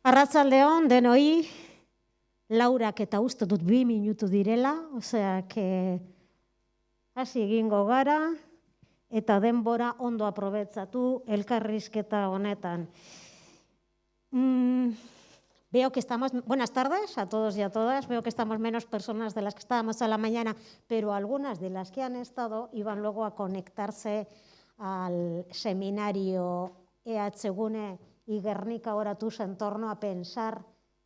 Arratsaldeon denoi, Laurak eta uste dut 2 minutu direla, osea, hasi egingo gara eta denbora ondo aprobetsatu elkarrizketa honetan. Veo que estamos, buenas tardes a todos y a todas, veo que estamos menos personas de las que estábamos a la mañana, pero algunas de las que han estado iban luego a conectarse al seminario EH Gune y Guernica Oratuz en torno a pensar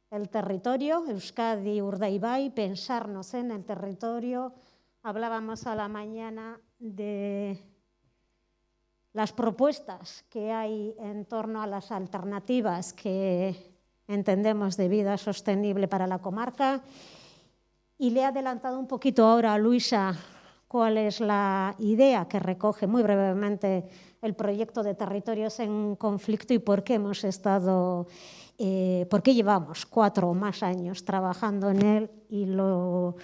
el territorio, Euskadi, Urdaibai, pensarnos en el territorio. Hablábamos a la mañana de las propuestas que hay en torno a las alternativas que entendemos de vida sostenible para la comarca. Y le he adelantado un poquito ahora a Luisa cuál es la idea que recoge muy brevemente el proyecto de Territorios en Conflicto y por qué hemos estado, por qué llevamos 4 o más años trabajando en él y lo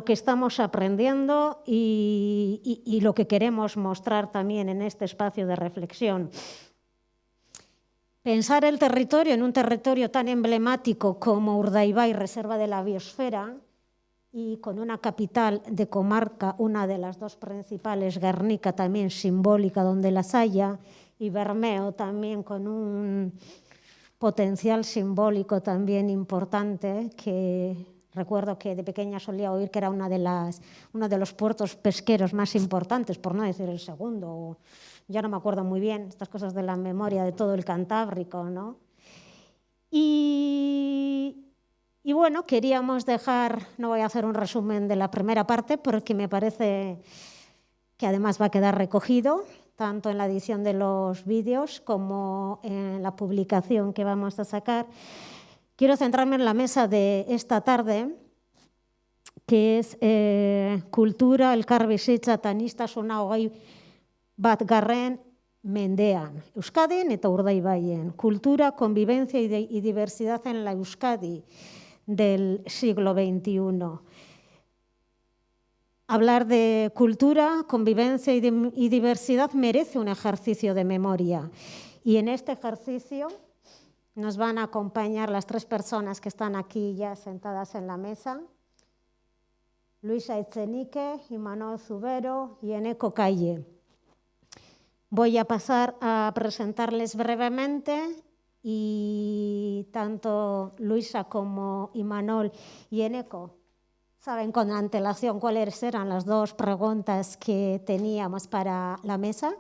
que estamos aprendiendo y lo que queremos mostrar también en este espacio de reflexión. Pensar el territorio en un territorio tan emblemático como Urdaibai, reserva de la biosfera, y con una capital de comarca, una de las 2 principales, Guernica también simbólica donde las haya, y Bermeo también con un potencial simbólico también importante, que recuerdo que de pequeña solía oír que era uno de los puertos pesqueros más importantes, por no decir el segundo, ya no me acuerdo muy bien, estas cosas de la memoria de todo el Cantábrico, ¿no? Y bueno, queríamos dejar, no voy a hacer un resumen de la primera parte porque me parece que además va a quedar recogido tanto en la edición de los vídeos como en la publicación que vamos a sacar. Quiero centrarme en la mesa de esta tarde, que es Kultura elkarbizitza eta aniztasuna 21. mendean. Euskadin eta Urdaibaien. Cultura, convivencia y diversidad en la Euskadi del siglo XXI. Hablar de cultura, convivencia y diversidad merece un ejercicio de memoria. Y en este ejercicio nos van a acompañar las 3 personas que están aquí ya sentadas en la mesa. Luisa Echenique, Imanol Zubero y Eneko Calle. Voy a pasar a presentarles brevemente y tanto Luisa como Imanol y Eneko saben con antelación cuáles eran las 2 preguntas que teníamos para la mesa,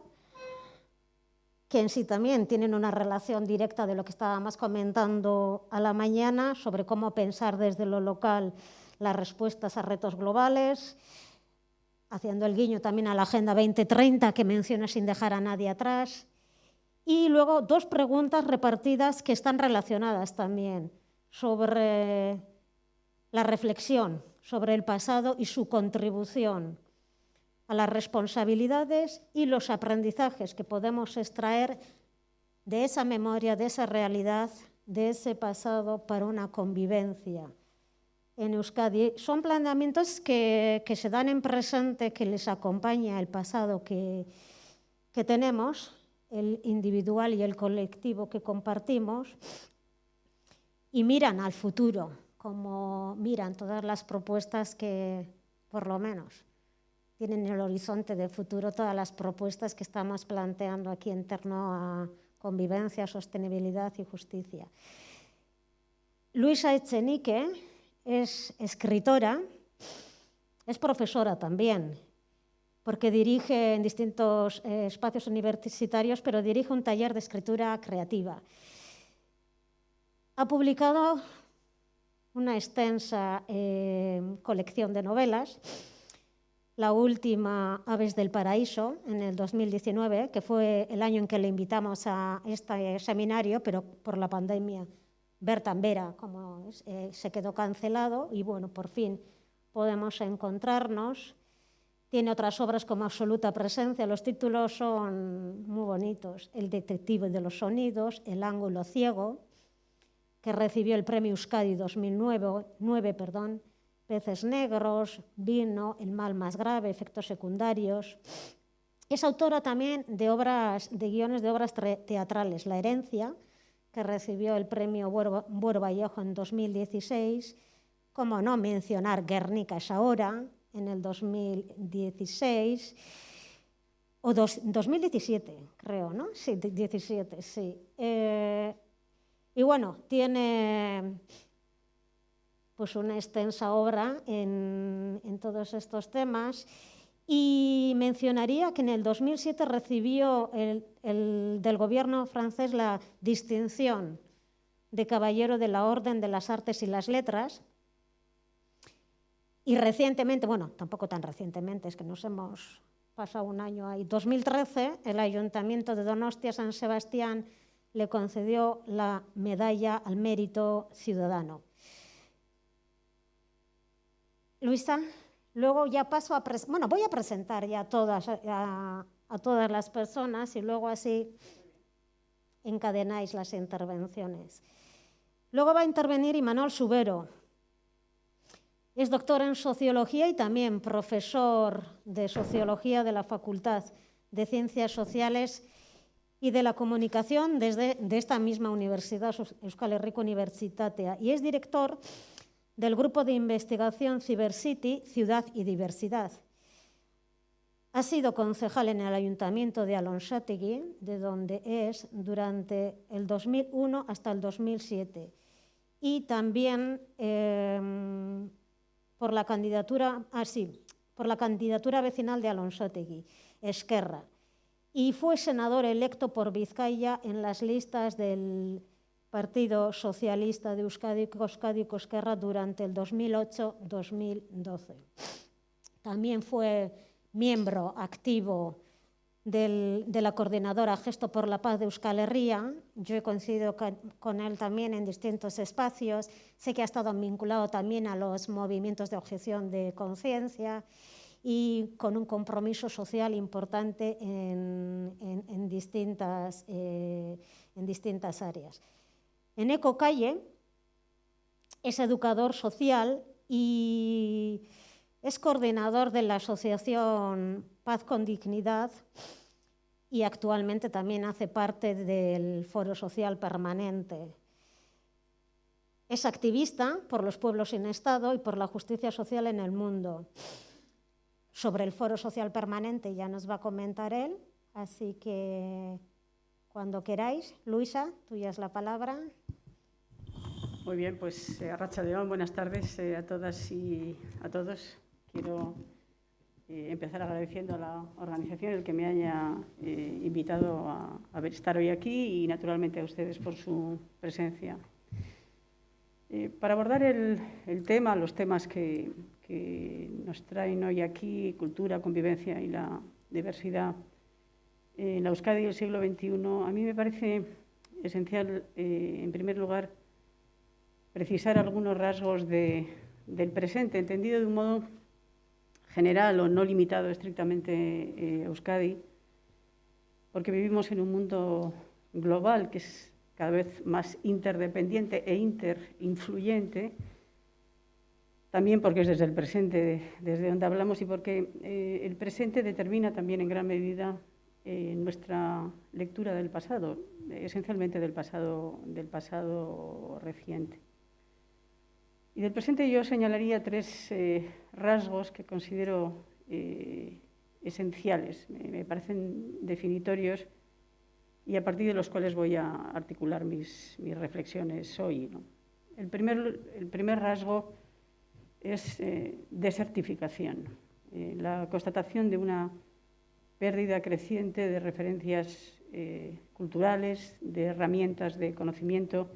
que en sí también tienen una relación directa de lo que estábamos comentando a la mañana sobre cómo pensar desde lo local las respuestas a retos globales, haciendo el guiño también a la Agenda 2030 que menciona sin dejar a nadie atrás. Y luego 2 preguntas repartidas que están relacionadas también sobre la reflexión sobre el pasado y su contribución a las responsabilidades y los aprendizajes que podemos extraer de esa memoria, de esa realidad, de ese pasado para una convivencia en Euskadi. Son planteamientos que se dan en presente, que les acompaña el pasado que tenemos, el individual y el colectivo que compartimos, y miran al futuro, como miran todas las propuestas que, por lo menos, tienen en el horizonte de futuro, todas las propuestas que estamos planteando aquí en torno a convivencia, sostenibilidad y justicia. Luisa Echenique es escritora, es profesora también, porque dirige en distintos espacios universitarios, pero dirige un taller de escritura creativa. Ha publicado una extensa colección de novelas, la última, Aves del Paraíso, en el 2019, que fue el año en que le invitamos a este seminario, pero por la pandemia Bertan Vera, como se quedó cancelado, y bueno, por fin podemos encontrarnos. Tiene otras obras como Absoluta Presencia, los títulos son muy bonitos. El detective de los sonidos, El ángulo ciego, que recibió el premio Euskadi 2009, Peces negros, Vino, El mal más grave, Efectos secundarios. Es autora también de guiones de obras teatrales, La herencia, que recibió el premio Buero Vallejo en 2016. Como no mencionar Guernica es ahora, en el 2016, o 2017, creo, ¿no? Sí, 17, sí. Y bueno, tiene pues una extensa obra en todos estos temas. Y mencionaría que en el 2007 recibió del gobierno francés la distinción de Caballero de la Orden de las Artes y las Letras. Y recientemente, bueno, tampoco tan recientemente, es que nos hemos pasado un año ahí, 2013, el Ayuntamiento de Donostia San Sebastián le concedió la Medalla al Mérito Ciudadano. Luisa, luego ya paso a voy a presentar ya a todas las personas y luego así encadenáis las intervenciones. Luego va a intervenir Imanol Subero. Es doctor en Sociología y también profesor de Sociología de la Facultad de Ciencias Sociales y de la Comunicación de esta misma universidad, Euskal Herriko Unibertsitatea, y es director del Grupo de Investigación CiberCity, Ciudad y Diversidad. Ha sido concejal en el Ayuntamiento de Alonsategui, de donde es durante el 2001 hasta el 2007, y también por la candidatura vecinal de Alonsategui, Esquerra, y fue senador electo por Vizcaya en las listas del Partido Socialista de Euskadi, Esquerra, durante el 2008-2012. También fue miembro activo de la coordinadora Gesto por la Paz de Euskal Herria. Yo he coincidido con él también en distintos espacios. Sé que ha estado vinculado también a los movimientos de objeción de conciencia y con un compromiso social importante en distintas áreas. Eneko Calle es educador social y es coordinador de la asociación Paz con Dignidad y actualmente también hace parte del Foro Social Permanente. Es activista por los pueblos sin Estado y por la justicia social en el mundo. Sobre el Foro Social Permanente ya nos va a comentar él, así que cuando queráis. Luisa, tuya es la palabra. Muy bien, pues arratsaldeon, buenas tardes a todas y a todos. Quiero empezar agradeciendo a la organización el que me haya invitado a estar hoy aquí y naturalmente a ustedes por su presencia. Para abordar el tema, los temas que nos traen hoy aquí, cultura, convivencia y la diversidad en la Euskadi del siglo XXI, a mí me parece esencial, en primer lugar, precisar algunos rasgos del presente, entendido de un modo general o no limitado estrictamente a Euskadi, porque vivimos en un mundo global que es cada vez más interdependiente e interinfluyente, también porque es desde el presente desde donde hablamos y porque el presente determina también en gran medida nuestra lectura del pasado, esencialmente del pasado reciente. Y del presente yo señalaría tres rasgos que considero esenciales, me parecen definitorios y a partir de los cuales voy a articular mis reflexiones hoy, ¿no? El primer rasgo es desertificación, la constatación de una pérdida creciente de referencias culturales, de herramientas de conocimiento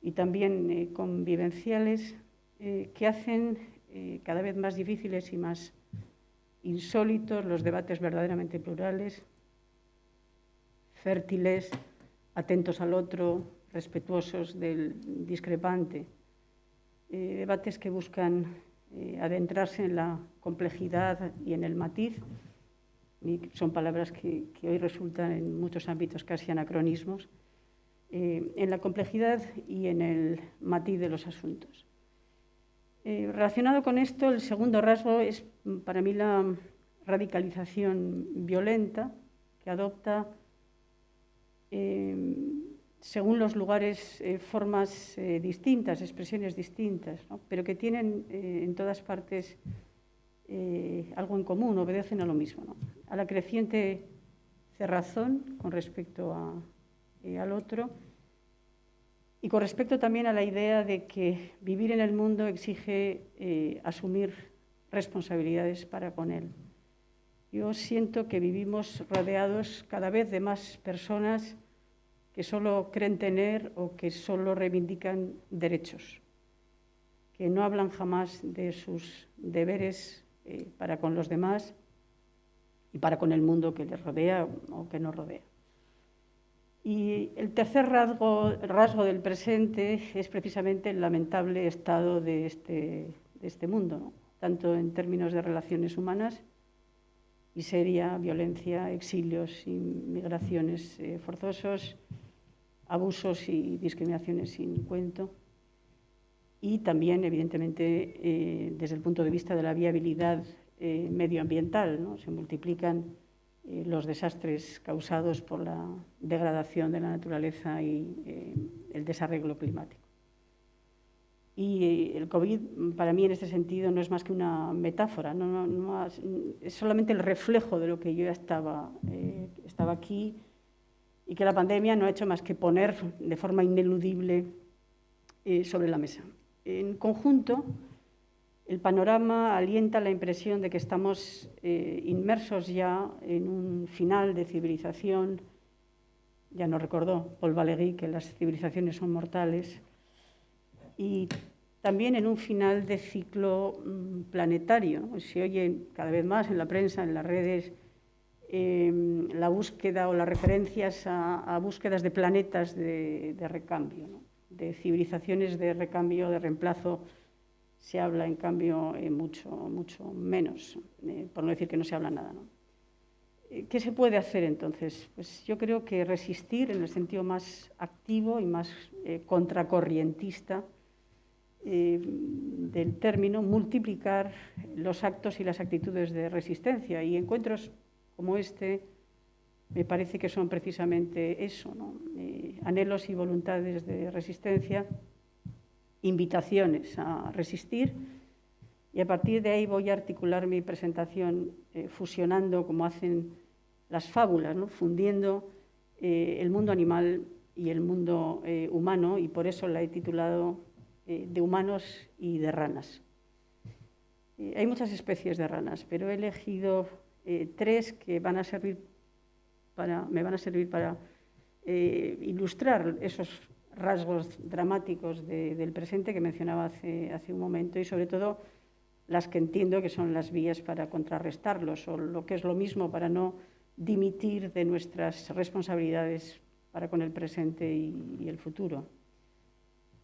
y también convivenciales que hacen cada vez más difíciles y más insólitos los debates verdaderamente plurales, fértiles, atentos al otro, respetuosos del discrepante, debates que buscan adentrarse en la complejidad y en el matiz, y son palabras que hoy resultan en muchos ámbitos casi anacronismos, en la complejidad y en el matiz de los asuntos. Relacionado con esto, el segundo rasgo es para mí la radicalización violenta que adopta según los lugares, formas distintas, expresiones distintas, ¿no? Pero que tienen en todas partes algo en común, obedecen a lo mismo, ¿no? A la creciente cerrazón con respecto al otro, y con respecto también a la idea de que vivir en el mundo exige asumir responsabilidades para con él. Yo siento que vivimos rodeados cada vez de más personas que solo creen tener o que solo reivindican derechos, que no hablan jamás de sus deberes para con los demás y para con el mundo que les rodea o que nos rodea. Y el tercer rasgo del presente es precisamente el lamentable estado de este mundo, ¿no? Tanto en términos de relaciones humanas, miseria, violencia, exilios, inmigraciones forzosos, abusos y discriminaciones sin cuento. Y también, evidentemente, desde el punto de vista de la viabilidad medioambiental, ¿no? Se multiplican los desastres causados por la degradación de la naturaleza y el desarreglo climático. Y el COVID, para mí, en este sentido, no es más que una metáfora, es solamente el reflejo de lo que yo ya estaba aquí, y que la pandemia no ha hecho más que poner de forma ineludible sobre la mesa. En conjunto, el panorama alienta la impresión de que estamos inmersos ya en un final de civilización. Ya nos recordó Paul Valéry que las civilizaciones son mortales, y también en un final de ciclo planetario. Se oye cada vez más en la prensa, en las redes, la búsqueda o las referencias a búsquedas de planetas de recambio, ¿no? De civilizaciones de recambio, de reemplazo, se habla en cambio mucho menos, por no decir que no se habla nada, ¿no? ¿Qué se puede hacer entonces? Pues yo creo que resistir en el sentido más activo y más contracorrientista del término, multiplicar los actos y las actitudes de resistencia, y encuentros como este me parece que son precisamente eso, ¿no? Anhelos y voluntades de resistencia, invitaciones a resistir, y a partir de ahí voy a articular mi presentación fusionando, como hacen las fábulas, ¿no? Fundiendo el mundo animal y el mundo humano, y por eso la he titulado de humanos y de ranas. Hay muchas especies de ranas, pero he elegido tres que me van a servir para ilustrar esos rasgos dramáticos del presente que mencionaba hace un momento, y sobre todo las que entiendo que son las vías para contrarrestarlos, o lo que es lo mismo, para no dimitir de nuestras responsabilidades para con el presente y el futuro.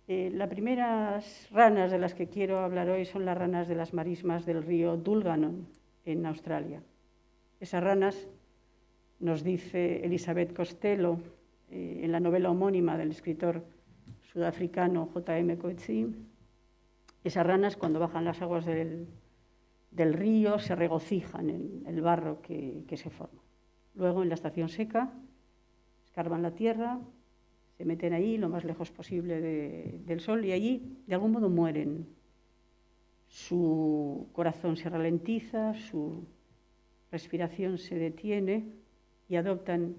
Las primeras ranas de las que quiero hablar hoy son las ranas de las marismas del río Dungannon, en Australia. Esas ranas, nos dice Elizabeth Costello en la novela homónima del escritor sudafricano J.M. Coetzee, esas ranas, cuando bajan las aguas del río, se regocijan en el barro que se forma. Luego, en la estación seca, escarban la tierra, se meten ahí lo más lejos posible del sol, y allí de algún modo mueren. Su corazón se ralentiza, su respiración se detiene y adoptan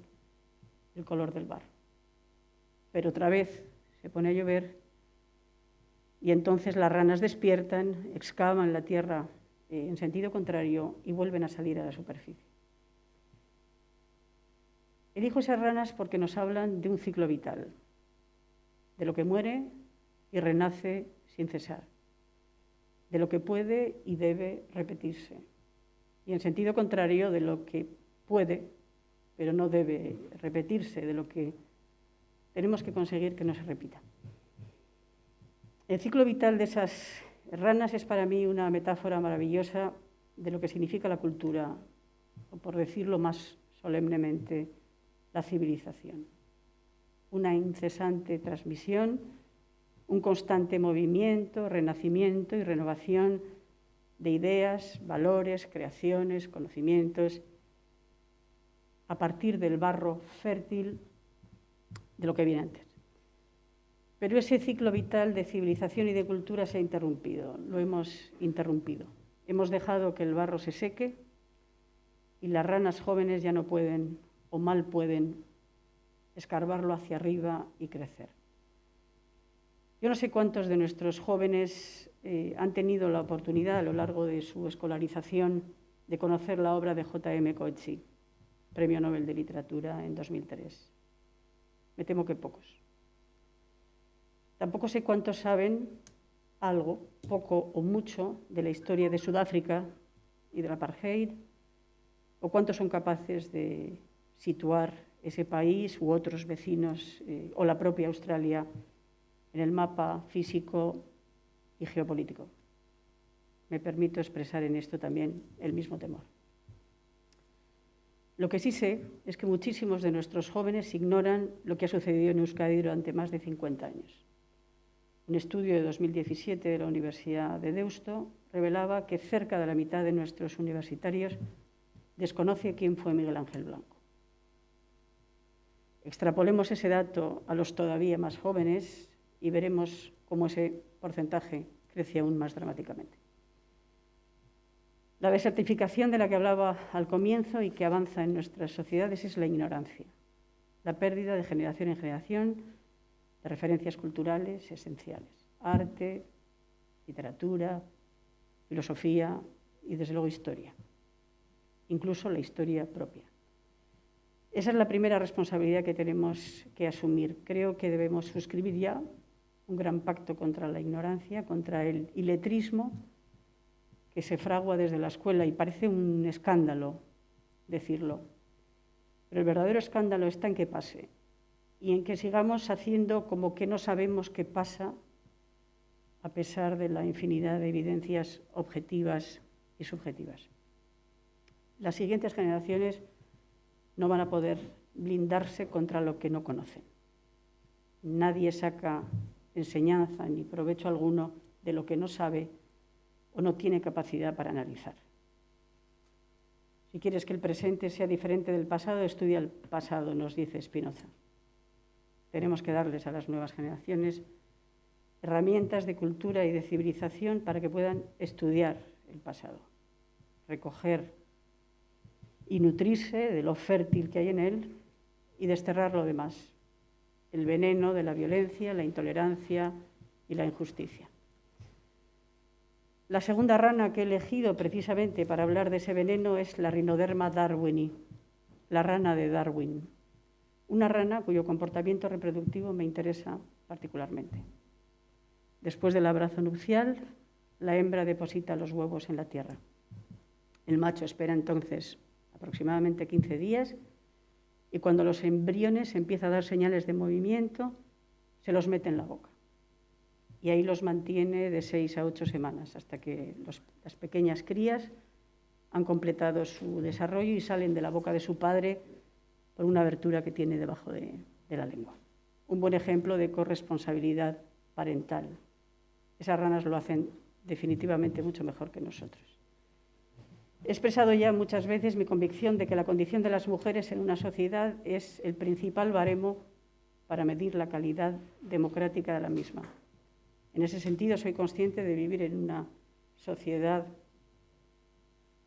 el color del barro. Pero otra vez se pone a llover y entonces las ranas despiertan, excavan la tierra en sentido contrario y vuelven a salir a la superficie. Elijo esas ranas porque nos hablan de un ciclo vital, de lo que muere y renace sin cesar, de lo que puede y debe repetirse, y en sentido contrario de lo que puede pero no debe repetirse, de lo que tenemos que conseguir que no se repita. El ciclo vital de esas ranas es para mí una metáfora maravillosa de lo que significa la cultura, o por decirlo más solemnemente, la civilización. Una incesante transmisión, un constante movimiento, renacimiento y renovación de ideas, valores, creaciones, conocimientos, a partir del barro fértil de lo que viene antes. Pero ese ciclo vital de civilización y de cultura se ha interrumpido, lo hemos interrumpido. Hemos dejado que el barro se seque y las ranas jóvenes ya no pueden o mal pueden escarbarlo hacia arriba y crecer. Yo no sé cuántos de nuestros jóvenes han tenido la oportunidad a lo largo de su escolarización de conocer la obra de J.M. Coetzee, Premio Nobel de Literatura en 2003. Me temo que pocos. Tampoco sé cuántos saben algo, poco o mucho, de la historia de Sudáfrica y del apartheid, o cuántos son capaces de situar ese país u otros vecinos o la propia Australia en el mapa físico y geopolítico. Me permito expresar en esto también el mismo temor. Lo que sí sé es que muchísimos de nuestros jóvenes ignoran lo que ha sucedido en Euskadi durante más de 50 años. Un estudio de 2017 de la Universidad de Deusto revelaba que cerca de la mitad de nuestros universitarios desconoce quién fue Miguel Ángel Blanco. Extrapolemos ese dato a los todavía más jóvenes y veremos cómo ese porcentaje crece aún más dramáticamente. La desertificación de la que hablaba al comienzo y que avanza en nuestras sociedades es la ignorancia, la pérdida de generación en generación de referencias culturales esenciales, arte, literatura, filosofía y, desde luego, historia, incluso la historia propia. Esa es la primera responsabilidad que tenemos que asumir. Creo que debemos suscribir ya un gran pacto contra la ignorancia, contra el iletrismo que se fragua desde la escuela, y parece un escándalo decirlo, pero el verdadero escándalo está en que pase y en que sigamos haciendo como que no sabemos qué pasa a pesar de la infinidad de evidencias objetivas y subjetivas. Las siguientes generaciones no van a poder blindarse contra lo que no conocen. Nadie saca enseñanza ni provecho alguno de lo que no sabe o no tiene capacidad para analizar. Si quieres que el presente sea diferente del pasado, estudia el pasado, nos dice Spinoza. Tenemos que darles a las nuevas generaciones herramientas de cultura y de civilización para que puedan estudiar el pasado, recoger y nutrirse de lo fértil que hay en él y desterrar lo demás, el veneno de la violencia, la intolerancia y la injusticia. La segunda rana que he elegido precisamente para hablar de ese veneno es la Rhinoderma darwini, la rana de Darwin. Una rana cuyo comportamiento reproductivo me interesa particularmente. Después del abrazo nupcial, la hembra deposita los huevos en la tierra. El macho espera entonces aproximadamente 15 días y cuando los embriones empiezan a dar señales de movimiento, se los mete en la boca. Y ahí los mantiene de 6 a 8 semanas hasta que las pequeñas crías han completado su desarrollo y salen de la boca de su padre por una abertura que tiene debajo de la lengua. Un buen ejemplo de corresponsabilidad parental. Esas ranas lo hacen definitivamente mucho mejor que nosotros. He expresado ya muchas veces mi convicción de que la condición de las mujeres en una sociedad es el principal baremo para medir la calidad democrática de la misma. En ese sentido, soy consciente de vivir en una sociedad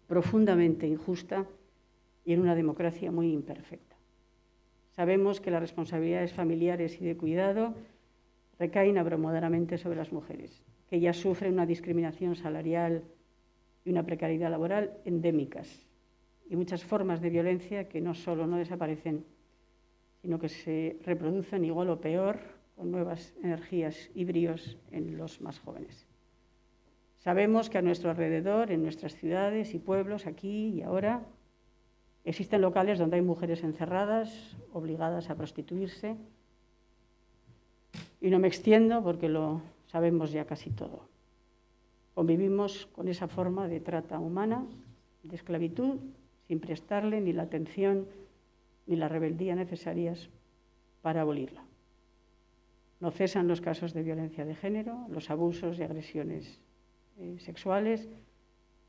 profundamente injusta y en una democracia muy imperfecta. Sabemos que las responsabilidades familiares y de cuidado recaen abrumadoramente sobre las mujeres, que ellas sufren una discriminación salarial y una precariedad laboral endémicas y muchas formas de violencia que no solo no desaparecen, sino que se reproducen igual o peor con nuevas energías y bríos en los más jóvenes. Sabemos que a nuestro alrededor, en nuestras ciudades y pueblos, aquí y ahora, existen locales donde hay mujeres encerradas, obligadas a prostituirse. Y no me extiendo porque lo sabemos ya casi todo. Convivimos con esa forma de trata humana, de esclavitud, sin prestarle ni la atención ni la rebeldía necesarias para abolirla. No cesan los casos de violencia de género, los abusos y agresiones sexuales,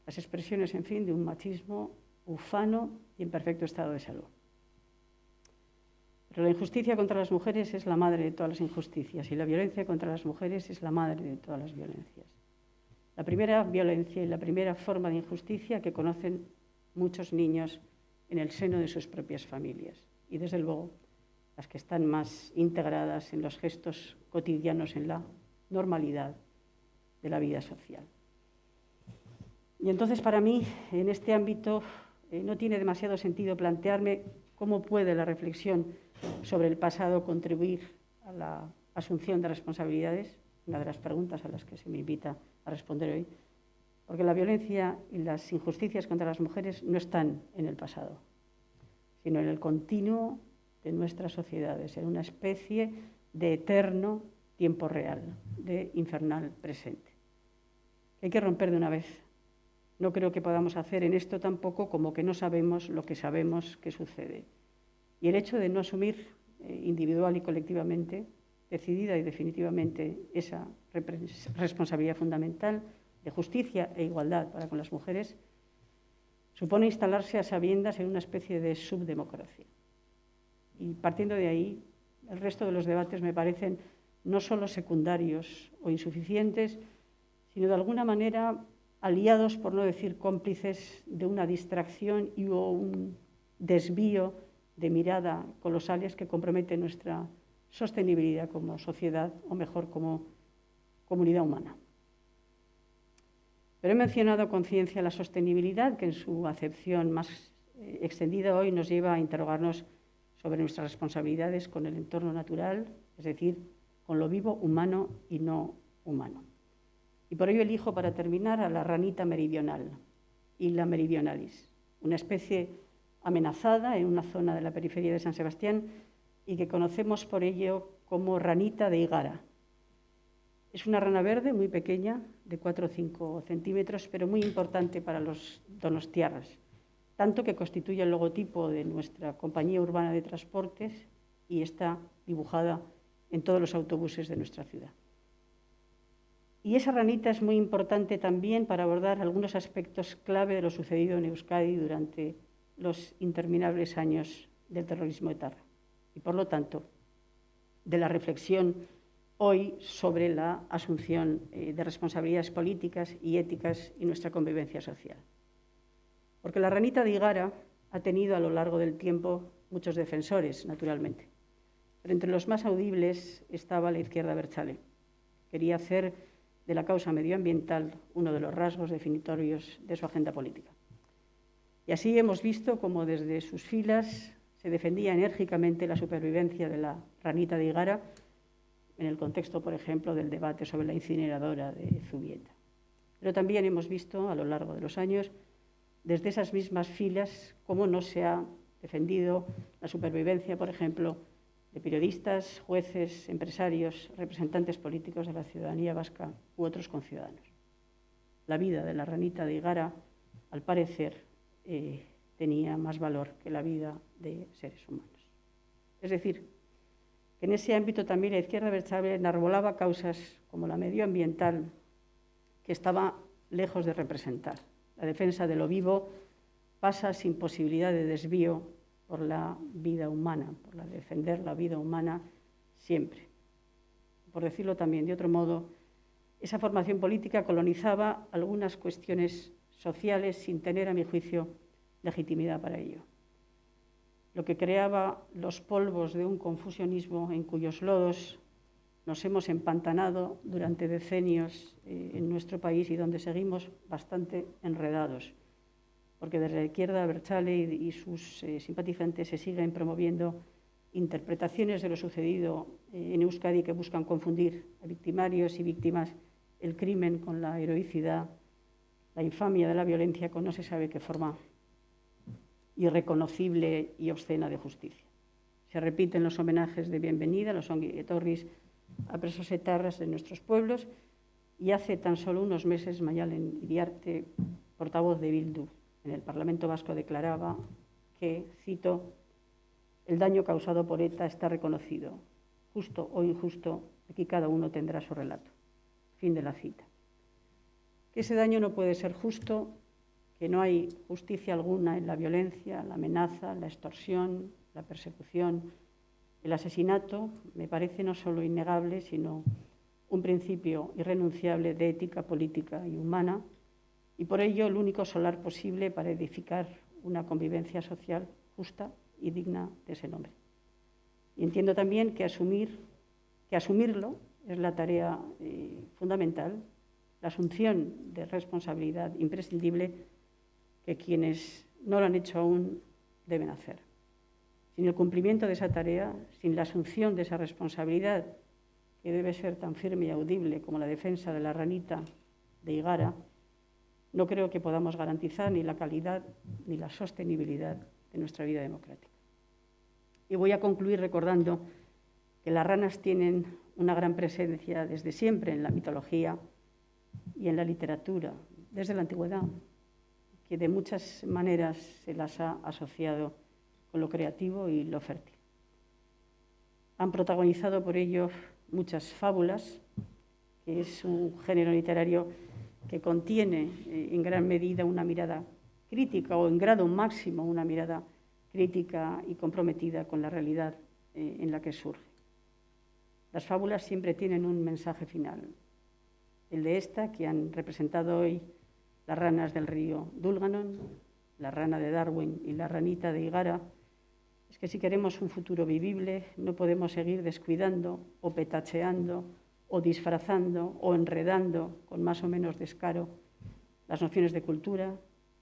las expresiones, en fin, de un machismo ufano y en perfecto estado de salud. Pero Pero la injusticia contra las mujeres es la madre de todas las injusticias y la violencia contra las mujeres es la madre de todas las violencias. La primera violencia y la primera forma de injusticia que conocen muchos niños en el seno de sus propias familias y, desde luego, las que están más integradas en los gestos cotidianos, en la normalidad de la vida social. Y entonces, para mí, en este ámbito, no tiene demasiado sentido plantearme cómo puede la reflexión sobre el pasado contribuir a la asunción de responsabilidades, una de las preguntas a las que se me invita a responder hoy, porque la violencia y las injusticias contra las mujeres no están en el pasado, sino en el continuo de nuestras sociedades, en una especie de eterno tiempo real, de infernal presente. Hay que romper de una vez. No creo que podamos hacer en esto tampoco como que no sabemos lo que sabemos que sucede. Y el hecho de no asumir individual y colectivamente, decidida y definitivamente, esa responsabilidad fundamental de justicia e igualdad para con las mujeres, supone instalarse a sabiendas en una especie de subdemocracia. Y partiendo de ahí, el resto de los debates me parecen no solo secundarios o insuficientes, sino de alguna manera aliados, por no decir cómplices, de una distracción y un desvío de mirada colosales que comprometen nuestra sostenibilidad como sociedad, o mejor, como comunidad humana. Pero he mencionado con ciencia la sostenibilidad, que en su acepción más extendida hoy nos lleva a interrogarnos sobre nuestras responsabilidades con el entorno natural, es decir, con lo vivo, humano y no humano. Y por ello elijo, para terminar, a la ranita meridional, Illa meridionalis, una especie amenazada en una zona de la periferia de San Sebastián y que conocemos por ello como ranita de higara. Es una rana verde muy pequeña, de 4 o 5 centímetros, pero muy importante para los donostiarras, tanto que constituye el logotipo de nuestra compañía urbana de transportes y está dibujada en todos los autobuses de nuestra ciudad. Y esa ranita es muy importante también para abordar algunos aspectos clave de lo sucedido en Euskadi durante los interminables años del terrorismo etarra y, por lo tanto, de la reflexión hoy sobre la asunción de responsabilidades políticas y éticas y nuestra convivencia social. Porque la ranita de higara ha tenido a lo largo del tiempo muchos defensores, naturalmente, pero entre los más audibles estaba la izquierda abertzale. Quería hacer de la causa medioambiental uno de los rasgos definitorios de su agenda política. Y así hemos visto cómo desde sus filas se defendía enérgicamente la supervivencia de la ranita de higara en el contexto, por ejemplo, del debate sobre la incineradora de Zubieta. Pero también hemos visto a lo largo de los años, desde esas mismas filas, cómo no se ha defendido la supervivencia, por ejemplo, de periodistas, jueces, empresarios, representantes políticos de la ciudadanía vasca u otros conciudadanos. La vida de la ranita de higara, al parecer, tenía más valor que la vida de seres humanos. Es decir, que en ese ámbito también la izquierda abertzale enarbolaba causas como la medioambiental, que estaba lejos de representar. La defensa de lo vivo pasa sin posibilidad de desvío por la vida humana, por la defender la vida humana siempre. Por decirlo también de otro modo, esa formación política colonizaba algunas cuestiones sociales sin tener, a mi juicio, legitimidad para ello. Lo que creaba los polvos de un confusionismo en cuyos lodos nos hemos empantanado durante decenios en nuestro país y donde seguimos bastante enredados, porque desde la izquierda abertzale y sus simpatizantes se siguen promoviendo interpretaciones de lo sucedido en Euskadi que buscan confundir a victimarios y víctimas, el crimen con la heroicidad, la infamia de la violencia con no se sabe qué forma irreconocible y obscena de justicia. Se repiten los homenajes de bienvenida, los ongi etorris a presos etarras de nuestros pueblos, y hace tan solo unos meses Maialen Iriarte, portavoz de Bildu en el Parlamento Vasco, declaraba que, cito, el daño causado por ETA está reconocido, justo o injusto, aquí cada uno tendrá su relato. Fin de la cita. Que ese daño no puede ser justo, que no hay justicia alguna en la violencia, la amenaza, la extorsión, la persecución, El asesinato me parece no solo innegable, sino un principio irrenunciable de ética política y humana, y por ello el único solar posible para edificar una convivencia social justa y digna de ese nombre. Y entiendo también que asumirlo es la tarea fundamental, la asunción de responsabilidad imprescindible que quienes no lo han hecho aún deben hacer. Sin el cumplimiento de esa tarea, sin la asunción de esa responsabilidad, que debe ser tan firme y audible como la defensa de la ranita de Higara, no creo que podamos garantizar ni la calidad ni la sostenibilidad de nuestra vida democrática. Y voy a concluir recordando que las ranas tienen una gran presencia desde siempre en la mitología y en la literatura, desde la antigüedad, que de muchas maneras se las ha asociado con lo creativo y lo fértil. Han protagonizado por ello muchas fábulas, que es un género literario que contiene en gran medida una mirada crítica o en grado máximo una mirada crítica y comprometida con la realidad en la que surge. Las fábulas siempre tienen un mensaje final. El de esta, que han representado hoy las ranas del río Dúlganon, la rana de Darwin y la ranita de Higara, es que si queremos un futuro vivible no podemos seguir descuidando o petacheando o disfrazando o enredando con más o menos descaro las nociones de cultura,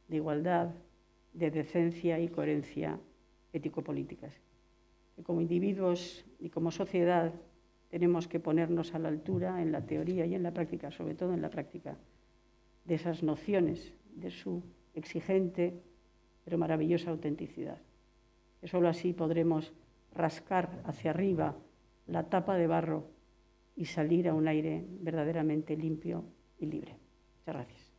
de igualdad, de decencia y coherencia ético-políticas. Que como individuos y como sociedad tenemos que ponernos a la altura en la teoría y en la práctica, sobre todo en la práctica, de esas nociones, de su exigente pero maravillosa autenticidad. Que solo así podremos rascar hacia arriba la tapa de barro y salir a un aire verdaderamente limpio y libre. Muchas gracias.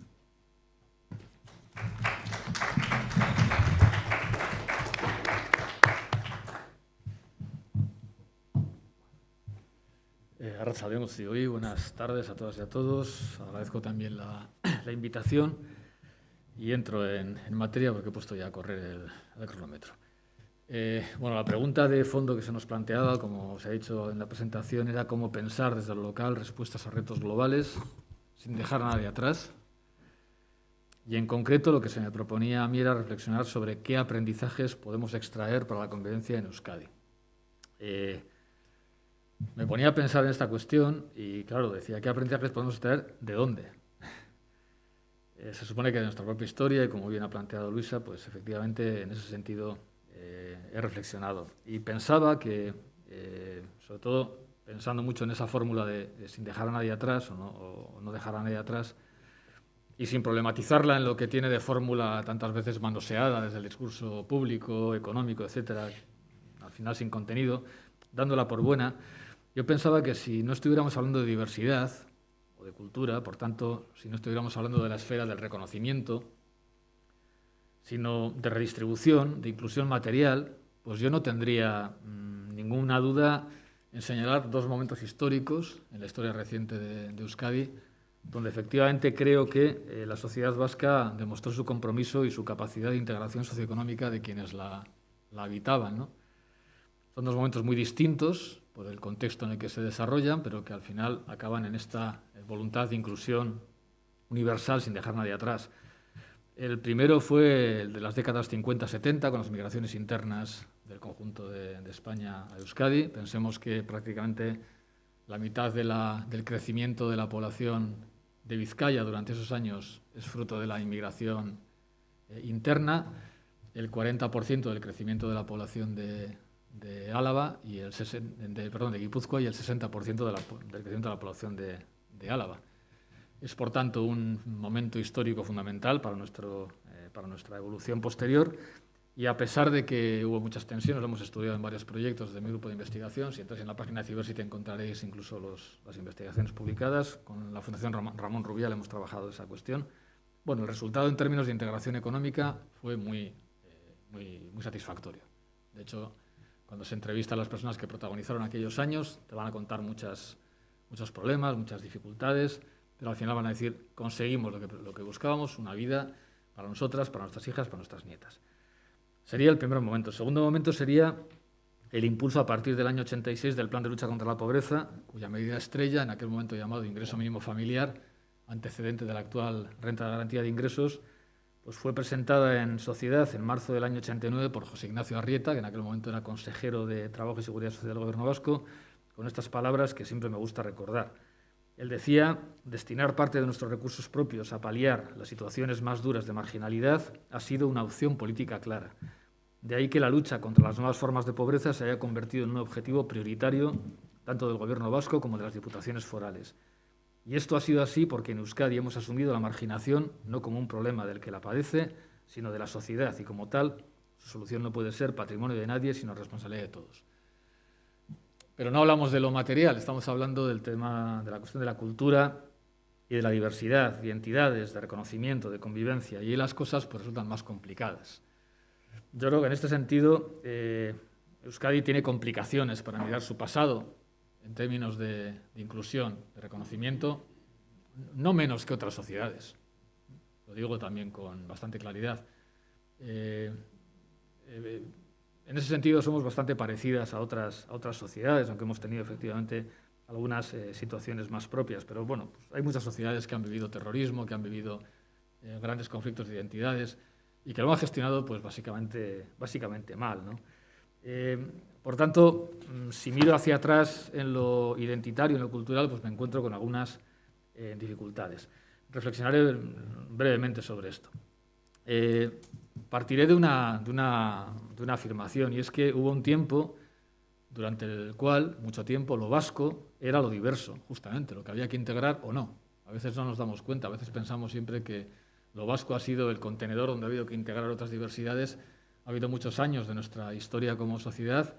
Arratsaldeon guztioi, buenas tardes a todas y a todos. Agradezco también la invitación y entro en materia porque he puesto ya a correr el cronómetro. Bueno, la pregunta de fondo que se nos planteaba, como se ha dicho en la presentación, era cómo pensar desde lo local respuestas a retos globales sin dejar a nadie atrás. Y en concreto lo que se me proponía a mí era reflexionar sobre qué aprendizajes podemos extraer para la convivencia en Euskadi. Me ponía a pensar en esta cuestión y, claro, decía, ¿qué aprendizajes podemos extraer? ¿De dónde? Se supone que de nuestra propia historia, y como bien ha planteado Luisa, pues efectivamente en ese sentido he reflexionado. Y pensaba que, sobre todo pensando mucho en esa fórmula de sin dejar a nadie atrás o no dejar a nadie atrás, y sin problematizarla en lo que tiene de fórmula tantas veces manoseada desde el discurso público, económico, etcétera, al final sin contenido, dándola por buena, yo pensaba que si no estuviéramos hablando de diversidad o de cultura, por tanto, si no estuviéramos hablando de la esfera del reconocimiento, sino de redistribución, de inclusión material, pues yo no tendría ninguna duda en señalar dos momentos históricos en la historia reciente de Euskadi, donde efectivamente creo que la sociedad vasca demostró su compromiso y su capacidad de integración socioeconómica de quienes la habitaban, ¿no? Son dos momentos muy distintos por el contexto en el que se desarrollan, pero que al final acaban en esta voluntad de inclusión universal sin dejar a nadie atrás. El primero fue el de las décadas 50-70, con las migraciones internas del conjunto de España a Euskadi. Pensemos que prácticamente la mitad del crecimiento de la población de Vizcaya durante esos años es fruto de la inmigración interna, el 40% del crecimiento de la población de Álava y de Guipúzcoa y el 60% del crecimiento de la población de Álava. Es, por tanto, un momento histórico fundamental para nuestra evolución posterior y, a pesar de que hubo muchas tensiones, lo hemos estudiado en varios proyectos de mi grupo de investigación. Si entráis en la página de Civersity encontraréis incluso las investigaciones publicadas. Con la Fundación Ramón Rubial hemos trabajado esa cuestión. Bueno, el resultado en términos de integración económica fue muy satisfactorio. De hecho, cuando se entrevista a las personas que protagonizaron aquellos años, te van a contar muchos problemas, muchas dificultades, pero al final van a decir, conseguimos lo que buscábamos, una vida para nosotras, para nuestras hijas, para nuestras nietas. Sería el primer momento. El segundo momento sería el impulso a partir del año 86 del Plan de Lucha contra la Pobreza, cuya medida estrella, en aquel momento llamado Ingreso Mínimo Familiar, antecedente de la actual Renta de Garantía de Ingresos, pues fue presentada en sociedad en marzo del año 89 por José Ignacio Arrieta, que en aquel momento era consejero de Trabajo y Seguridad Social del Gobierno vasco, con estas palabras que siempre me gusta recordar. Él decía: destinar parte de nuestros recursos propios a paliar las situaciones más duras de marginalidad ha sido una opción política clara. De ahí que la lucha contra las nuevas formas de pobreza se haya convertido en un objetivo prioritario tanto del Gobierno vasco como de las diputaciones forales. Y esto ha sido así porque en Euskadi hemos asumido la marginación no como un problema del que la padece, sino de la sociedad, y como tal, su solución no puede ser patrimonio de nadie, sino responsabilidad de todos. Pero no hablamos de lo material, estamos hablando del tema de la cuestión de la cultura y de la diversidad, de identidades, de reconocimiento, de convivencia, y ahí las cosas pues resultan más complicadas. Yo creo que en este sentido Euskadi tiene complicaciones para mirar su pasado en términos de inclusión, de reconocimiento, no menos que otras sociedades. Lo digo también con bastante claridad. En ese sentido somos bastante parecidas a otras sociedades, aunque hemos tenido efectivamente algunas situaciones más propias. Pero bueno, pues hay muchas sociedades que han vivido terrorismo, que han vivido grandes conflictos de identidades, y que lo han gestionado pues básicamente mal, ¿no? Por tanto, si miro hacia atrás en lo identitario, en lo cultural, pues me encuentro con algunas dificultades. Reflexionaré brevemente sobre esto. Partiré de una afirmación, y es que hubo un tiempo durante el cual, mucho tiempo, lo vasco era lo diverso, justamente, lo que había que integrar o no. A veces no nos damos cuenta, a veces pensamos siempre que lo vasco ha sido el contenedor donde ha habido que integrar otras diversidades. Ha habido muchos años de nuestra historia como sociedad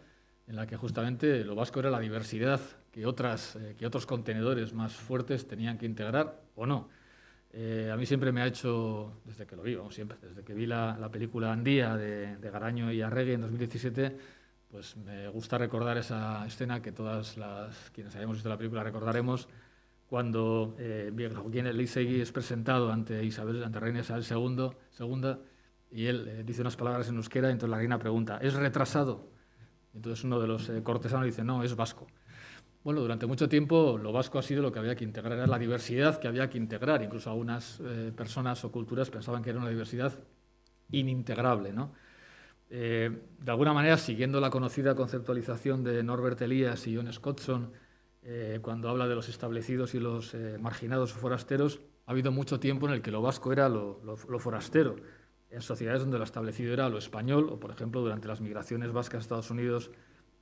en la que justamente lo vasco era la diversidad que otros contenedores más fuertes tenían que integrar o no. A mí siempre me ha hecho, desde que lo vi, desde que vi la película Andía de Garaño y Arregui en 2017, pues me gusta recordar esa escena que quienes hayamos visto la película recordaremos, cuando Joaquín Elizegui es presentado ante reina Isabel II, y él dice unas palabras en euskera, y entonces la reina pregunta: ¿es retrasado? Entonces uno de los cortesanos dice: no, es vasco. Bueno, durante mucho tiempo lo vasco ha sido lo que había que integrar, era la diversidad que había que integrar. Incluso algunas personas o culturas pensaban que era una diversidad inintegrable, ¿no? De alguna manera, siguiendo la conocida conceptualización de Norbert Elias y John Scottson, cuando habla de los establecidos y los marginados o forasteros, ha habido mucho tiempo en el que lo vasco era lo forastero, en sociedades donde lo establecido era lo español, o por ejemplo durante las migraciones vascas a Estados Unidos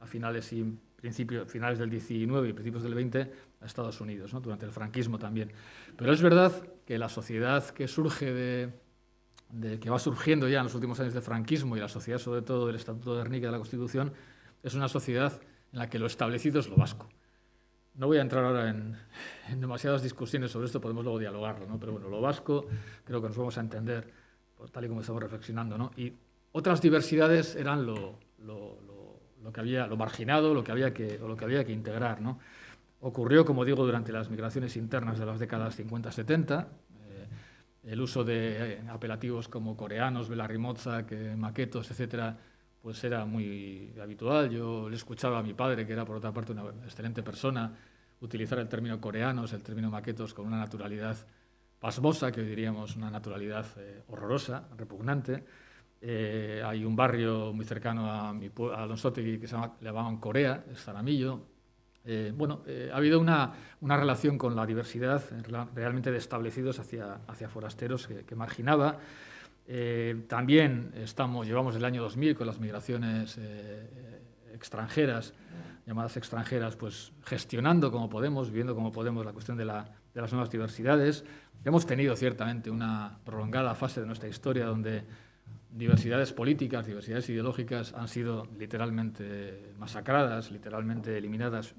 a finales del 19 y principios del 20 a Estados Unidos, ¿no? Durante el franquismo también. Pero es verdad que la sociedad que surge que va surgiendo ya en los últimos años del franquismo, y la sociedad sobre todo del Estatuto de Gernika y de la Constitución, es una sociedad en la que lo establecido es lo vasco. No voy a entrar ahora en demasiadas discusiones sobre esto, podemos luego dialogarlo, ¿no? Pero bueno, lo vasco creo que nos vamos a entender tal y como estamos reflexionando, ¿no? Y otras diversidades eran lo marginado, lo que había que integrar, ¿no? Ocurrió, como digo, durante las migraciones internas de las décadas 50-70, el uso de apelativos como coreanos, belarrimotza, maquetos, etcétera, pues era muy habitual. Yo le escuchaba a mi padre, que era por otra parte una excelente persona, utilizar el término coreanos, el término maquetos, con una naturalidad pasmosa, que hoy diríamos una naturalidad horrorosa, repugnante. Hay un barrio muy cercano a Alonsotegui que le llamaban Corea, el Zaramillo. Ha habido una relación con la diversidad realmente de establecidos hacia forasteros que marginaba. También llevamos el año 2000 con las migraciones extranjeras, llamadas extranjeras, pues gestionando como podemos, viendo como podemos la cuestión de las nuevas diversidades. Hemos tenido ciertamente una prolongada fase de nuestra historia donde diversidades políticas, diversidades ideológicas han sido literalmente masacradas, literalmente eliminadas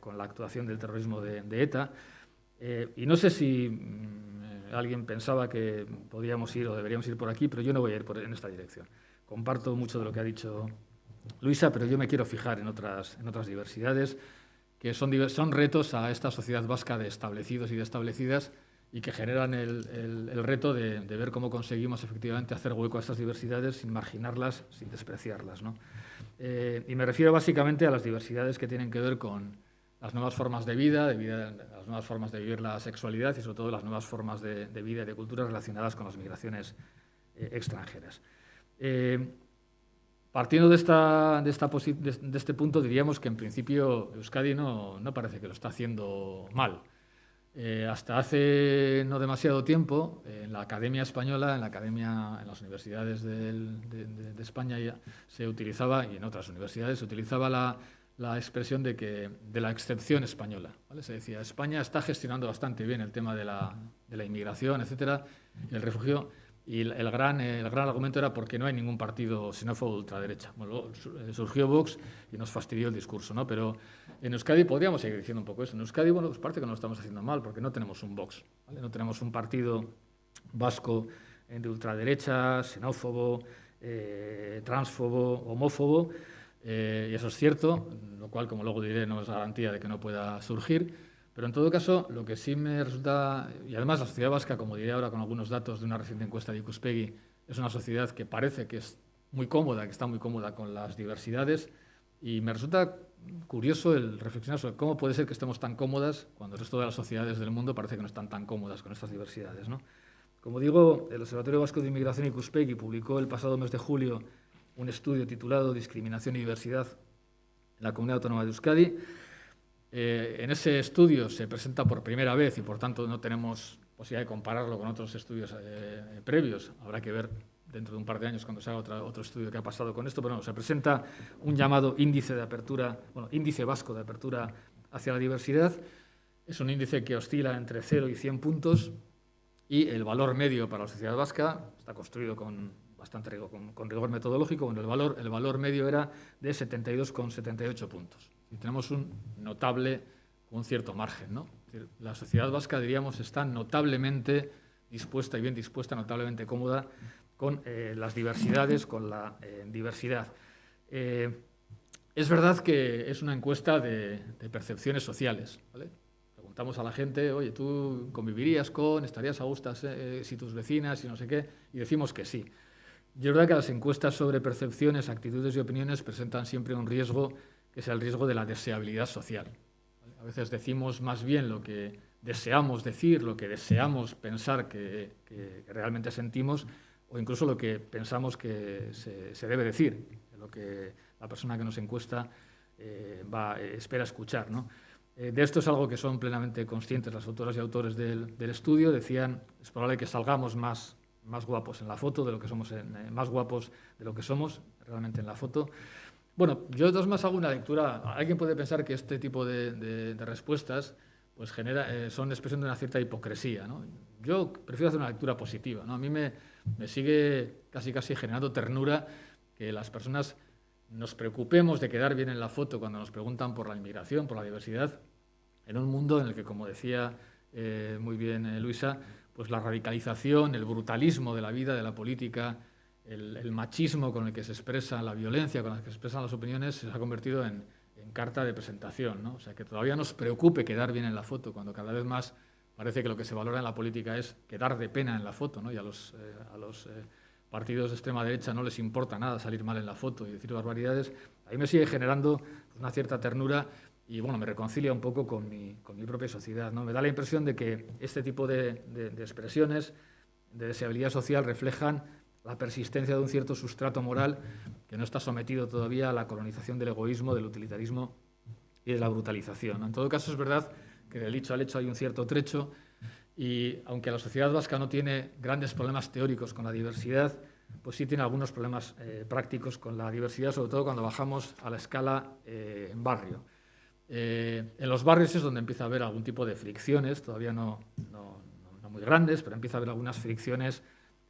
con la actuación del terrorismo de ETA. Y no sé si alguien pensaba que podíamos ir o deberíamos ir por aquí, pero yo no voy a ir en esta dirección. Comparto mucho de lo que ha dicho Luisa, pero yo me quiero fijar en otras diversidades que son retos a esta sociedad vasca de establecidos y de establecidas, y que generan el reto de ver cómo conseguimos efectivamente hacer hueco a estas diversidades sin marginarlas, sin despreciarlas, ¿no? Y me refiero básicamente a las diversidades que tienen que ver con las nuevas formas de vida, las nuevas formas de vivir la sexualidad y sobre todo las nuevas formas de vida y de cultura relacionadas con las migraciones extranjeras. Partiendo de este punto, diríamos que en principio Euskadi no parece que lo está haciendo mal. Hasta hace no demasiado tiempo, en la Academia Española, en las universidades de España ya se utilizaba, y en otras universidades se utilizaba la expresión de la excepción española, ¿vale? Se decía, España está gestionando bastante bien el tema de la inmigración, etcétera, y el refugio, y el gran argumento era porque no hay ningún partido xenófobo de ultraderecha. Bueno, luego surgió Vox y nos fastidió el discurso, ¿no? Pero en Euskadi podríamos seguir diciendo un poco eso. En Euskadi, bueno, pues parece que no lo estamos haciendo mal, porque no tenemos un Vox, ¿vale? No tenemos un partido vasco de ultraderecha, xenófobo, transfobo, homófobo, y eso es cierto, lo cual, como luego diré, no es garantía de que no pueda surgir. Pero en todo caso, lo que sí me resulta, y además la sociedad vasca, como diré ahora con algunos datos de una reciente encuesta de Ikuspegi, es una sociedad que parece que es muy cómoda, que está muy cómoda con las diversidades, y me resulta curioso el reflexionar sobre cómo puede ser que estemos tan cómodas cuando el resto de las sociedades del mundo parece que no están tan cómodas con estas diversidades, ¿no? Como digo, el Observatorio Vasco de Inmigración Ikuspegi publicó el pasado mes de julio un estudio titulado Discriminación y Diversidad en la Comunidad Autónoma de Euskadi. En ese estudio se presenta por primera vez y, por tanto, no tenemos posibilidad de compararlo con otros estudios previos. Habrá que ver dentro de un par de años cuando se haga otro estudio que ha pasado con esto, pero no, se presenta un llamado índice vasco de apertura hacia la diversidad. Es un índice que oscila entre 0 y 100 puntos y el valor medio para la sociedad vasca está construido con bastante rigor, con rigor metodológico. Bueno, el valor medio era de 72,78 puntos. Y tenemos un cierto margen, ¿no? Es decir, la sociedad vasca, diríamos, está notablemente dispuesta y bien dispuesta, notablemente cómoda con las diversidades, con la diversidad. Es verdad que es una encuesta de percepciones sociales, ¿vale? Preguntamos a la gente, oye, ¿tú convivirías estarías a gusto si tus vecinas y no sé qué? Y decimos que sí. Y es verdad que las encuestas sobre percepciones, actitudes y opiniones presentan siempre un riesgo, que es el riesgo de la deseabilidad social. A veces decimos más bien lo que deseamos decir, lo que deseamos pensar que realmente sentimos, o incluso lo que pensamos que se debe decir, lo que la persona que nos encuesta espera escuchar, ¿no? De esto es algo que son plenamente conscientes las autoras y autores del estudio. Decían, es probable que salgamos más guapos en la foto de lo que somos, más guapos de lo que somos realmente en la foto. Bueno, yo de todas maneras hago una lectura. Alguien puede pensar que este tipo de respuestas pues son expresión de una cierta hipocresía, ¿no? Yo prefiero hacer una lectura positiva, ¿no? A mí me sigue casi generando ternura que las personas nos preocupemos de quedar bien en la foto cuando nos preguntan por la inmigración, por la diversidad, en un mundo en el que, como decía muy bien Luisa, pues la radicalización, el brutalismo de la vida, de la política, el machismo con el que se expresa, la violencia con la que se expresan las opiniones, se ha convertido en carta de presentación, ¿no? O sea, que todavía nos preocupe quedar bien en la foto, cuando cada vez más parece que lo que se valora en la política es quedar de pena en la foto, ¿no? Y a los partidos de extrema derecha no les importa nada salir mal en la foto y decir barbaridades. A mí me sigue generando una cierta ternura y, bueno, me reconcilia un poco con mi propia sociedad, ¿no? Me da la impresión de que este tipo de expresiones de deseabilidad social reflejan la persistencia de un cierto sustrato moral que no está sometido todavía a la colonización del egoísmo, del utilitarismo y de la brutalización, ¿no? En todo caso, es verdad que del dicho al hecho hay un cierto trecho y, aunque la sociedad vasca no tiene grandes problemas teóricos con la diversidad, pues sí tiene algunos problemas prácticos con la diversidad, sobre todo cuando bajamos a la escala en barrio. En los barrios es donde empieza a haber algún tipo de fricciones, todavía no muy grandes, pero empieza a haber algunas fricciones,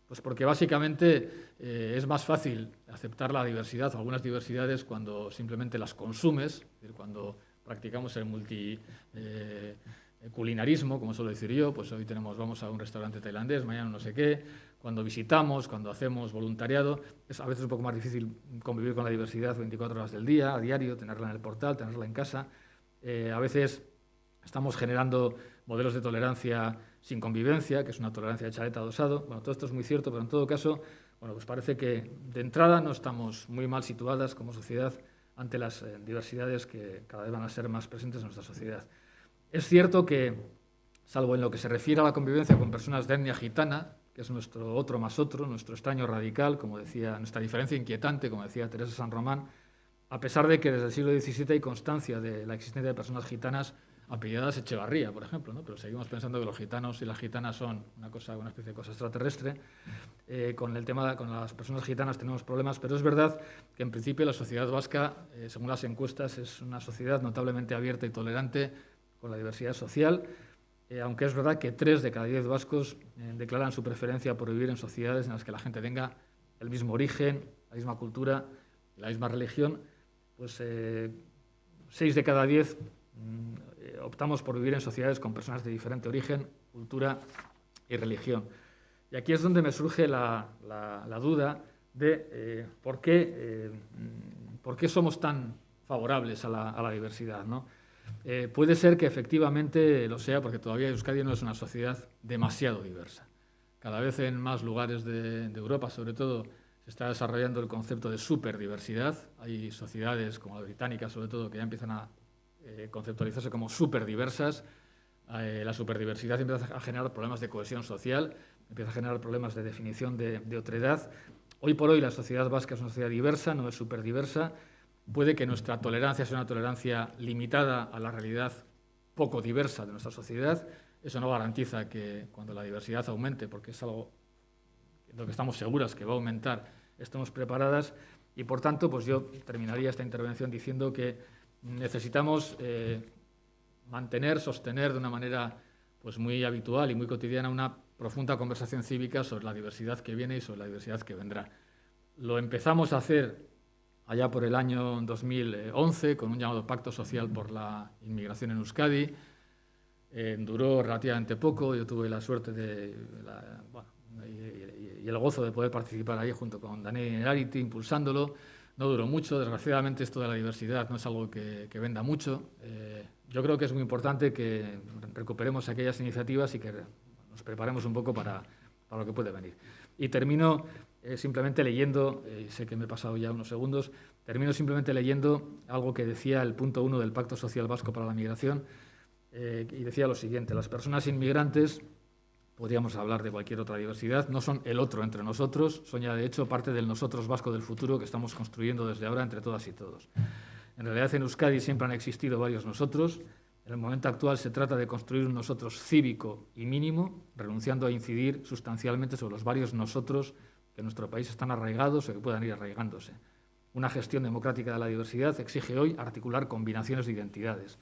pues porque básicamente es más fácil aceptar la diversidad o algunas diversidades cuando simplemente las consumes, es decir, cuando practicamos el multiculinarismo, como suelo decir yo, pues hoy vamos a un restaurante tailandés, mañana no sé qué, cuando visitamos, cuando hacemos voluntariado, es a veces un poco más difícil convivir con la diversidad 24 horas del día, a diario, tenerla en el portal, tenerla en casa. A veces estamos generando modelos de tolerancia sin convivencia, que es una tolerancia de chalet adosado. Bueno, todo esto es muy cierto, pero en todo caso, bueno, pues parece que de entrada no estamos muy mal situadas como sociedad ante las diversidades que cada vez van a ser más presentes en nuestra sociedad. Es cierto que, salvo en lo que se refiere a la convivencia con personas de etnia gitana, que es nuestro otro más otro, nuestro extraño radical, como decía, nuestra diferencia inquietante, como decía Teresa San Román, a pesar de que desde el siglo XVII hay constancia de la existencia de personas gitanas apellidadas Echevarría, por ejemplo, ¿no? Pero seguimos pensando que los gitanos y las gitanas son una especie de cosa extraterrestre. Con el tema, con las personas gitanas tenemos problemas, pero es verdad que en principio la sociedad vasca, según las encuestas, es una sociedad notablemente abierta y tolerante con la diversidad social, aunque es verdad que 3 de cada 10 vascos declaran su preferencia por vivir en sociedades en las que la gente tenga el mismo origen, la misma cultura, la misma religión. Pues 6 de cada 10 optamos por vivir en sociedades con personas de diferente origen, cultura y religión. Y aquí es donde me surge la duda de por qué somos tan favorables a la diversidad, ¿no? Puede ser que efectivamente lo sea, porque todavía Euskadi no es una sociedad demasiado diversa. Cada vez en más lugares de Europa, sobre todo, se está desarrollando el concepto de superdiversidad. Hay sociedades, como la británica sobre todo, que ya empiezan a conceptualizarse como superdiversas. La superdiversidad empieza a generar problemas de cohesión social, empieza a generar problemas de definición de otredad. Hoy por hoy la sociedad vasca es una sociedad diversa, no es superdiversa. Puede que nuestra tolerancia sea una tolerancia limitada a la realidad poco diversa de nuestra sociedad. Eso no garantiza que cuando la diversidad aumente, porque es algo en lo que estamos seguras que va a aumentar, estemos preparadas. Y, por tanto, pues yo terminaría esta intervención diciendo que necesitamos sostener de una manera pues muy habitual y muy cotidiana una profunda conversación cívica sobre la diversidad que viene y sobre la diversidad que vendrá. Lo empezamos a hacer allá por el año 2011 con un llamado Pacto Social por la Inmigración en Euskadi. Duró relativamente poco. Yo tuve la suerte y el gozo de poder participar ahí junto con Daniel Inariti, impulsándolo. No duró mucho. Desgraciadamente, esto de la diversidad no es algo que venda mucho. Yo creo que es muy importante que recuperemos aquellas iniciativas y que nos preparemos un poco para lo que puede venir. Y termino simplemente leyendo, sé que me he pasado ya unos segundos, termino simplemente leyendo algo que decía el punto 1 del Pacto Social Vasco para la Migración, y decía lo siguiente: las personas inmigrantes, podríamos hablar de cualquier otra diversidad, no son el otro entre nosotros, son ya de hecho parte del nosotros vasco del futuro que estamos construyendo desde ahora entre todas y todos. En realidad en Euskadi siempre han existido varios nosotros. En el momento actual se trata de construir un nosotros cívico y mínimo, renunciando a incidir sustancialmente sobre los varios nosotros que en nuestro país están arraigados o que puedan ir arraigándose. Una gestión democrática de la diversidad exige hoy articular combinaciones de identidades.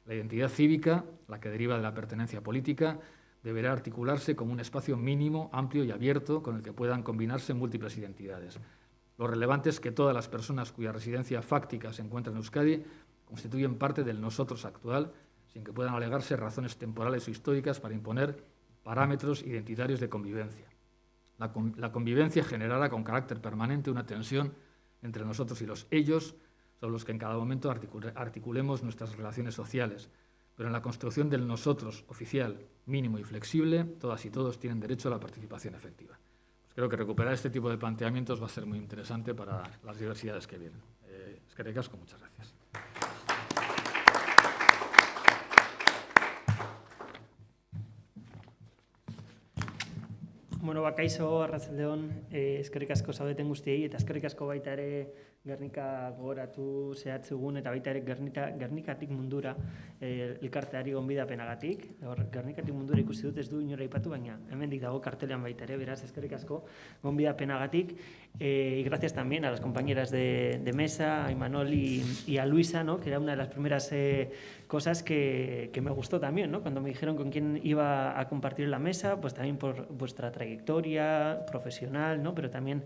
La identidad cívica, la que deriva de la pertenencia política, deberá articularse como un espacio mínimo, amplio y abierto con el que puedan combinarse múltiples identidades. Lo relevante es que todas las personas cuya residencia fáctica se encuentra en Euskadi constituyen parte del nosotros actual, sin que puedan alegarse razones temporales o históricas para imponer parámetros identitarios de convivencia. La convivencia generará con carácter permanente una tensión entre nosotros y los ellos, sobre los que en cada momento articulemos nuestras relaciones sociales. Pero en la construcción del nosotros oficial, mínimo y flexible, todas y todos tienen derecho a la participación efectiva. Pues creo que recuperar este tipo de planteamientos va a ser muy interesante para las diversidades que vienen. Eskerrik asko, muchas gracias. Bueno, kaixo, arratsaldeon, eskerrik asko zaudeten guztiei, eta eskerrik asko baita ere Gernika gogoratu zehatzugun, eta baita ere Gernikatik mundura elkarteari gonbidapenagatik. Gernikatik mundura ikusi dut, ez du inora aipatu, baina hemendik dago kartelean baita ere, beraz, eskerrik asko gonbidapenagatik. Y gracias también a las compañeras de mesa, a Imanol y a Luisa, ¿no? Que era una de las primeras cosas que me gustó también, ¿no? Cuando me dijeron con quién iba a compartir la mesa, pues también por vuestra trayectoria profesional, ¿no? Pero también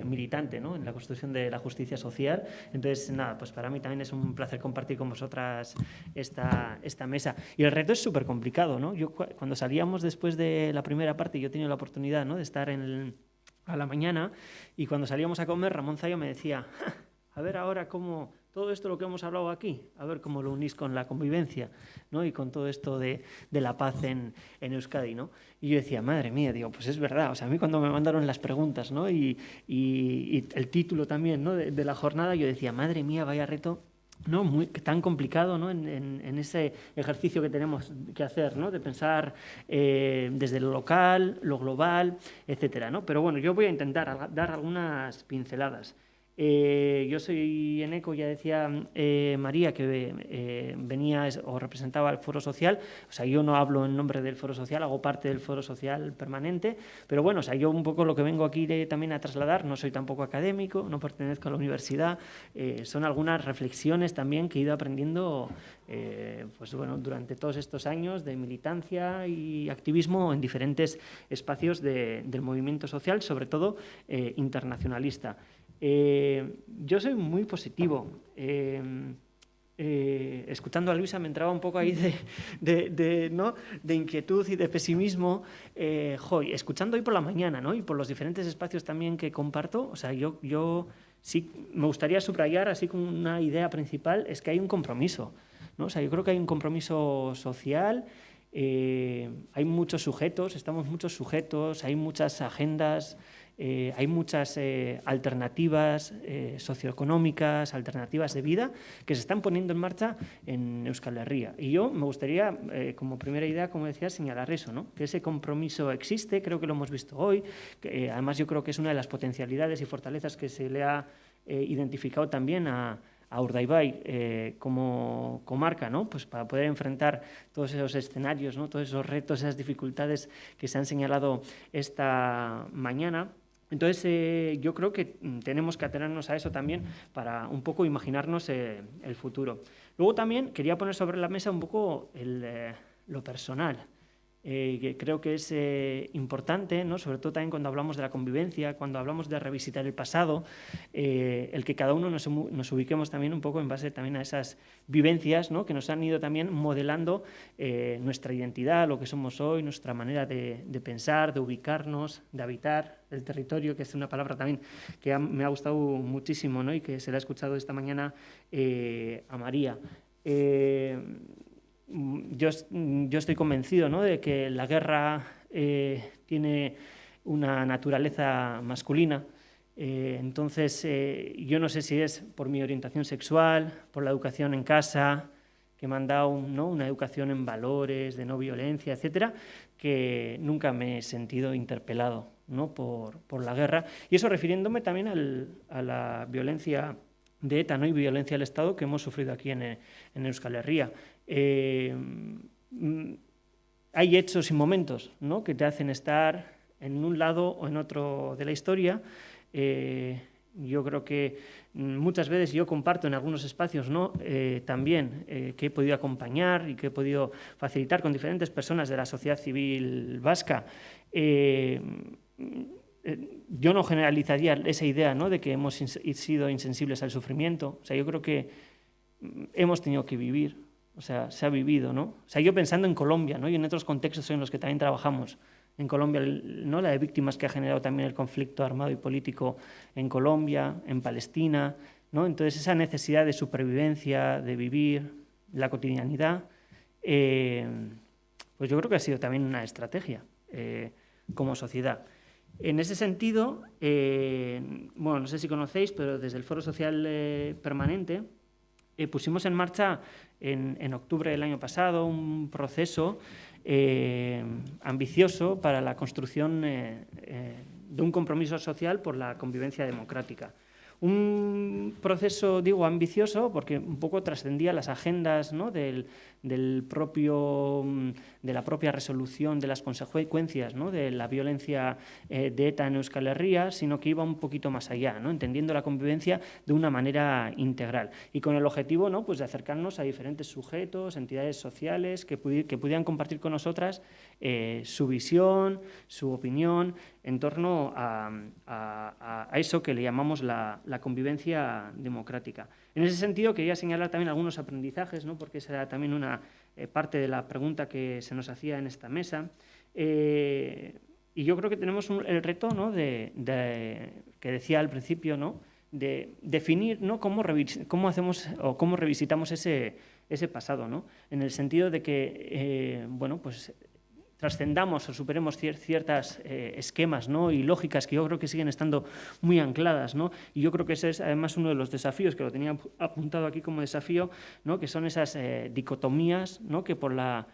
militante, ¿no? En la construcción de la justicia social. Entonces, nada, pues para mí también es un placer compartir con vosotras esta mesa. Y el reto es súper complicado, ¿no? Yo cuando salíamos después de la primera parte, yo he tenido la oportunidad, ¿no? De estar a la mañana, y cuando salíamos a comer, Ramón Zayo me decía, a ver ahora cómo todo esto lo que hemos hablado aquí, a ver cómo lo unís con la convivencia, ¿no? Y con todo esto de la paz en Euskadi, ¿no? Y yo decía, madre mía, digo, pues es verdad, o sea, a mí cuando me mandaron las preguntas, ¿no? Y el título también, ¿no? de la jornada, yo decía, madre mía, vaya reto, ¿no? Tan complicado, ¿no? en ese ejercicio que tenemos que hacer, ¿no? De pensar desde lo local, lo global, etcétera, ¿no? Pero bueno, yo voy a intentar dar algunas pinceladas. Yo soy en ECO, ya decía María, que venía o representaba el Foro Social. O sea, yo no hablo en nombre del Foro Social, hago parte del Foro Social permanente, pero bueno, o sea, yo un poco lo que vengo aquí también a trasladar, no soy tampoco académico, no pertenezco a la universidad, son algunas reflexiones también que he ido aprendiendo pues bueno, durante todos estos años de militancia y activismo en diferentes espacios del movimiento social, sobre todo internacionalista. Yo soy muy positivo. Escuchando a Luisa me entraba un poco ahí de inquietud y de pesimismo. Escuchando hoy por la mañana, ¿no? Y por los diferentes espacios también que comparto, o sea, yo sí me gustaría subrayar así como una idea principal, es que hay un compromiso, ¿no? O sea, yo creo que hay un compromiso social. Hay muchos sujetos, estamos muchos sujetos, hay muchas agendas. Hay muchas alternativas socioeconómicas, alternativas de vida que se están poniendo en marcha en Euskal Herria. Y yo me gustaría, como primera idea, como decía, señalar eso, ¿no? Que ese compromiso existe, creo que lo hemos visto hoy, que, además yo creo que es una de las potencialidades y fortalezas que se le ha identificado también a Urdaibai como comarca, ¿no? Pues para poder enfrentar todos esos escenarios, ¿no? Todos esos retos, esas dificultades que se han señalado esta mañana. Entonces, yo creo que tenemos que atenernos a eso también para un poco imaginarnos el futuro. Luego también quería poner sobre la mesa un poco lo personal. Que creo que es importante, ¿no? Sobre todo también cuando hablamos de la convivencia, cuando hablamos de revisitar el pasado, el que cada uno nos ubiquemos también un poco en base también a esas vivencias, ¿no? Que nos han ido también modelando nuestra identidad, lo que somos hoy, nuestra manera de pensar, de ubicarnos, de habitar el territorio, que es una palabra también que me ha gustado muchísimo, ¿no? Y que se la he escuchado esta mañana a María. Yo estoy convencido, ¿no? De que la guerra tiene una naturaleza masculina. Entonces, yo no sé si es por mi orientación sexual, por la educación en casa, que me han dado, ¿no? Una educación en valores, de no violencia, etcétera, que nunca me he sentido interpelado, ¿no? por la guerra. Y eso refiriéndome también a la violencia de ETA, ¿no? Y violencia del Estado que hemos sufrido aquí en Euskal Herria. Hay hechos y momentos, ¿no? Que te hacen estar en un lado o en otro de la historia. Yo creo que muchas veces yo comparto en algunos espacios, ¿no? También que he podido acompañar y que he podido facilitar con diferentes personas de la sociedad civil vasca. Yo no generalizaría esa idea, ¿no? De que hemos sido insensibles al sufrimiento. O sea, yo creo que hemos tenido que vivir. O sea, se ha vivido, ¿no? O sea, yo pensando en Colombia, ¿no? Y en otros contextos en los que también trabajamos. En Colombia, ¿no? La de víctimas que ha generado también el conflicto armado y político en Colombia, en Palestina, ¿no? Entonces, esa necesidad de supervivencia, de vivir, la cotidianidad, pues yo creo que ha sido también una estrategia como sociedad. En ese sentido, bueno, no sé si conocéis, pero desde el Foro Social Permanente pusimos en marcha en octubre del año pasado un proceso ambicioso para la construcción de un compromiso social por la convivencia democrática. Un proceso, digo, ambicioso porque un poco trascendía las agendas, ¿no? de la propia resolución de las consecuencias, ¿no? De la violencia de ETA en Euskal Herria, sino que iba un poquito más allá, ¿no? Entendiendo la convivencia de una manera integral y con el objetivo, ¿no? Pues de acercarnos a diferentes sujetos, entidades sociales que pudieran compartir con nosotras su visión, su opinión en torno a eso que le llamamos la convivencia democrática. En ese sentido, quería señalar también algunos aprendizajes, ¿no? Porque esa era también una parte de la pregunta que se nos hacía en esta mesa. Y yo creo que tenemos el reto, ¿no? que decía al principio, ¿no? definir, ¿no?, cómo hacemos o cómo revisitamos ese pasado, ¿no? En el sentido de que, bueno, pues trascendamos o superemos ciertas esquemas, ¿no?, y lógicas que yo creo que siguen estando muy ancladas, ¿no? Y yo creo que ese es además uno de los desafíos, que lo tenía apuntado aquí como desafío, ¿no?, que son esas dicotomías, ¿no?, que por la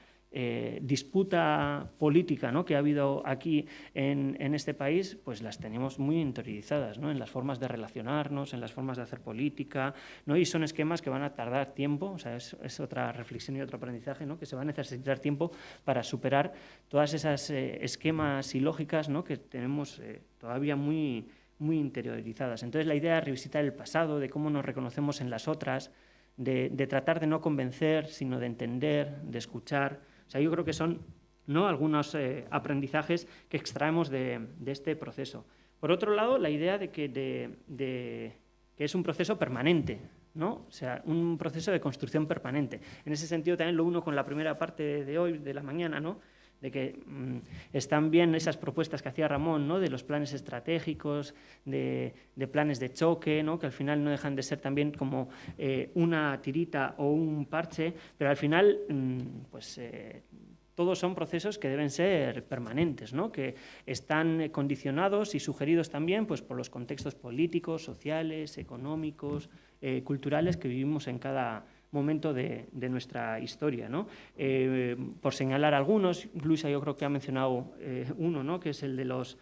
disputa política, ¿no?, que ha habido aquí en este país, pues las tenemos muy interiorizadas, ¿no?, en las formas de relacionarnos, en las formas de hacer política, ¿no? Y son esquemas que van a tardar tiempo, o sea, es otra reflexión y otro aprendizaje, ¿no?, que se va a necesitar tiempo para superar todas esas esquemas y lógicas, ¿no?, que tenemos todavía muy interiorizadas. Entonces, la idea de revisitar el pasado, de cómo nos reconocemos en las otras, de tratar de no convencer, sino de entender, de escuchar. O sea, yo creo que son, ¿no?, algunos aprendizajes que extraemos de este proceso. Por otro lado, la idea de que es un proceso permanente, ¿no? O sea, un proceso de construcción permanente. En ese sentido, también lo uno con la primera parte de hoy, de la mañana, ¿no?, de que están bien esas propuestas que hacía Ramón, ¿no?, de los planes estratégicos, de planes de choque, ¿no?, que al final no dejan de ser también como una tirita o un parche, pero al final pues todos son procesos que deben ser permanentes, ¿no?, que están condicionados y sugeridos también pues por los contextos políticos, sociales, económicos, culturales que vivimos en cada momento de nuestra historia, ¿no? Por señalar algunos, Luisa yo creo que ha mencionado uno, ¿no?, que es el de los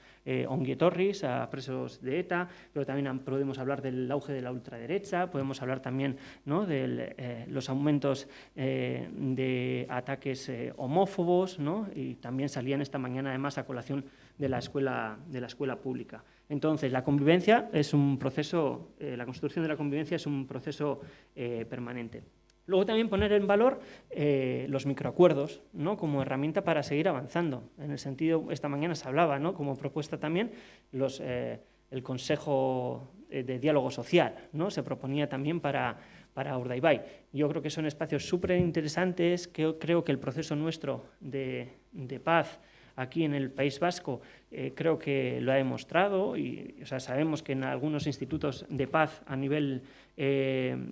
ongietorris, a presos de ETA, pero también podemos hablar del auge de la ultraderecha, podemos hablar también, ¿no?, de los aumentos de ataques homófobos, ¿no?, y también salían esta mañana además a colación de la escuela pública. Entonces, la convivencia es un proceso, la construcción de la convivencia es un proceso permanente. Luego también poner en valor los microacuerdos, ¿no?, como herramienta para seguir avanzando. En el sentido, esta mañana se hablaba, ¿no?, como propuesta también, el Consejo de Diálogo Social, ¿no?, se proponía también para Urdaibai. Yo creo que son espacios súper interesantes, que creo que el proceso nuestro de paz aquí en el País Vasco creo que lo ha demostrado y, o sea, sabemos que en algunos institutos de paz a nivel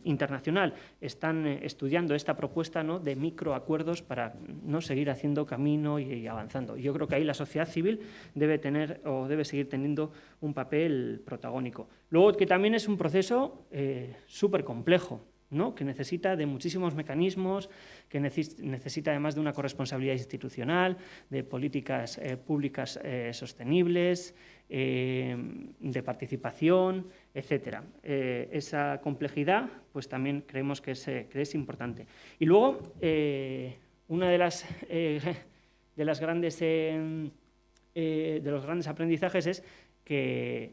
internacional están estudiando esta propuesta, ¿no?, de microacuerdos para no seguir haciendo camino y avanzando. Yo creo que ahí la sociedad civil debe tener o debe seguir teniendo un papel protagónico. Luego, que también es un proceso súper complejo, ¿no?, que necesita de muchísimos mecanismos, que necesita además de una corresponsabilidad institucional, de políticas públicas sostenibles, de participación, etcétera. Esa complejidad, pues también creemos que es importante. Y luego, una de los grandes aprendizajes es que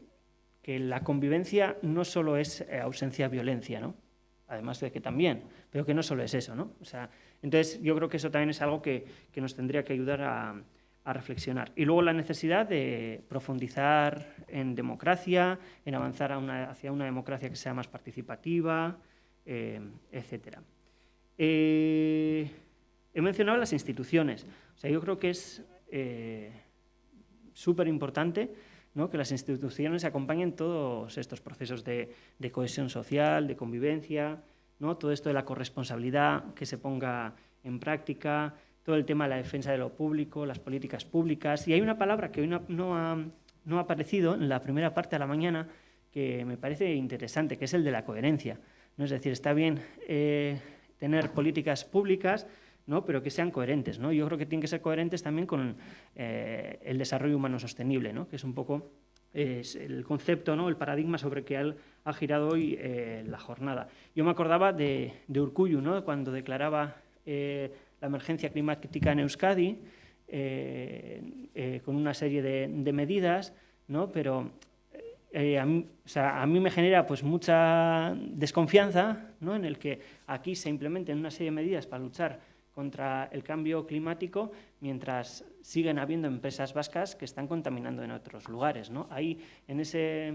la convivencia no solo es ausencia de violencia, ¿no?, además de que también, pero que no solo es eso, ¿no? O sea, entonces yo creo que eso también es algo que nos tendría que ayudar a reflexionar. Y luego la necesidad de profundizar en democracia, en avanzar hacia una democracia que sea más participativa, etcétera. He mencionado las instituciones. O sea, yo creo que es súper importante, ¿no?, que las instituciones acompañen todos estos procesos de cohesión social, de convivencia, ¿no?, todo esto de la corresponsabilidad que se ponga en práctica, todo el tema de la defensa de lo público, las políticas públicas. Y hay una palabra que hoy no ha aparecido en la primera parte de la mañana que me parece interesante, que es el de la coherencia, ¿no? Es decir, está bien tener políticas públicas, ¿no?, pero que sean coherentes, ¿no? Yo creo que tienen que ser coherentes también con el desarrollo humano sostenible, ¿no?, que es un poco el concepto, ¿no?, el paradigma sobre el que ha girado hoy la jornada. Yo me acordaba de Urkullu, ¿no?, cuando declaraba la emergencia climática en Euskadi, con una serie de medidas, ¿no?, pero a mí me genera pues mucha desconfianza, ¿no?, en el que aquí se implementen una serie de medidas para luchar contra el cambio climático, mientras siguen habiendo empresas vascas que están contaminando en otros lugares, ¿no? Ahí, en ese,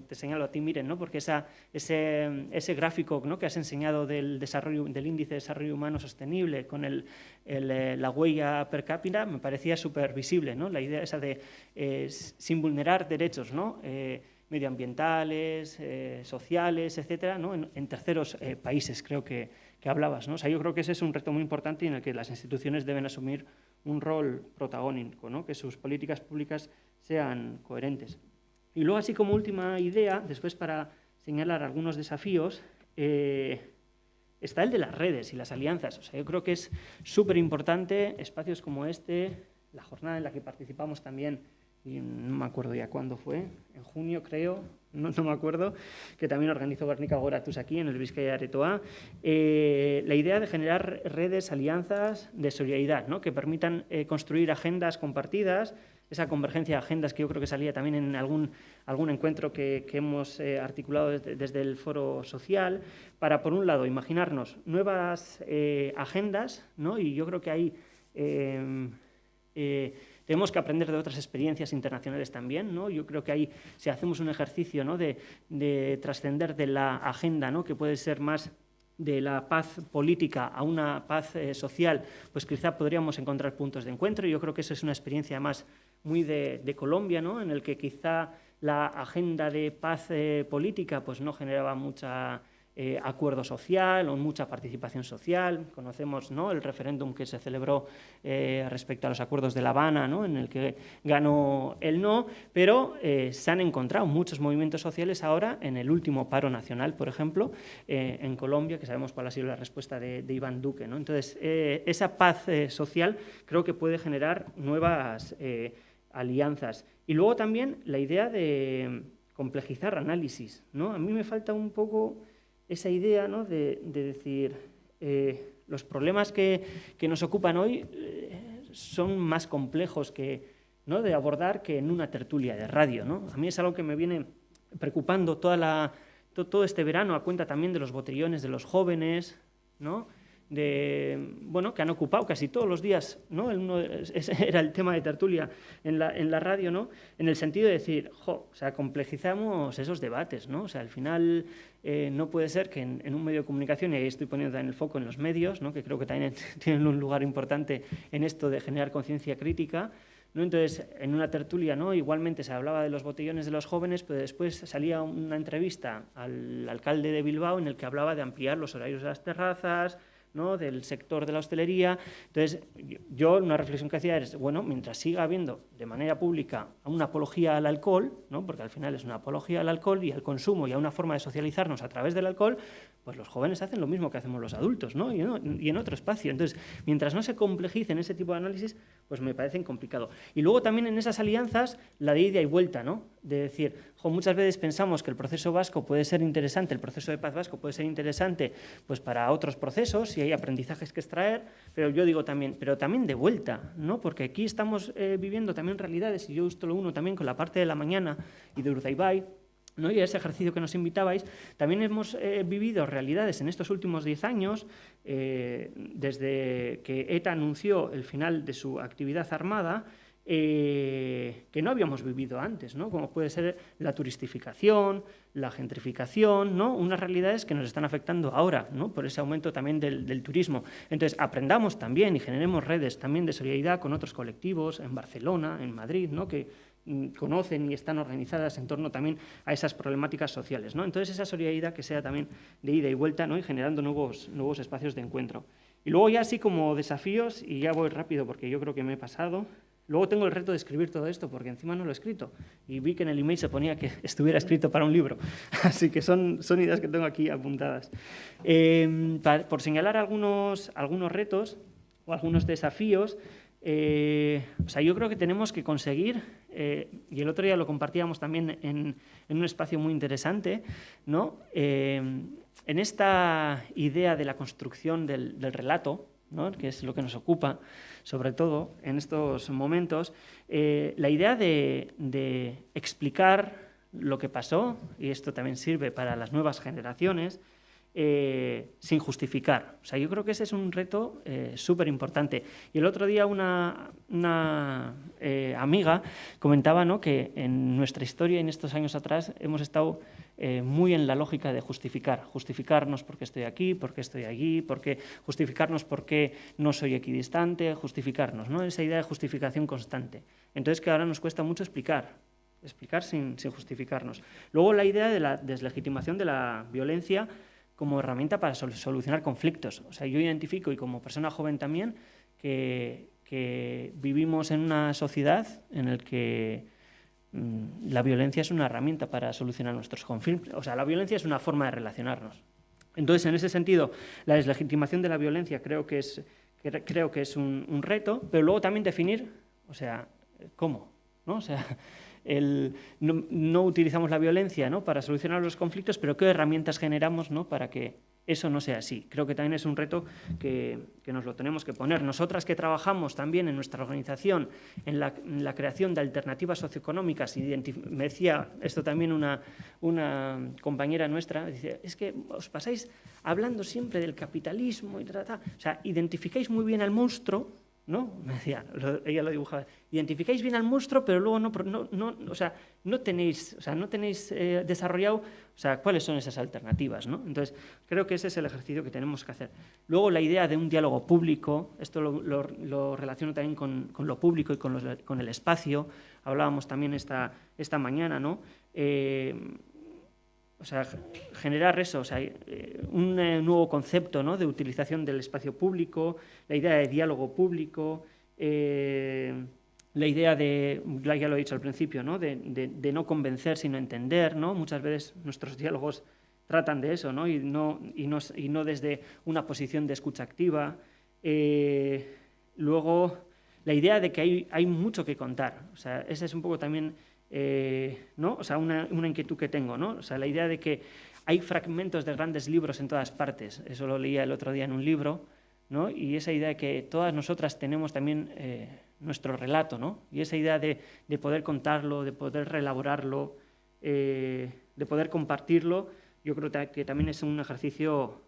te señalo a ti, Miren, ¿no?, porque ese gráfico, ¿no?, que has enseñado del índice de desarrollo humano sostenible con la huella per cápita, me parecía súper visible, ¿no?, la idea esa de sin vulnerar derechos, ¿no?, medioambientales, sociales, etcétera, ¿no? en terceros países, creo que hablabas, ¿no? O sea, yo creo que ese es un reto muy importante en el que las instituciones deben asumir un rol protagónico, ¿no? Que sus políticas públicas sean coherentes. Y luego, así como última idea, después para señalar algunos desafíos, está el de las redes y las alianzas. O sea, yo creo que es súper importante espacios como este, la jornada en la que participamos también, y no me acuerdo ya cuándo fue, en junio creo, no me acuerdo, que también organizó Gernika Goratuz aquí en el Bizkaia Aretoa, la idea de generar redes, alianzas de solidaridad, ¿no? Que permitan construir agendas compartidas, esa convergencia de agendas que yo creo que salía también en algún encuentro que hemos articulado desde el foro social, para, por un lado, imaginarnos nuevas agendas, ¿no? Y yo creo que ahí tenemos que aprender de otras experiencias internacionales también, ¿no? Yo creo que ahí, si hacemos un ejercicio, ¿no? de trascender de la agenda, ¿no? Que puede ser más de la paz política a una paz social, pues quizá podríamos encontrar puntos de encuentro. Yo creo que eso es una experiencia más muy de Colombia, ¿no? En el que quizá la agenda de paz política pues no generaba mucha acuerdo social o mucha participación social. Conocemos, ¿no? El referéndum que se celebró respecto a los acuerdos de La Habana, ¿no? En el que ganó el no, pero se han encontrado muchos movimientos sociales ahora en el último paro nacional, por ejemplo, en Colombia, que sabemos cuál ha sido la respuesta de Iván Duque, ¿no? Entonces, esa paz social creo que puede generar nuevas alianzas. Y luego también la idea de complejizar análisis, ¿no? A mí me falta un poco esa idea, ¿no? de decir, los problemas que nos ocupan hoy son más complejos ¿no? de abordar que en una tertulia de radio, ¿no? A mí es algo que me viene preocupando todo este verano, a cuenta también de los botellones de los jóvenes, ¿no? Bueno, que han ocupado casi todos los días, ¿no? Ese era el tema de tertulia en la radio, ¿no? En el sentido de decir, o sea, complejizamos esos debates, ¿no? O sea, al final no puede ser que en un medio de comunicación, y ahí estoy poniendo también el foco en los medios, ¿no? Que creo que también tienen un lugar importante en esto de generar conciencia crítica, ¿no? Entonces, en una tertulia, ¿no? Igualmente se hablaba de los botellones de los jóvenes, pero después salía una entrevista al alcalde de Bilbao en el que hablaba de ampliar los horarios de las terrazas, ¿no? Del sector de la hostelería. Entonces, yo una reflexión que hacía es, bueno, mientras siga habiendo de manera pública una apología al alcohol, ¿no? Porque al final es una apología al alcohol y al consumo y a una forma de socializarnos a través del alcohol, pues los jóvenes hacen lo mismo que hacemos los adultos, ¿no? Y en otro espacio. Entonces, mientras no se complejicen ese tipo de análisis, pues me parecen complicado. Y luego también en esas alianzas, la de ida y vuelta, ¿no? De decir, muchas veces pensamos que el proceso vasco puede ser interesante, el proceso de paz vasco puede ser interesante pues para otros procesos y hay aprendizajes que extraer, pero yo digo también, pero también de vuelta, ¿no? Porque aquí estamos viviendo también realidades, y yo esto lo uno también con la parte de la mañana y de Urdaibai, ¿no? Y ese ejercicio que nos invitabais, también hemos vivido realidades en estos últimos 10 años, desde que ETA anunció el final de su actividad armada, que no habíamos vivido antes, ¿no? Como puede ser la turistificación, la gentrificación, ¿no? Unas realidades que nos están afectando ahora, ¿no? Por ese aumento también del turismo. Entonces, aprendamos también y generemos redes también de solidaridad con otros colectivos en Barcelona, en Madrid, ¿no? Que conocen y están organizadas en torno también a esas problemáticas sociales, ¿no? Entonces, esa solidaridad que sea también de ida y vuelta, ¿no? Y generando nuevos espacios de encuentro. Y luego ya así como desafíos, y ya voy rápido porque yo creo que me he pasado. Luego tengo el reto de escribir todo esto, porque encima no lo he escrito. Y vi que en el email se ponía que estuviera escrito para un libro. Así que son ideas que tengo aquí apuntadas. Por señalar algunos retos o algunos desafíos, o sea, yo creo que tenemos que conseguir, y el otro día lo compartíamos también en un espacio muy interesante, ¿no? En esta idea de la construcción del relato, ¿no? Que es lo que nos ocupa, sobre todo en estos momentos, la idea de explicar lo que pasó, y esto también sirve para las nuevas generaciones, sin justificar. O sea, yo creo que ese es un reto súper importante. Y el otro día una amiga comentaba, ¿no? Que en nuestra historia, en estos años atrás, hemos estado muy en la lógica de justificarnos porque estoy aquí, porque estoy allí, justificarnos porque no soy equidistante, justificarnos, ¿no? Esa idea de justificación constante. Entonces, que ahora nos cuesta mucho explicar. explicar sin justificarnos. Luego la idea de la deslegitimación de la violencia como herramienta para solucionar conflictos. O sea, yo identifico, y como persona joven también, que vivimos en una sociedad en la que la violencia es una herramienta para solucionar nuestros conflictos. O sea, la violencia es una forma de relacionarnos. Entonces, en ese sentido, la deslegitimación de la violencia creo que es un reto, pero luego también definir, o sea, ¿cómo? ¿No? O sea, no utilizamos la violencia, ¿no?, para solucionar los conflictos, pero ¿qué herramientas generamos, ¿no?, para que eso no sea así? Creo que también es un reto que nos lo tenemos que poner. Nosotras que trabajamos también en nuestra organización en la creación de alternativas socioeconómicas, me decía esto también una compañera nuestra, dice, es que os pasáis hablando siempre del capitalismo, o sea, identificáis muy bien al monstruo, ¿no? Me decía, ella lo dibujaba. Identificáis bien al monstruo, pero luego no tenéis desarrollado, o sea, cuáles son esas alternativas, ¿no? Entonces, creo que ese es el ejercicio que tenemos que hacer. Luego, la idea de un diálogo público, esto lo relaciono también con lo público y con el espacio. Hablábamos también esta mañana, ¿no? O sea, generar eso, o sea, un nuevo concepto, ¿no?, de utilización del espacio público, la idea de diálogo público, la idea de, ya lo he dicho al principio, ¿no?, de no convencer sino entender, ¿no? Muchas veces nuestros diálogos tratan de eso, ¿no? Y no desde una posición de escucha activa. Luego, la idea de que hay mucho que contar, o sea, esa es un poco también... ¿no? O sea, una inquietud que tengo, ¿no? O sea, la idea de que hay fragmentos de grandes libros en todas partes, eso lo leía el otro día en un libro, ¿no? Y esa idea de que todas nosotras tenemos también nuestro relato, ¿no? Y esa idea de poder contarlo, de poder reelaborarlo, de poder compartirlo, yo creo que también es un ejercicio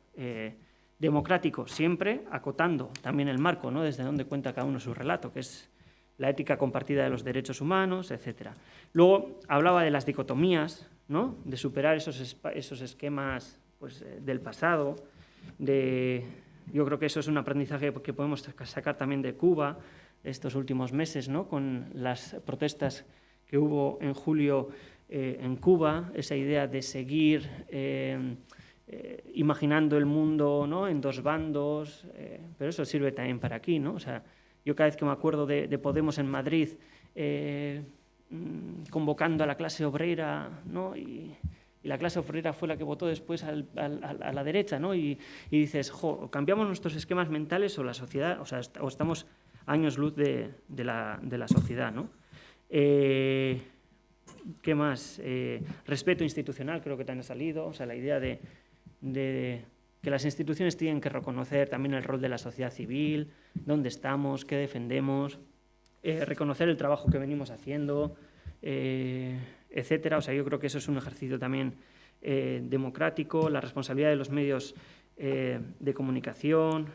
democrático, siempre acotando también el marco, ¿no?, desde donde cuenta cada uno su relato, que es la ética compartida de los derechos humanos, etc. Luego hablaba de las dicotomías, ¿no?, de superar esos esquemas, pues, del pasado. Yo creo que eso es un aprendizaje que podemos sacar también de Cuba estos últimos meses, ¿no?, con las protestas que hubo en julio en Cuba, esa idea de seguir imaginando el mundo, ¿no?, en dos bandos, pero eso sirve también para aquí, ¿no? O sea, yo cada vez que me acuerdo de Podemos en Madrid convocando a la clase obrera, ¿no?, y la clase obrera fue la que votó después a la derecha, ¿no? Y dices, jo, cambiamos nuestros esquemas mentales o la sociedad, o estamos años luz de la sociedad, ¿no? ¿Qué más? Respeto institucional creo que también ha salido, o sea, la idea de que las instituciones tienen que reconocer también el rol de la sociedad civil, dónde estamos, qué defendemos, reconocer el trabajo que venimos haciendo, etcétera. O sea, yo creo que eso es un ejercicio también democrático, la responsabilidad de los medios de comunicación,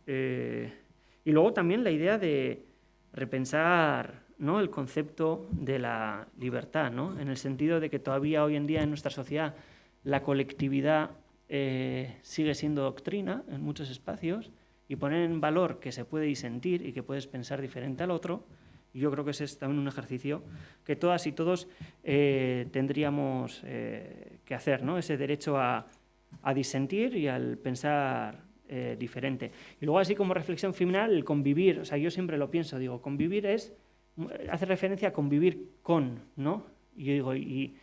y luego también la idea de repensar, ¿no?, el concepto de la libertad, ¿no?, en el sentido de que todavía hoy en día en nuestra sociedad la colectividad sigue siendo doctrina en muchos espacios, y poner en valor que se puede disentir y que puedes pensar diferente al otro. Yo creo que ese es también un ejercicio que todas y todos tendríamos que hacer, ¿no?, ese derecho a disentir y al pensar diferente. Y luego, así como reflexión final, el convivir. O sea, yo siempre lo pienso, digo, convivir hace referencia a convivir con, ¿no? Y yo digo, y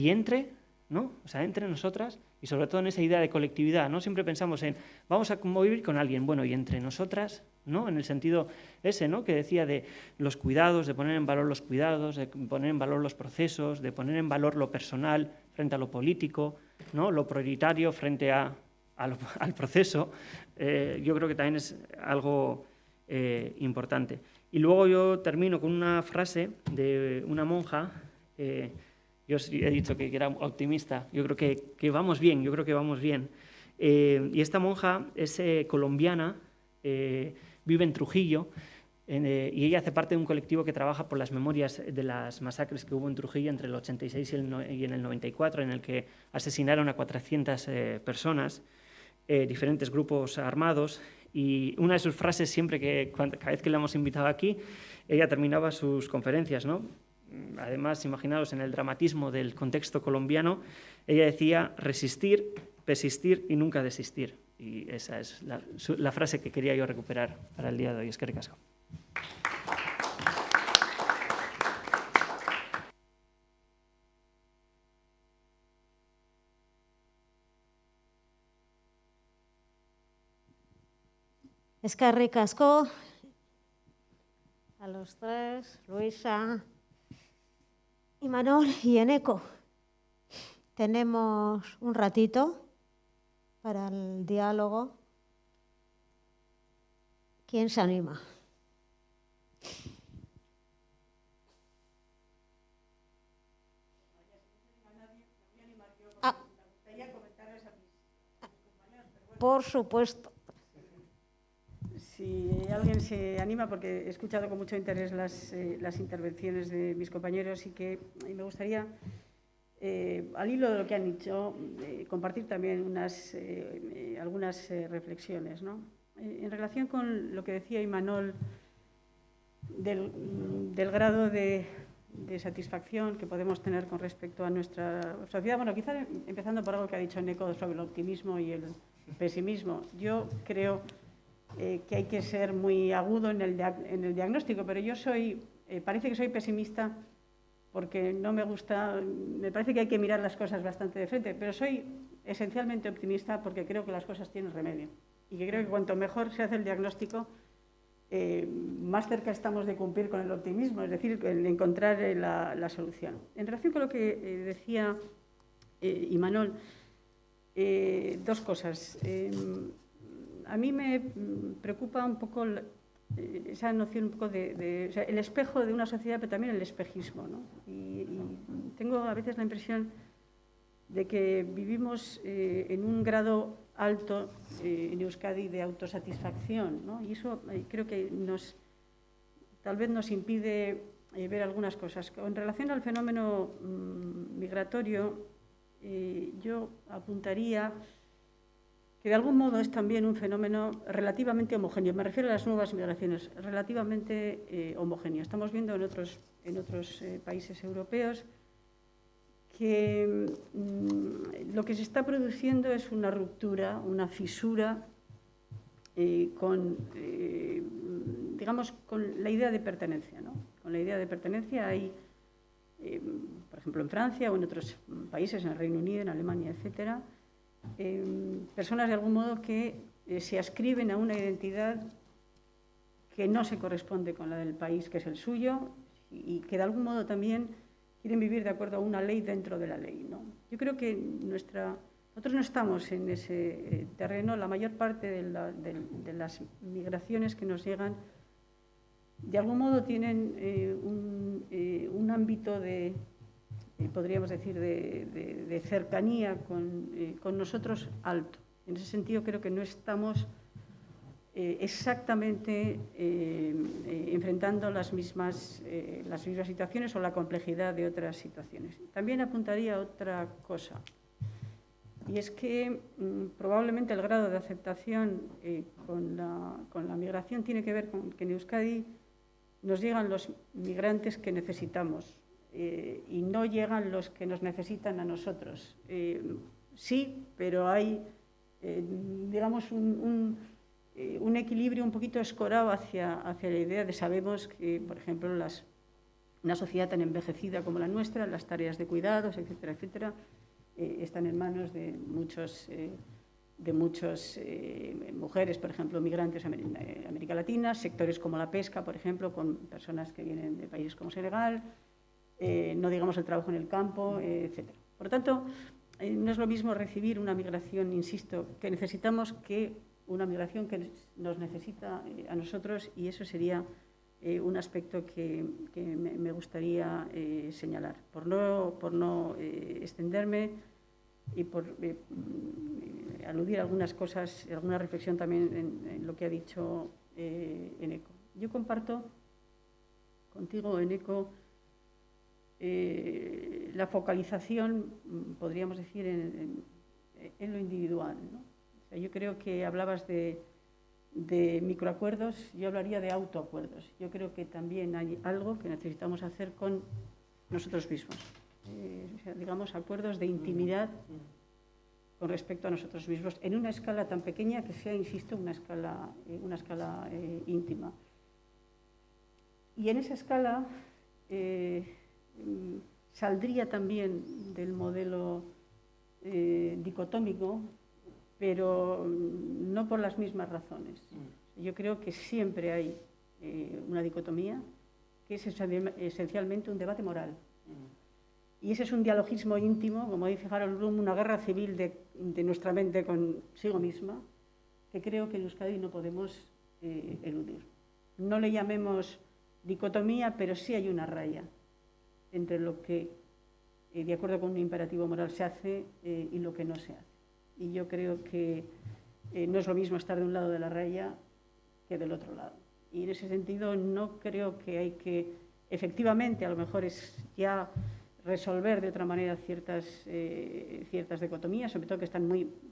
entre, ¿no? O sea, entre nosotras, y sobre todo en esa idea de colectividad, ¿no? Siempre pensamos en, vamos a convivir con alguien, bueno, y entre nosotras, ¿no?, en el sentido ese, ¿no?, que decía de los cuidados, de poner en valor los cuidados, de poner en valor los procesos, de poner en valor lo personal frente a lo político, ¿no?, lo prioritario frente al proceso. Yo creo que también es algo importante. Y luego yo termino con una frase de una monja. Yo he dicho que era optimista, yo creo que vamos bien, y esta monja es colombiana, vive en Trujillo, y ella hace parte de un colectivo que trabaja por las memorias de las masacres que hubo en Trujillo entre el 86 y en el 94, en el que asesinaron a 400 personas, diferentes grupos armados, y una de sus frases siempre cada vez que la hemos invitado aquí, ella terminaba sus conferencias, ¿no?, además, imaginaos en el dramatismo del contexto colombiano, ella decía resistir, persistir y nunca desistir. Y esa es la frase que quería yo recuperar para el día de hoy. Eskerrik asko. Eskerrik asko a los tres, Luisa, Imanol y Eneko. Tenemos un ratito para el diálogo. ¿Quién se anima? Por supuesto. Si alguien se anima, porque he escuchado con mucho interés las intervenciones de mis compañeros y me gustaría, al hilo de lo que han dicho, compartir también algunas reflexiones, ¿no? En relación con lo que decía Imanol del grado de satisfacción que podemos tener con respecto a nuestra sociedad. Bueno, quizás empezando por algo que ha dicho Eneko sobre el optimismo y el pesimismo. Yo creo que hay que ser muy agudo en el diagnóstico, pero yo parece que soy pesimista porque no me gusta, me parece que hay que mirar las cosas bastante de frente, pero soy esencialmente optimista porque creo que las cosas tienen remedio y que creo que cuanto mejor se hace el diagnóstico, más cerca estamos de cumplir con el optimismo, es decir, el encontrar la solución. En relación con lo que decía Imanol, dos cosas. A mí me preocupa un poco esa noción un poco o sea, el espejo de una sociedad, pero también el espejismo, ¿no? Y tengo a veces la impresión de que vivimos en un grado alto en Euskadi de autosatisfacción, ¿no? Y eso creo que tal vez nos impide ver algunas cosas. En relación al fenómeno migratorio, yo apuntaría que de algún modo es también un fenómeno relativamente homogéneo. Me refiero a las nuevas migraciones, relativamente homogéneo. Estamos viendo en otros países europeos que lo que se está produciendo es una ruptura, una fisura digamos, con la idea de pertenencia, ¿no? Con la idea de pertenencia hay, por ejemplo, en Francia o en otros países, en el Reino Unido, en Alemania, etcétera, personas de algún modo que se adscriben a una identidad que no se corresponde con la del país que es el suyo y que de algún modo también quieren vivir de acuerdo a una ley dentro de la ley, ¿no? Yo creo que nosotros no estamos en ese terreno. La mayor parte de las migraciones que nos llegan de algún modo tienen un ámbito podríamos decir, de cercanía con nosotros alto. En ese sentido, creo que no estamos exactamente enfrentando las mismas situaciones o la complejidad de otras situaciones. También apuntaría a otra cosa, y es que probablemente el grado de aceptación con la migración tiene que ver con que en Euskadi nos llegan los migrantes que necesitamos. Y no llegan los que nos necesitan a nosotros. Sí, pero hay, digamos, un equilibrio un poquito escorado hacia la idea de sabemos que, por ejemplo, una sociedad tan envejecida como la nuestra, las tareas de cuidados, etcétera, etcétera, están en manos de muchas mujeres, por ejemplo, migrantes a América Latina, sectores como la pesca, por ejemplo, con personas que vienen de países como Senegal, no digamos el trabajo en el campo, etcétera. Por lo tanto, no es lo mismo recibir una migración, insisto, que necesitamos que una migración que nos necesita a nosotros, y eso sería un aspecto que me gustaría señalar. Por no extenderme y por aludir a algunas cosas, alguna reflexión también en lo que ha dicho Eneko. Yo comparto contigo, Eneko, la focalización, podríamos decir, en lo individual, ¿no? O sea, yo creo que hablabas de microacuerdos, yo hablaría de autoacuerdos. Yo creo que también hay algo que necesitamos hacer con nosotros mismos. O sea, digamos, acuerdos de intimidad con respecto a nosotros mismos, en una escala tan pequeña que sea, insisto, una escala íntima. Y en esa escala saldría también del modelo dicotómico, pero no por las mismas razones. Yo creo que siempre hay una dicotomía, que es esencialmente un debate moral. Y ese es un dialogismo íntimo, como dice Harold Bloom, una guerra civil de nuestra mente consigo misma, que creo que en Euskadi no podemos eludir. No le llamemos dicotomía, pero sí hay una raya entre lo que, de acuerdo con un imperativo moral, se hace y lo que no se hace. Y yo creo que no es lo mismo estar de un lado de la raya que del otro lado. Y en ese sentido no creo que hay que, efectivamente, a lo mejor es ya resolver de otra manera ciertas dicotomías, sobre todo que están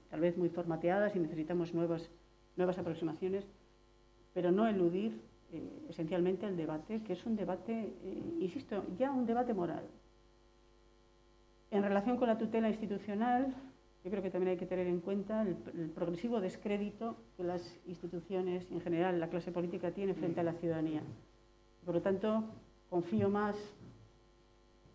tal vez muy formateadas y necesitamos nuevas aproximaciones, pero no eludir esencialmente el debate, que es un debate, insisto, ya un debate moral. En relación con la tutela institucional, yo creo que también hay que tener en cuenta el progresivo descrédito que las instituciones, en general la clase política, tiene frente a la ciudadanía. Por lo tanto, confío más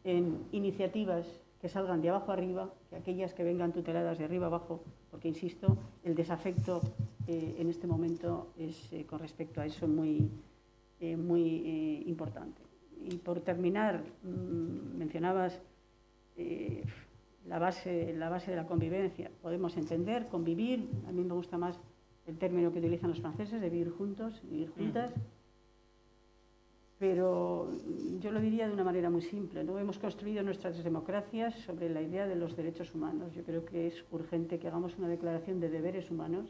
en iniciativas que salgan de abajo arriba que aquellas que vengan tuteladas de arriba abajo, porque, insisto, el desafecto en este momento es, con respecto a eso, muy importante. Y por terminar, mencionabas la base de la convivencia. Podemos entender, convivir, a mí me gusta más el término que utilizan los franceses, de vivir juntos, vivir juntas, pero yo lo diría de una manera muy simple, ¿no? Hemos construido nuestras democracias sobre la idea de los derechos humanos. Yo creo que es urgente que hagamos una declaración de deberes humanos